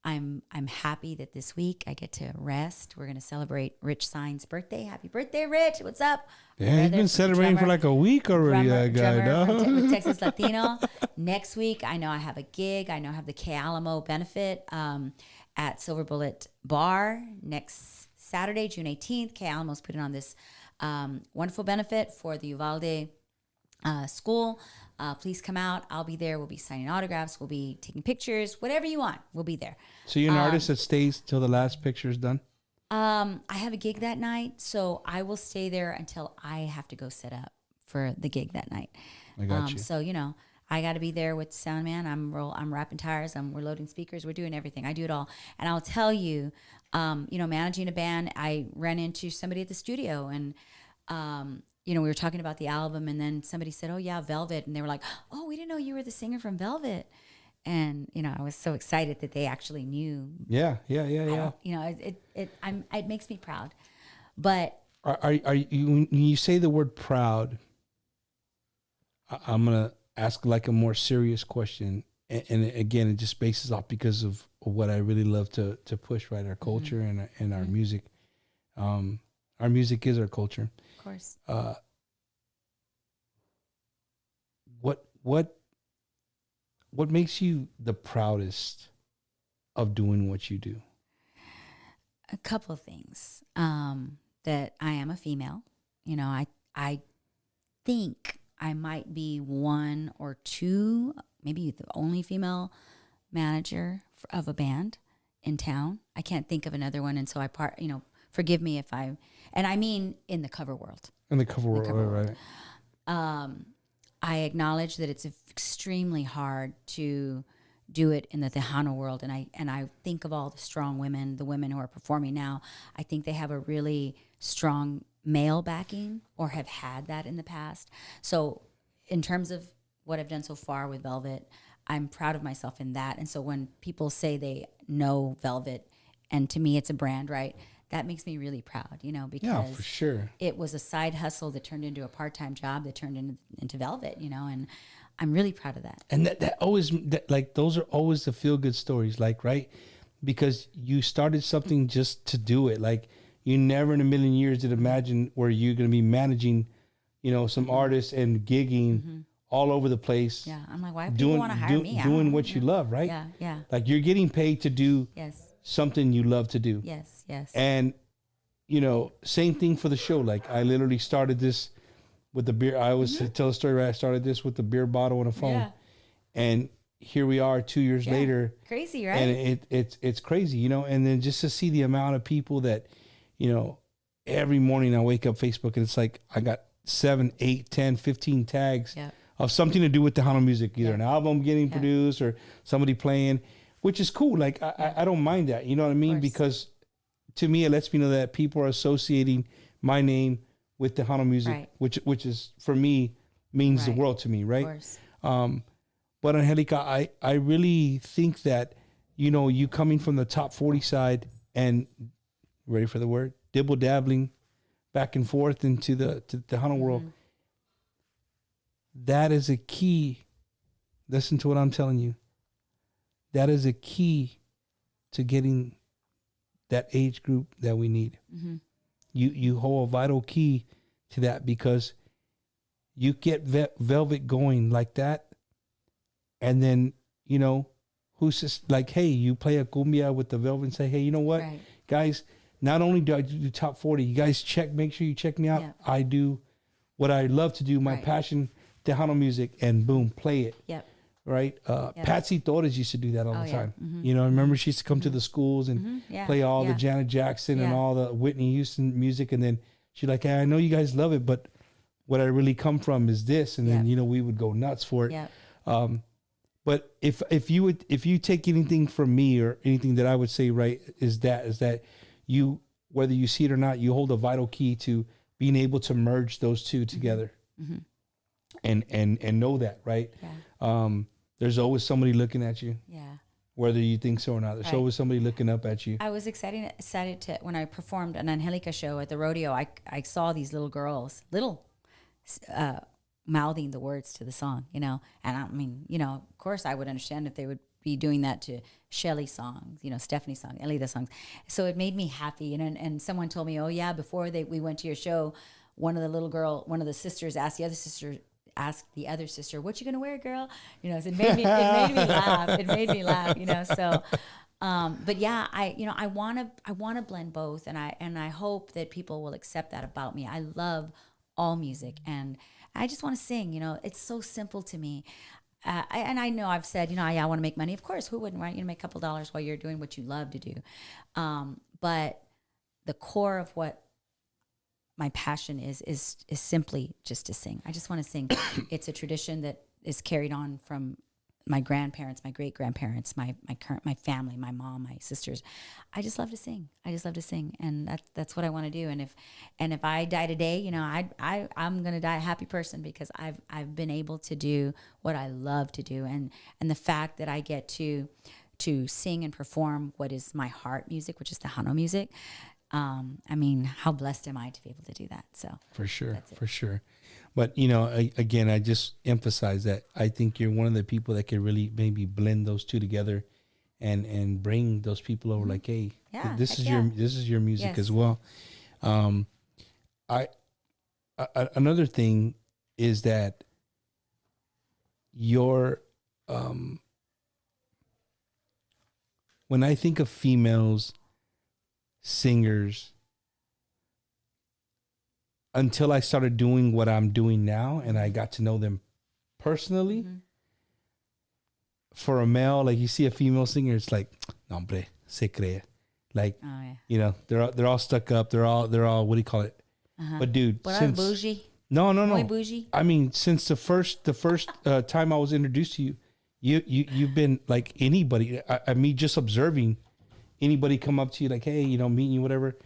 Speaker 5: I'm happy that this week I get to rest. We're gonna celebrate Rich Sign's birthday. Happy birthday, Rich! What's up?
Speaker 4: Yeah, he's been celebrating for like a week already. That guy,
Speaker 5: with Texas Latino. Next week, I know I have a gig. I know I have the K Alamo benefit at Silver Bullet Bar next Saturday, June 18th. K Alamo's putting on this wonderful benefit for the Uvalde school. Please come out. I'll be there. We'll be signing autographs. We'll be taking pictures. Whatever you want, we'll be there.
Speaker 4: So you're an artist that stays till the last picture is done?
Speaker 5: I have a gig that night, so I will stay there until I have to go set up for the gig that night.
Speaker 4: I got you.
Speaker 5: So, you know, I got to be there with sound man. I'm wrapping tires. We're loading speakers. We're doing everything. I do it all. And I'll tell you, you know, managing a band, I ran into somebody at the studio, and you know, we were talking about the album, and then somebody said, "Oh yeah, Velvet," and they were like, "Oh, we didn't know you were the singer from Velvet." And you know, I was so excited that they actually knew.
Speaker 4: Yeah.
Speaker 5: You know, it makes me proud. But
Speaker 4: are you, when you say the word proud, I'm gonna ask like a more serious question, and again, it just bases off because of what I really love to push, right? Our culture and our music. Our music is our culture.
Speaker 5: Of course.
Speaker 4: What makes you the proudest of doing what you do?
Speaker 5: A couple of things. That I am a female. You know, I think I might be one or two, maybe the only female manager of a band in town. I can't think of another one, and so forgive me if and I mean in the cover world.
Speaker 4: In the cover world, right.
Speaker 5: I acknowledge that it's extremely hard to do it in the Tejano world, and I think of all the strong women, the women who are performing now. I think they have a really strong male backing, or have had that in the past. So in terms of what I've done so far with Velvet, I'm proud of myself in that. And so when people say they know Velvet, and to me it's a brand, right? That makes me really proud, you know, because
Speaker 4: for sure,
Speaker 5: it was a side hustle that turned into a part-time job that turned into Velvet, you know, and I'm really proud of that.
Speaker 4: And that always, like, those are always the feel-good stories, like, right? Because you started something just to do it. Like, you never in a million years did imagine where you're going to be managing, you know, some artists and gigging all over the place.
Speaker 5: Yeah, I'm like, why do people want to hire me?
Speaker 4: Doing what you love, right?
Speaker 5: Yeah.
Speaker 4: Like, you're getting paid to do something you love to do.
Speaker 5: Yes.
Speaker 4: And, you know, same thing for the show. Like, I literally started this with the beer. I always tell a story, right? I started this with the beer bottle and a phone. Yeah. And here we are 2 years later.
Speaker 5: Crazy, right?
Speaker 4: And it's crazy, you know? And then just to see the amount of people that, you know, every morning I wake up Facebook and it's like I got 7, 8, 10, 15 tags of something to do with Tejano music, either an album getting produced or somebody playing, which is cool. Like, I don't mind that, you know what I mean? Because to me, it lets me know that people are associating my name with Tejano music, which is, for me, means the
Speaker 5: Right.
Speaker 4: world to me,
Speaker 5: Of
Speaker 4: right?
Speaker 5: course.
Speaker 4: But Angelica, I really think that, you know, you coming from the top 40 side and ready for the word, dibble dabbling back and forth into the Tejano world, that is a key. Listen to what I'm telling you. That is a key to getting that age group that we need. You hold a vital key to that, because you get Velvet going like that, and then, you know, who's just like, hey, you play a cumbia with the Velvet and say, hey, you know what,
Speaker 5: Right.
Speaker 4: guys, not only do I do top 40, you guys make sure you check me out.
Speaker 5: Yeah.
Speaker 4: I do what I love to do, my
Speaker 5: Right.
Speaker 4: passion, Tejano music, and boom, play it.
Speaker 5: Yep.
Speaker 4: Right? Patsy Torres used to do that all
Speaker 5: Oh,
Speaker 4: the
Speaker 5: yeah.
Speaker 4: time. You know, I remember she used to come to the schools and
Speaker 5: Yeah.
Speaker 4: play all the
Speaker 5: Yeah.
Speaker 4: Janet Jackson and
Speaker 5: Yeah.
Speaker 4: all the Whitney Houston music. And then she's like, hey, I know you guys love it, but what I really come from is this. And then,
Speaker 5: Yeah.
Speaker 4: you know, we would go nuts for it.
Speaker 5: Yeah.
Speaker 4: But if you take anything from me or anything that I would say, right, is that you, whether you see it or not, you hold a vital key to being able to merge those two together and know that, right?
Speaker 5: Yeah.
Speaker 4: There's always somebody looking at you,
Speaker 5: Yeah.
Speaker 4: whether you think so or not. There's
Speaker 5: Right.
Speaker 4: always somebody looking up at you.
Speaker 5: I was excited to when I performed an Angelica show at the rodeo. I saw these little girls, mouthing the words to the song, you know. And I mean, you know, of course, I would understand if they would be doing that to Shelly's songs, you know, Stephanie's song, Elida's songs. So it made me happy. And someone told me, oh yeah, before we went to your show, one of the sisters asked the other sister, "What you gonna wear, girl?" You know, so it made me laugh. It made me laugh, you know. So, but yeah, I wanna blend both, and I hope that people will accept that about me. I love all music, and I just want to sing. You know, it's so simple to me. And I know I've said, you know, I want to make money. Of course, who wouldn't, right? You know, make a couple dollars while you're doing what you love to do. But the core of what my passion is simply just to sing. I just want to sing. It's a tradition that is carried on from my grandparents, my great grandparents, my family, my mom, my sisters. I just love to sing. And that's what I want to do. And if I die today, you know, I'm gonna die a happy person, because I've been able to do what I love to do, and the fact that I get to sing and perform what is my heart music, which is Tejano music. I mean, how blessed am I to be able to do that? So
Speaker 4: For sure. But, you know, again, I just emphasize that I think you're one of the people that can really maybe blend those two together and bring those people over like, hey,
Speaker 5: Yeah,
Speaker 4: this
Speaker 5: heck
Speaker 4: is your music
Speaker 5: Yes.
Speaker 4: as well. Another thing is that your when I think of females singers, until I started doing what I'm doing now and I got to know them personally, for a male, like you see a female singer, it's like, no, hombre, se cree. Like,
Speaker 5: oh yeah,
Speaker 4: you know, they're all stuck up. They're all, what do you call it? But dude,
Speaker 5: but I'm bougie.
Speaker 4: no.
Speaker 5: Muy bougie.
Speaker 4: I mean, since the first time I was introduced to you, you've been like anybody. I mean, just observing anybody come up to you like, hey, you know, meeting you, whatever.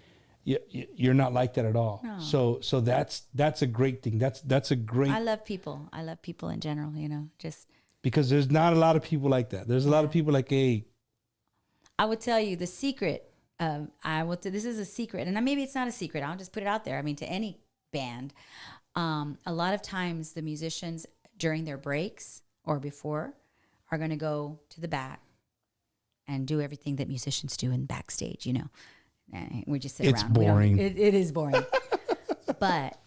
Speaker 4: You're not like that at all.
Speaker 5: No.
Speaker 4: So that's a great thing. That's a great.
Speaker 5: I love people. I love people in general. You know, just
Speaker 4: because there's not a lot of people like that. There's a lot of people like, hey,
Speaker 5: I would tell you the secret. This is a secret, and maybe it's not a secret. I'll just put it out there. I mean, to any band, a lot of times the musicians during their breaks or before are going to go to the back and do everything that musicians do in backstage. You know, and we just sit
Speaker 4: It's
Speaker 5: around.
Speaker 4: boring.
Speaker 5: It is boring, but.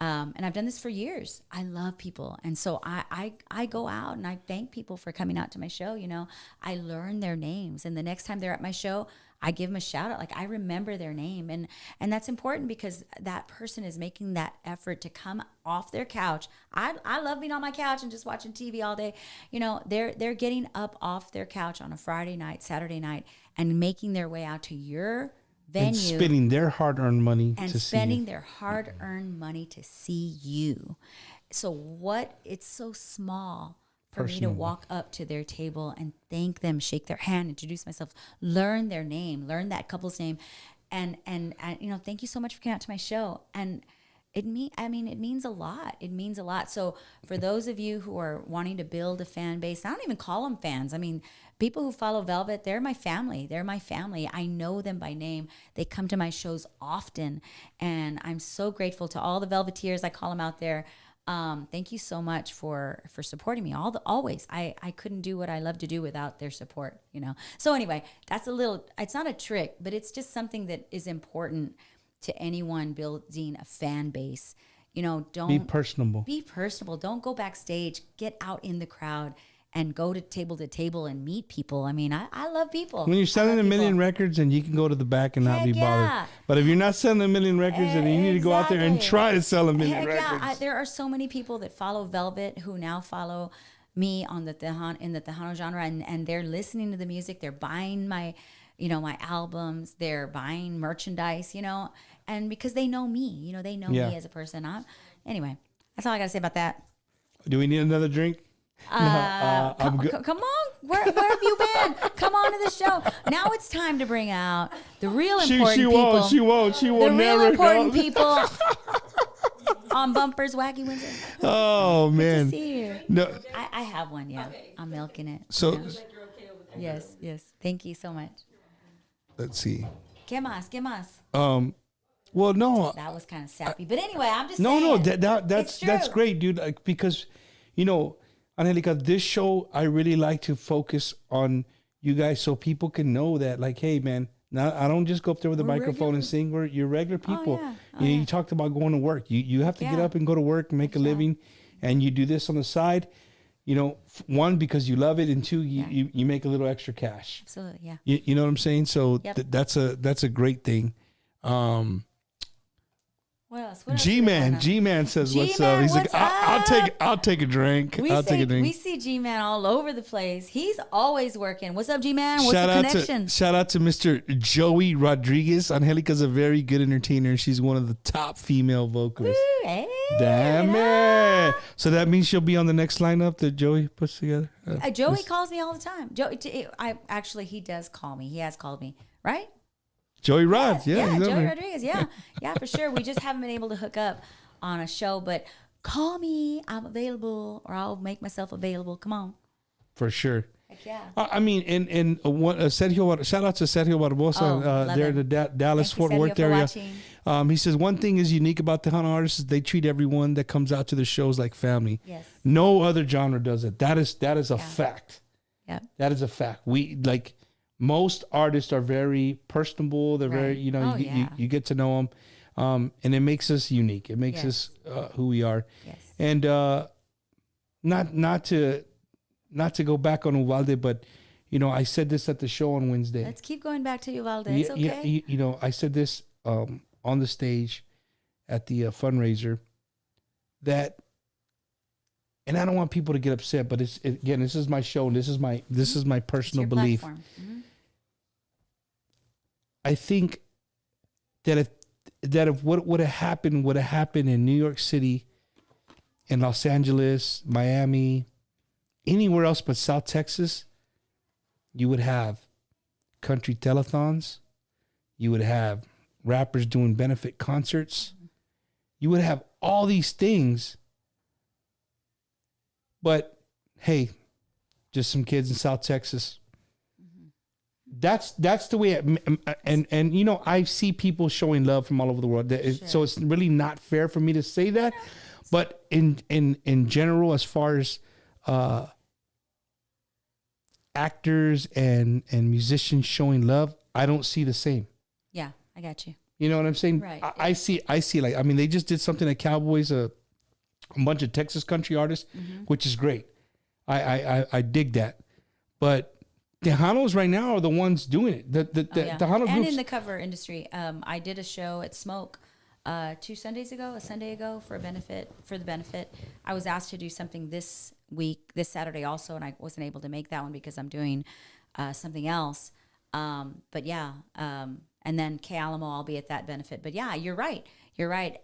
Speaker 5: And I've done this for years. I love people. And so I go out and I thank people for coming out to my show. You know, I learn their names. And the next time they're at my show, I give them a shout out. Like I remember their name. And that's important because that person is making that effort to come off their couch. I love being on my couch and just watching TV all day. You know, they're getting up off their couch on a Friday night, Saturday night, and making their way out to your venue
Speaker 4: and spending their hard-earned money
Speaker 5: and
Speaker 4: to see
Speaker 5: spending
Speaker 4: you.
Speaker 5: their hard-earned money to see you. So it's so small for me to
Speaker 4: Personally.
Speaker 5: walk up to their table and thank them, shake their hand, introduce myself, learn their name, learn that couple's name, and you know, thank you so much for coming out to my show. And it means a lot. It means a lot. So for those of you who are wanting to build a fan base, I don't even call them fans. I mean, people who follow Velvet, they're my family. They're my family. I know them by name. They come to my shows often. And I'm so grateful to all the Velveteers, I call them out there. Thank you so much for supporting me always. I couldn't do what I love to do without their support, you know? So anyway, that's it's not a trick, but it's just something that is important to anyone building a fan base. You know, don't
Speaker 4: Be personable.
Speaker 5: Be personable. Don't go backstage. Get out in the crowd and go to table and meet people. I mean, I love people.
Speaker 4: When you're selling a million records, and you can go to the back and not
Speaker 5: Heck
Speaker 4: be bothered.
Speaker 5: yeah.
Speaker 4: But if you're not selling a million records, then you need to go out there and
Speaker 5: Exactly.
Speaker 4: try to sell a million
Speaker 5: Heck
Speaker 4: records.
Speaker 5: yeah. There are so many people that follow Velvet who now follow me on the in the Tejano genre, and they're listening to the music. They're buying my albums. They're buying merchandise, you know, and because they know me, you know, they know
Speaker 4: Yeah.
Speaker 5: me as a person. Anyway, that's all I got to say about that.
Speaker 4: Do we need another drink? I'm good.
Speaker 5: Come on, where have you been? Come on to the show. Now it's time to bring out the real important people.
Speaker 4: She won't
Speaker 5: The real
Speaker 4: never
Speaker 5: important
Speaker 4: know.
Speaker 5: people on Bumpers Wacky Wednesday.
Speaker 4: Oh man.
Speaker 5: See you.
Speaker 4: No.
Speaker 5: I have one, yeah. I'm milking it.
Speaker 4: So
Speaker 5: Yes. Thank you so much.
Speaker 4: let's see.
Speaker 5: ¿Qué más?
Speaker 4: Well, no.
Speaker 5: That was kind of sappy, but anyway, I'm just
Speaker 4: No,
Speaker 5: saying.
Speaker 4: that's
Speaker 5: It's true.
Speaker 4: great, dude. Like, because, you know, Angelica, this show, I really like to focus on you guys so people can know that, like, hey, man, now I don't just go up there with a microphone and sing. You're regular people.
Speaker 5: yeah.
Speaker 4: You talked about going to work. You have to get
Speaker 5: Yeah.
Speaker 4: up and go to work and make a living, and you do this on the side. You know, one, because you love it, and two, you make a little extra cash.
Speaker 5: Absolutely, yeah.
Speaker 4: You know what I'm saying? So
Speaker 5: Yep.
Speaker 4: that's a great thing.
Speaker 5: What else? What else
Speaker 4: G-Man
Speaker 5: we got?
Speaker 4: says, "What's up?"
Speaker 5: G-Man,
Speaker 4: He's like,
Speaker 5: what's
Speaker 4: "I'll take a drink. I'll take a drink."
Speaker 5: We see G-Man all over the place. He's always working. What's up, G-Man? What's the connection?
Speaker 4: Shout out to Mr. Joey Rodriguez. Angelica's a very good entertainer. She's one of the top female vocalists.
Speaker 5: Woo, hey,
Speaker 4: Damn
Speaker 5: yeah.
Speaker 4: it! So that means she'll be on the next lineup that Joey puts together.
Speaker 5: Joey calls me all the time. He does call me. He has called me, right?
Speaker 4: Joey Rods, yeah, he's over
Speaker 5: Joey
Speaker 4: here.
Speaker 5: Rodriguez, yeah, for sure. We just haven't been able to hook up on a show, but call me. I'm available, or I'll make myself available. Come on.
Speaker 4: For sure.
Speaker 5: Heck yeah.
Speaker 4: I mean, and Sergio, shout out to Sergio Barbosa.
Speaker 5: love
Speaker 4: They're in
Speaker 5: him.
Speaker 4: the Dallas
Speaker 5: Thank you,
Speaker 4: Fort
Speaker 5: Sergio,
Speaker 4: Worth
Speaker 5: for
Speaker 4: area.
Speaker 5: watching.
Speaker 4: He says one thing is unique about Tejano artists is they treat everyone that comes out to the shows like family.
Speaker 5: Yes.
Speaker 4: No other genre does it. That is a fact.
Speaker 5: Yeah.
Speaker 4: That is a fact. We like most artists are very personable. They're very,
Speaker 5: Right.
Speaker 4: you know,
Speaker 5: Oh,
Speaker 4: you,
Speaker 5: yeah.
Speaker 4: you get to know them, and it makes us unique. It makes
Speaker 5: Yes.
Speaker 4: us who we are.
Speaker 5: Yes.
Speaker 4: And not to go back on Uvalde, but you know, I said this at the show on Wednesday.
Speaker 5: Let's keep going back to Uvalde. It's okay.
Speaker 4: You know, I said this on the stage at the fundraiser that, and I don't want people to get upset, but again, this is my show. And this is my personal
Speaker 5: It's your
Speaker 4: belief.
Speaker 5: platform. Mhm.
Speaker 4: I think that if what would have happened in New York City, in Los Angeles, Miami, anywhere else but South Texas, you would have country telethons, you would have rappers doing benefit concerts, you would have all these things. But hey, just some kids in South Texas. That's the way and you know, I see people showing love from all over the world. So it's really not fair for me to say that. But in general, as far as actors and musicians showing love, I don't see the same.
Speaker 5: Yeah, I got you.
Speaker 4: You know what I'm saying?
Speaker 5: Right.
Speaker 4: I see like, I mean, they just did something at Cowboys, a bunch of Texas country artists, which is great. I dig that. But Tejanos right now are the ones doing it. The Tejano
Speaker 5: And
Speaker 4: groups.
Speaker 5: in the cover industry, I did a show at Smoke a Sunday ago for the benefit. I was asked to do something this Saturday also, and I wasn't able to make that one because I'm doing something else. But yeah, and then K Alamo, I'll be at that benefit. But yeah, you're right.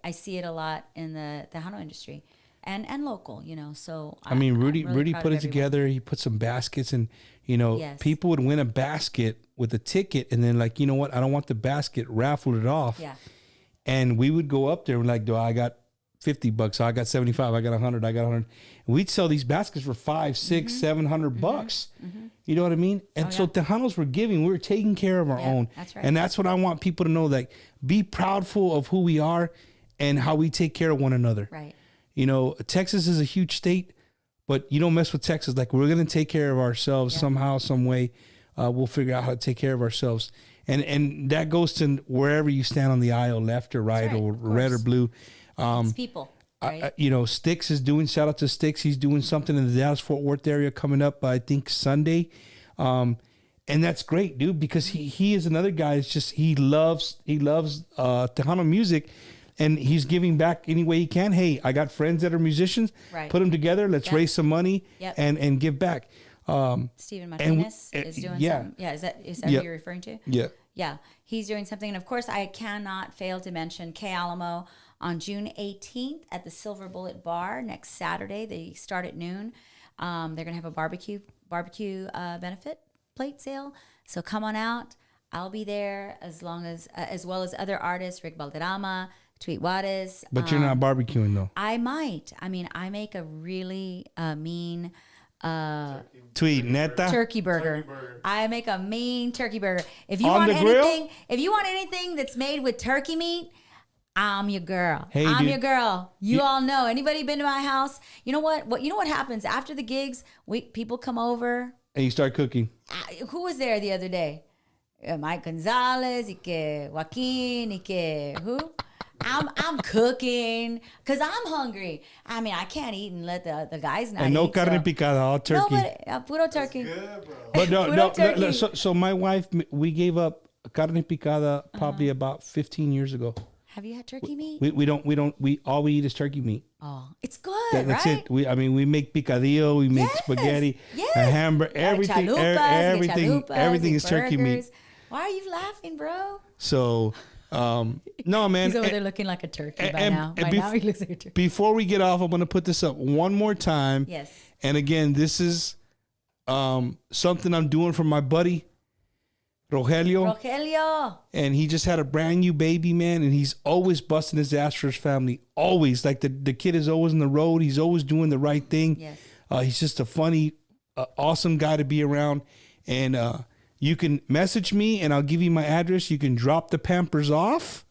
Speaker 5: I see it a lot in the Tejano industry. And local, you know. So
Speaker 4: I mean, Rudy
Speaker 5: I'm really proud
Speaker 4: put
Speaker 5: of
Speaker 4: it together. He put some baskets, and you know,
Speaker 5: Yes.
Speaker 4: people would win a basket with a ticket, and then like, you know what? I don't want the basket. Raffled it off.
Speaker 5: Yeah.
Speaker 4: And we would go up there and like, do I got $50? I got 75. I got 100. I got 100. And we'd sell these baskets for $500, $600, $700. You know what I mean? And so Tejanos were giving. We were taking care of our own.
Speaker 5: That's right.
Speaker 4: And that's what I want people to know. Like, be proudful of who we are and how we take care of one another.
Speaker 5: Right.
Speaker 4: You know, Texas is a huge state, but you don't mess with Texas. Like, we're going to take care of ourselves somehow, some way. We'll figure out how to take care of ourselves. And that goes to wherever you stand on the aisle, left or right, or red or blue.
Speaker 5: It's people. Right?
Speaker 4: You know, Sticks is doing, shout out to Sticks. He's doing something in the Dallas-Fort Worth area coming up, I think, Sunday. And that's great, dude, because he is another guy. It's just, he loves Tejano music, and he's giving back any way he can. Hey, I got friends that are musicians.
Speaker 5: Right.
Speaker 4: Put them together. Let's raise some money and give back.
Speaker 5: Stephen Martinez is doing something. Yeah, is that who you're referring to?
Speaker 4: Yeah.
Speaker 5: Yeah, he's doing something. And of course, I cannot fail to mention K Alamo on June 18th at the Silver Bullet Bar next Saturday. They start at noon. They're going to have a barbecue benefit plate sale. So come on out. I'll be there as well as other artists, Rick Valderrama, Tweet Juarez.
Speaker 4: But you're not barbecuing, though.
Speaker 5: I might. I mean, I make a really mean
Speaker 4: Tweet, neta.
Speaker 5: turkey burger. I make a mean turkey burger. If you
Speaker 4: On
Speaker 5: want
Speaker 4: the grill?
Speaker 5: anything that's made with turkey meat, I'm your girl.
Speaker 4: Hey,
Speaker 5: I'm
Speaker 4: dude.
Speaker 5: your girl. You all know. Anybody been to my house? You know what? You know what happens after the gigs? People come over.
Speaker 4: And you start cooking.
Speaker 5: Who was there the other day? Mike Gonzalez, Joaquin, who? I'm cooking because I'm hungry. I mean, I can't eat and let the guys not
Speaker 4: And no
Speaker 5: eat.
Speaker 4: carne picada, all turkey.
Speaker 5: No, but puro turkey.
Speaker 4: But
Speaker 5: Puro
Speaker 4: no.
Speaker 5: turkey.
Speaker 4: So my wife, we gave up carne picada probably about 15 years ago.
Speaker 5: Have you had turkey meat?
Speaker 4: We all we eat is turkey meat.
Speaker 5: Oh, it's good,
Speaker 4: That's
Speaker 5: right?
Speaker 4: it. We make picadillo, we make spaghetti, a hamburger, everything, everything is turkey meat.
Speaker 5: Why are you laughing, bro?
Speaker 4: So, no, man.
Speaker 5: He's over there looking like a turkey by now. By now he looks like a turkey.
Speaker 4: Before we get off, I'm going to put this up one more time.
Speaker 5: Yes.
Speaker 4: And again, this is something I'm doing for my buddy, Rogelio. And he just had a brand new baby, man. And he's always busting his ass for his family. Always. Like the kid is always on the road. He's always doing the right thing.
Speaker 5: Yes.
Speaker 4: He's just a funny, awesome guy to be around. And you can message me and I'll give you my address. You can drop the Pampers off,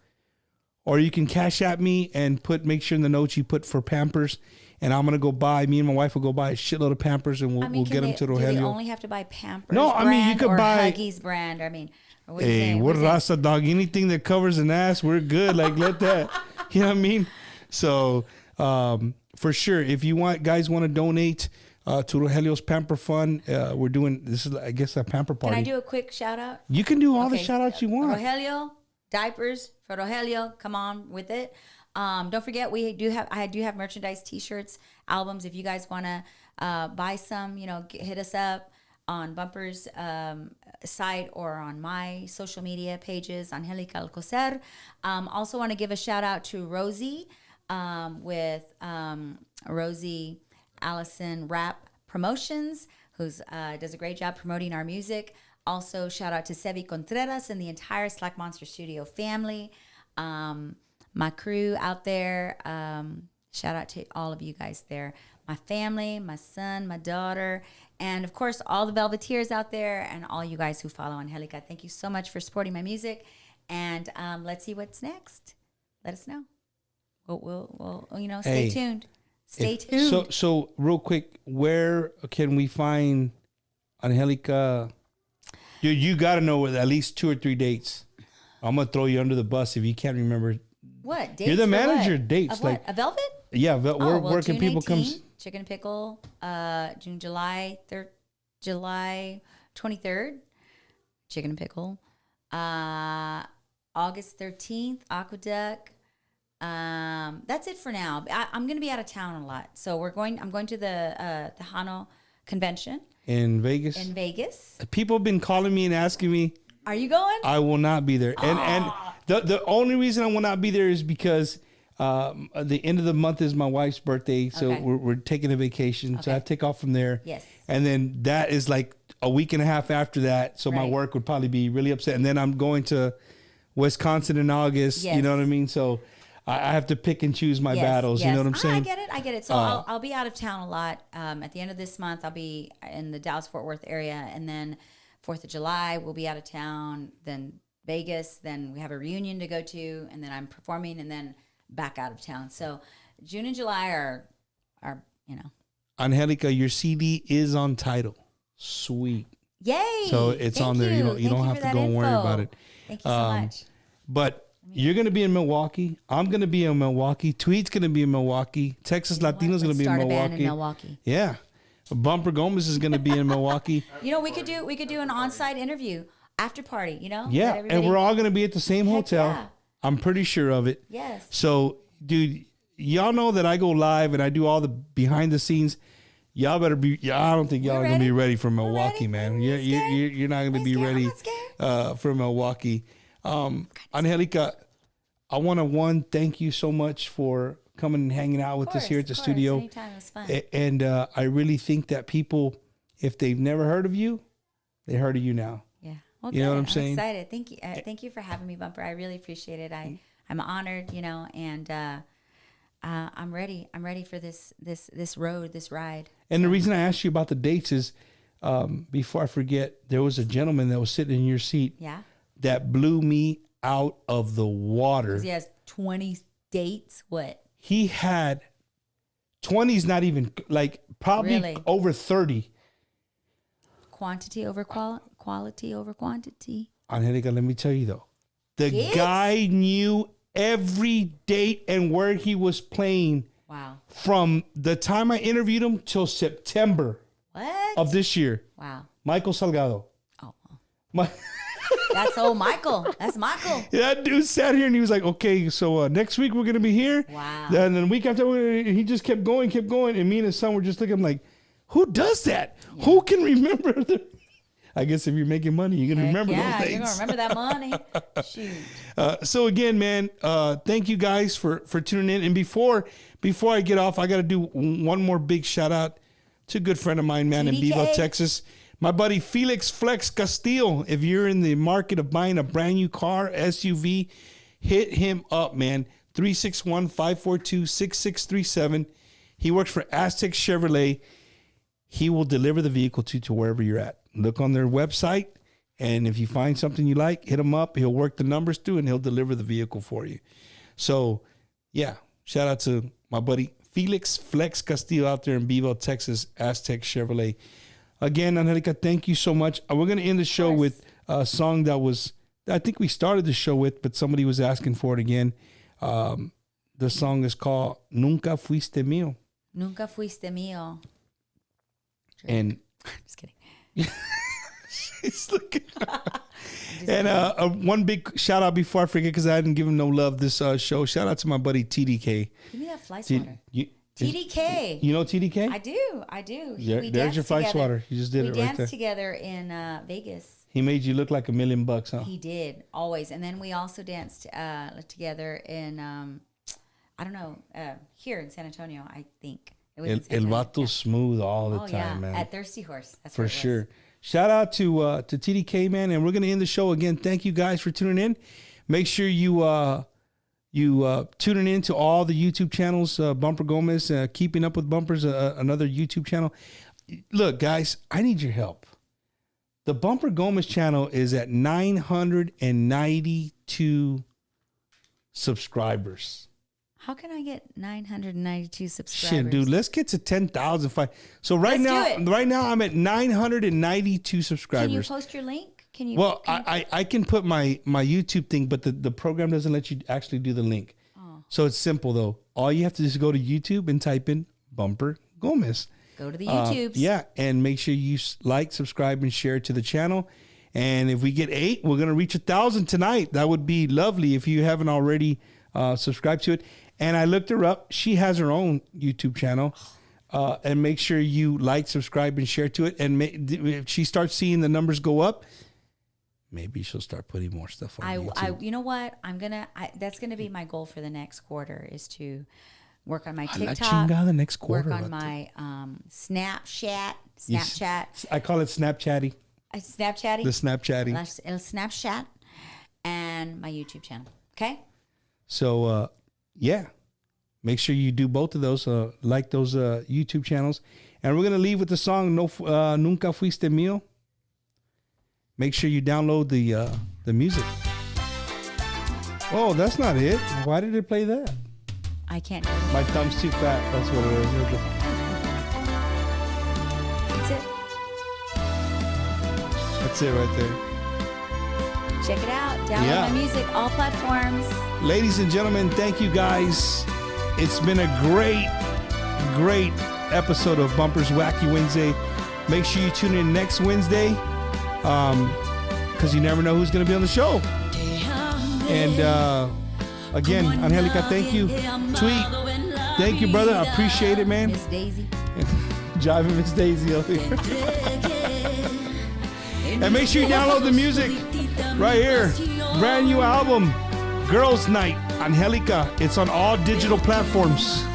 Speaker 4: or you can cash at me and make sure in the notes you put for Pampers. And I'm going to me and my wife will go buy a shitload of Pampers, and we'll get them to Rogelio.
Speaker 5: Do they only have to buy Pampers
Speaker 4: No, I mean, you
Speaker 5: brand
Speaker 4: could
Speaker 5: or
Speaker 4: buy-
Speaker 5: Huggies brand? I mean, or what are you
Speaker 4: Hey,
Speaker 5: saying?
Speaker 4: we're
Speaker 5: What is it?
Speaker 4: Rasta, dog. Anything that covers an ass, we're good. Like, let that, you know what I mean? So, for sure, if you guys want to donate to Rogelio's Pamper Fund, we're doing, this is, I guess, a Pamper party.
Speaker 5: Can I do a quick shout out?
Speaker 4: You can do all the shout outs you want.
Speaker 5: Rogelio, diapers for Rogelio. Come on with it. Don't forget, I do have merchandise, T-shirts, albums. If you guys want to buy some, hit us up on Bumper's site or on my social media pages, Angelica Alcocer. Also want to give a shout out to Rosie with Rosie Allison Rap Promotions, who does a great job promoting our music. Also, shout out to Sevi Contreras and the entire Slack Monster Studio family. My crew out there, shout out to all of you guys there. My family, my son, my daughter, and of course, all the Velveteers out there and all you guys who follow Angelica. Thank you so much for supporting my music. And let's see what's next. Let us know. We'll stay tuned. Stay tuned.
Speaker 4: So real quick, where can we find Angelica? Dude, you got to know with at least 2 or 3 dates. I'm going to throw you under the bus if you can't remember.
Speaker 5: What? Dates
Speaker 4: You're the
Speaker 5: for
Speaker 4: manager.
Speaker 5: what?
Speaker 4: Dates.
Speaker 5: Of what? A Velvet?
Speaker 4: Yeah. Where can
Speaker 5: June
Speaker 4: people
Speaker 5: 18,
Speaker 4: come?
Speaker 5: Chicken and Pickle, July 23rd, Chicken and Pickle. August 13th, Aqueduct. That's it for now. I'm going to be out of town a lot. So I'm going to the Tejano convention.
Speaker 4: In Vegas?
Speaker 5: In Vegas.
Speaker 4: People have been calling me and asking me.
Speaker 5: Are you going?
Speaker 4: I will not be there. And the only reason I will not be there is because the end of the month is my wife's birthday. So we're taking a vacation. Okay. So I take off from there.
Speaker 5: Yes.
Speaker 4: And then that is like a week and a half after that. So my work would probably be really upset. And then I'm going to Wisconsin in August.
Speaker 5: Yes.
Speaker 4: You know what I mean? So I have to pick and choose my battles. You know what I'm saying?
Speaker 5: I get it. So I'll be out of town a lot. At the end of this month, I'll be in the Dallas-Fort Worth area. And then 4th of July, we'll be out of town. Then Vegas. Then we have a reunion to go to. And then I'm performing and then back out of town. So June and July are you know.
Speaker 4: Angelica, your CD is on Tidal. Sweet.
Speaker 5: Yay.
Speaker 4: So it's
Speaker 5: Thank
Speaker 4: on there. You don't have to go and worry about it.
Speaker 5: Thank you so much.
Speaker 4: But you're going to be in Milwaukee. I'm going to be in Milwaukee. Tweet's going to be in Milwaukee. Texas Latino's going to be in
Speaker 5: Start a
Speaker 4: Milwaukee.
Speaker 5: band in Milwaukee.
Speaker 4: Yeah. Bumper Gomez is going to be in Milwaukee.
Speaker 5: You know, we could do an on-site interview, after party, you know?
Speaker 4: Yeah, and we're all going to be at the same hotel.
Speaker 5: yeah.
Speaker 4: I'm pretty sure of it.
Speaker 5: Yes.
Speaker 4: So, dude, y'all know that I go live and I do all the behind the scenes. Y'all better be. I don't think y'all are gonna be ready for Milwaukee, man. You're not gonna be ready for Milwaukee. Angelica, I want to thank you so much for coming and hanging out with us here at the studio.
Speaker 5: Anytime, it was fun.
Speaker 4: And I really think that people, if they've never heard of you, they heard of you now.
Speaker 5: Yeah. Well,
Speaker 4: You know what I'm saying?
Speaker 5: excited. Thank you. Thank you for having me, Bumper. I really appreciate it. I'm honored, you know, and I'm ready. I'm ready for this ride.
Speaker 4: And the reason I asked you about the dates is, before I forget, there was a gentleman that was sitting in your seat.
Speaker 5: Yeah.
Speaker 4: That blew me out of the water.
Speaker 5: He has 20 dates. What?
Speaker 4: He had 20's not even like probably
Speaker 5: Really?
Speaker 4: over 30.
Speaker 5: Quantity over quality over quantity.
Speaker 4: Angelica, let me tell you though, the
Speaker 5: Yes?
Speaker 4: guy knew every date and where he was playing
Speaker 5: Wow.
Speaker 4: from the time I interviewed him till September
Speaker 5: What?
Speaker 4: of this year.
Speaker 5: Wow.
Speaker 4: Michael Salgado.
Speaker 5: Oh, well.
Speaker 4: My,
Speaker 5: That's old Michael. That's Michael.
Speaker 4: that dude sat here and he was like, okay, so next week we're going to be here.
Speaker 5: Wow.
Speaker 4: Then the week after, he just kept going. And me and his son were just looking like, who does that? Yeah. Who can remember? I guess if you're making money, you're going to remember those things.
Speaker 5: You're going to remember that money. Shoot.
Speaker 4: So again, man, thank you guys for tuning in. And before I get off, I got to do one more big shout out to a good friend of mine, man,
Speaker 5: TDK.
Speaker 4: in Bevo, Texas. My buddy Felix Flex Castillo. If you're in the market of buying a brand new car, SUV, hit him up, man. 361-542-6637. He works for Aztec Chevrolet. He will deliver the vehicle to wherever you're at. Look on their website, and if you find something you like, hit him up. He'll work the numbers through, and he'll deliver the vehicle for you. So, yeah, shout out to my buddy Felix Flex Castillo out there in Bevo, Texas, Aztec Chevrolet. Again, Angelica, thank you so much. We're going to end the show with a song that I think we started the show with, but somebody was asking for it again. The song is called Nunca Fuiste Mío.
Speaker 5: Nunca fuiste mío.
Speaker 4: And
Speaker 5: just kidding.
Speaker 4: She's looking. And one big shout out before I forget, because I didn't give him no love this show. Shout out to my buddy TDK.
Speaker 5: Give me that fly swatter. TDK.
Speaker 4: You know TDK?
Speaker 5: I do.
Speaker 4: There's your fly swatter. You just did it right there.
Speaker 5: We danced together in Vegas.
Speaker 4: He made you look like $1 million, huh?
Speaker 5: He did, always. And then we also danced together in, I don't know, here in San Antonio, I think. It was
Speaker 4: El Vato smooth all the time, man.
Speaker 5: At Thirsty Horse. That's
Speaker 4: for sure. Shout out to TDK, man. And we're going to end the show again. Thank you guys for tuning in. Make sure you tuning in to all the YouTube channels. Bumper Gomez, Keeping Up with Bumpers, another YouTube channel. Look, guys, I need your help. The Bumper Gomez channel is at 992 subscribers.
Speaker 5: How can I get 992 subscribers?
Speaker 4: Shit, dude, let's get to 10,000. So right now I'm at 992 subscribers.
Speaker 5: Can you post your link?
Speaker 4: I can put my YouTube thing, but the program doesn't let you actually do the link. Oh. So it's simple though. All you have to do is go to YouTube and type in Bumper Gomez.
Speaker 5: Go to the YouTubes.
Speaker 4: Yeah, and make sure you like, subscribe, and share to the channel. And if we get 8, we're gonna reach 1,000 tonight. That would be lovely if you haven't already subscribed to it. And I looked her up. She has her own YouTube channel. And make sure you like, subscribe, and share to it. And if she starts seeing the numbers go up, maybe she'll start putting more stuff on YouTube.
Speaker 5: You know what? That's gonna be my goal for the next quarter is to work on my TikTok.
Speaker 4: The next quarter.
Speaker 5: Work on my Snapchat.
Speaker 4: I call it Snapchatty.
Speaker 5: Snapchatty.
Speaker 4: The Snapchatty.
Speaker 5: El Snapchat. And and my YouTube channel. Okay?
Speaker 4: So, yeah. Make sure you do both of those. Like those YouTube channels. And we're going to leave with the song Nunca Fuiste Mío. Make sure you download the music. Oh, that's not it. Why did it play that?
Speaker 5: I can't.
Speaker 4: My thumb's too fat. That's what it is.
Speaker 5: That's it.
Speaker 4: That's it right there.
Speaker 5: Check it out. Download my music, all platforms.
Speaker 4: Ladies and gentlemen, thank you guys. It's been a great episode of Bumpers Wacky Wednesday. Make sure you tune in next Wednesday, because you never know who's going to be on the show. And again, Angelica, thank you. Tweet, thank you, brother. I appreciate it, man.
Speaker 5: Miss Daisy.
Speaker 4: Jiving Miss Daisy over here. And make sure you download the music right here. Brand new album, Girls Night, Angelica. It's on all digital platforms.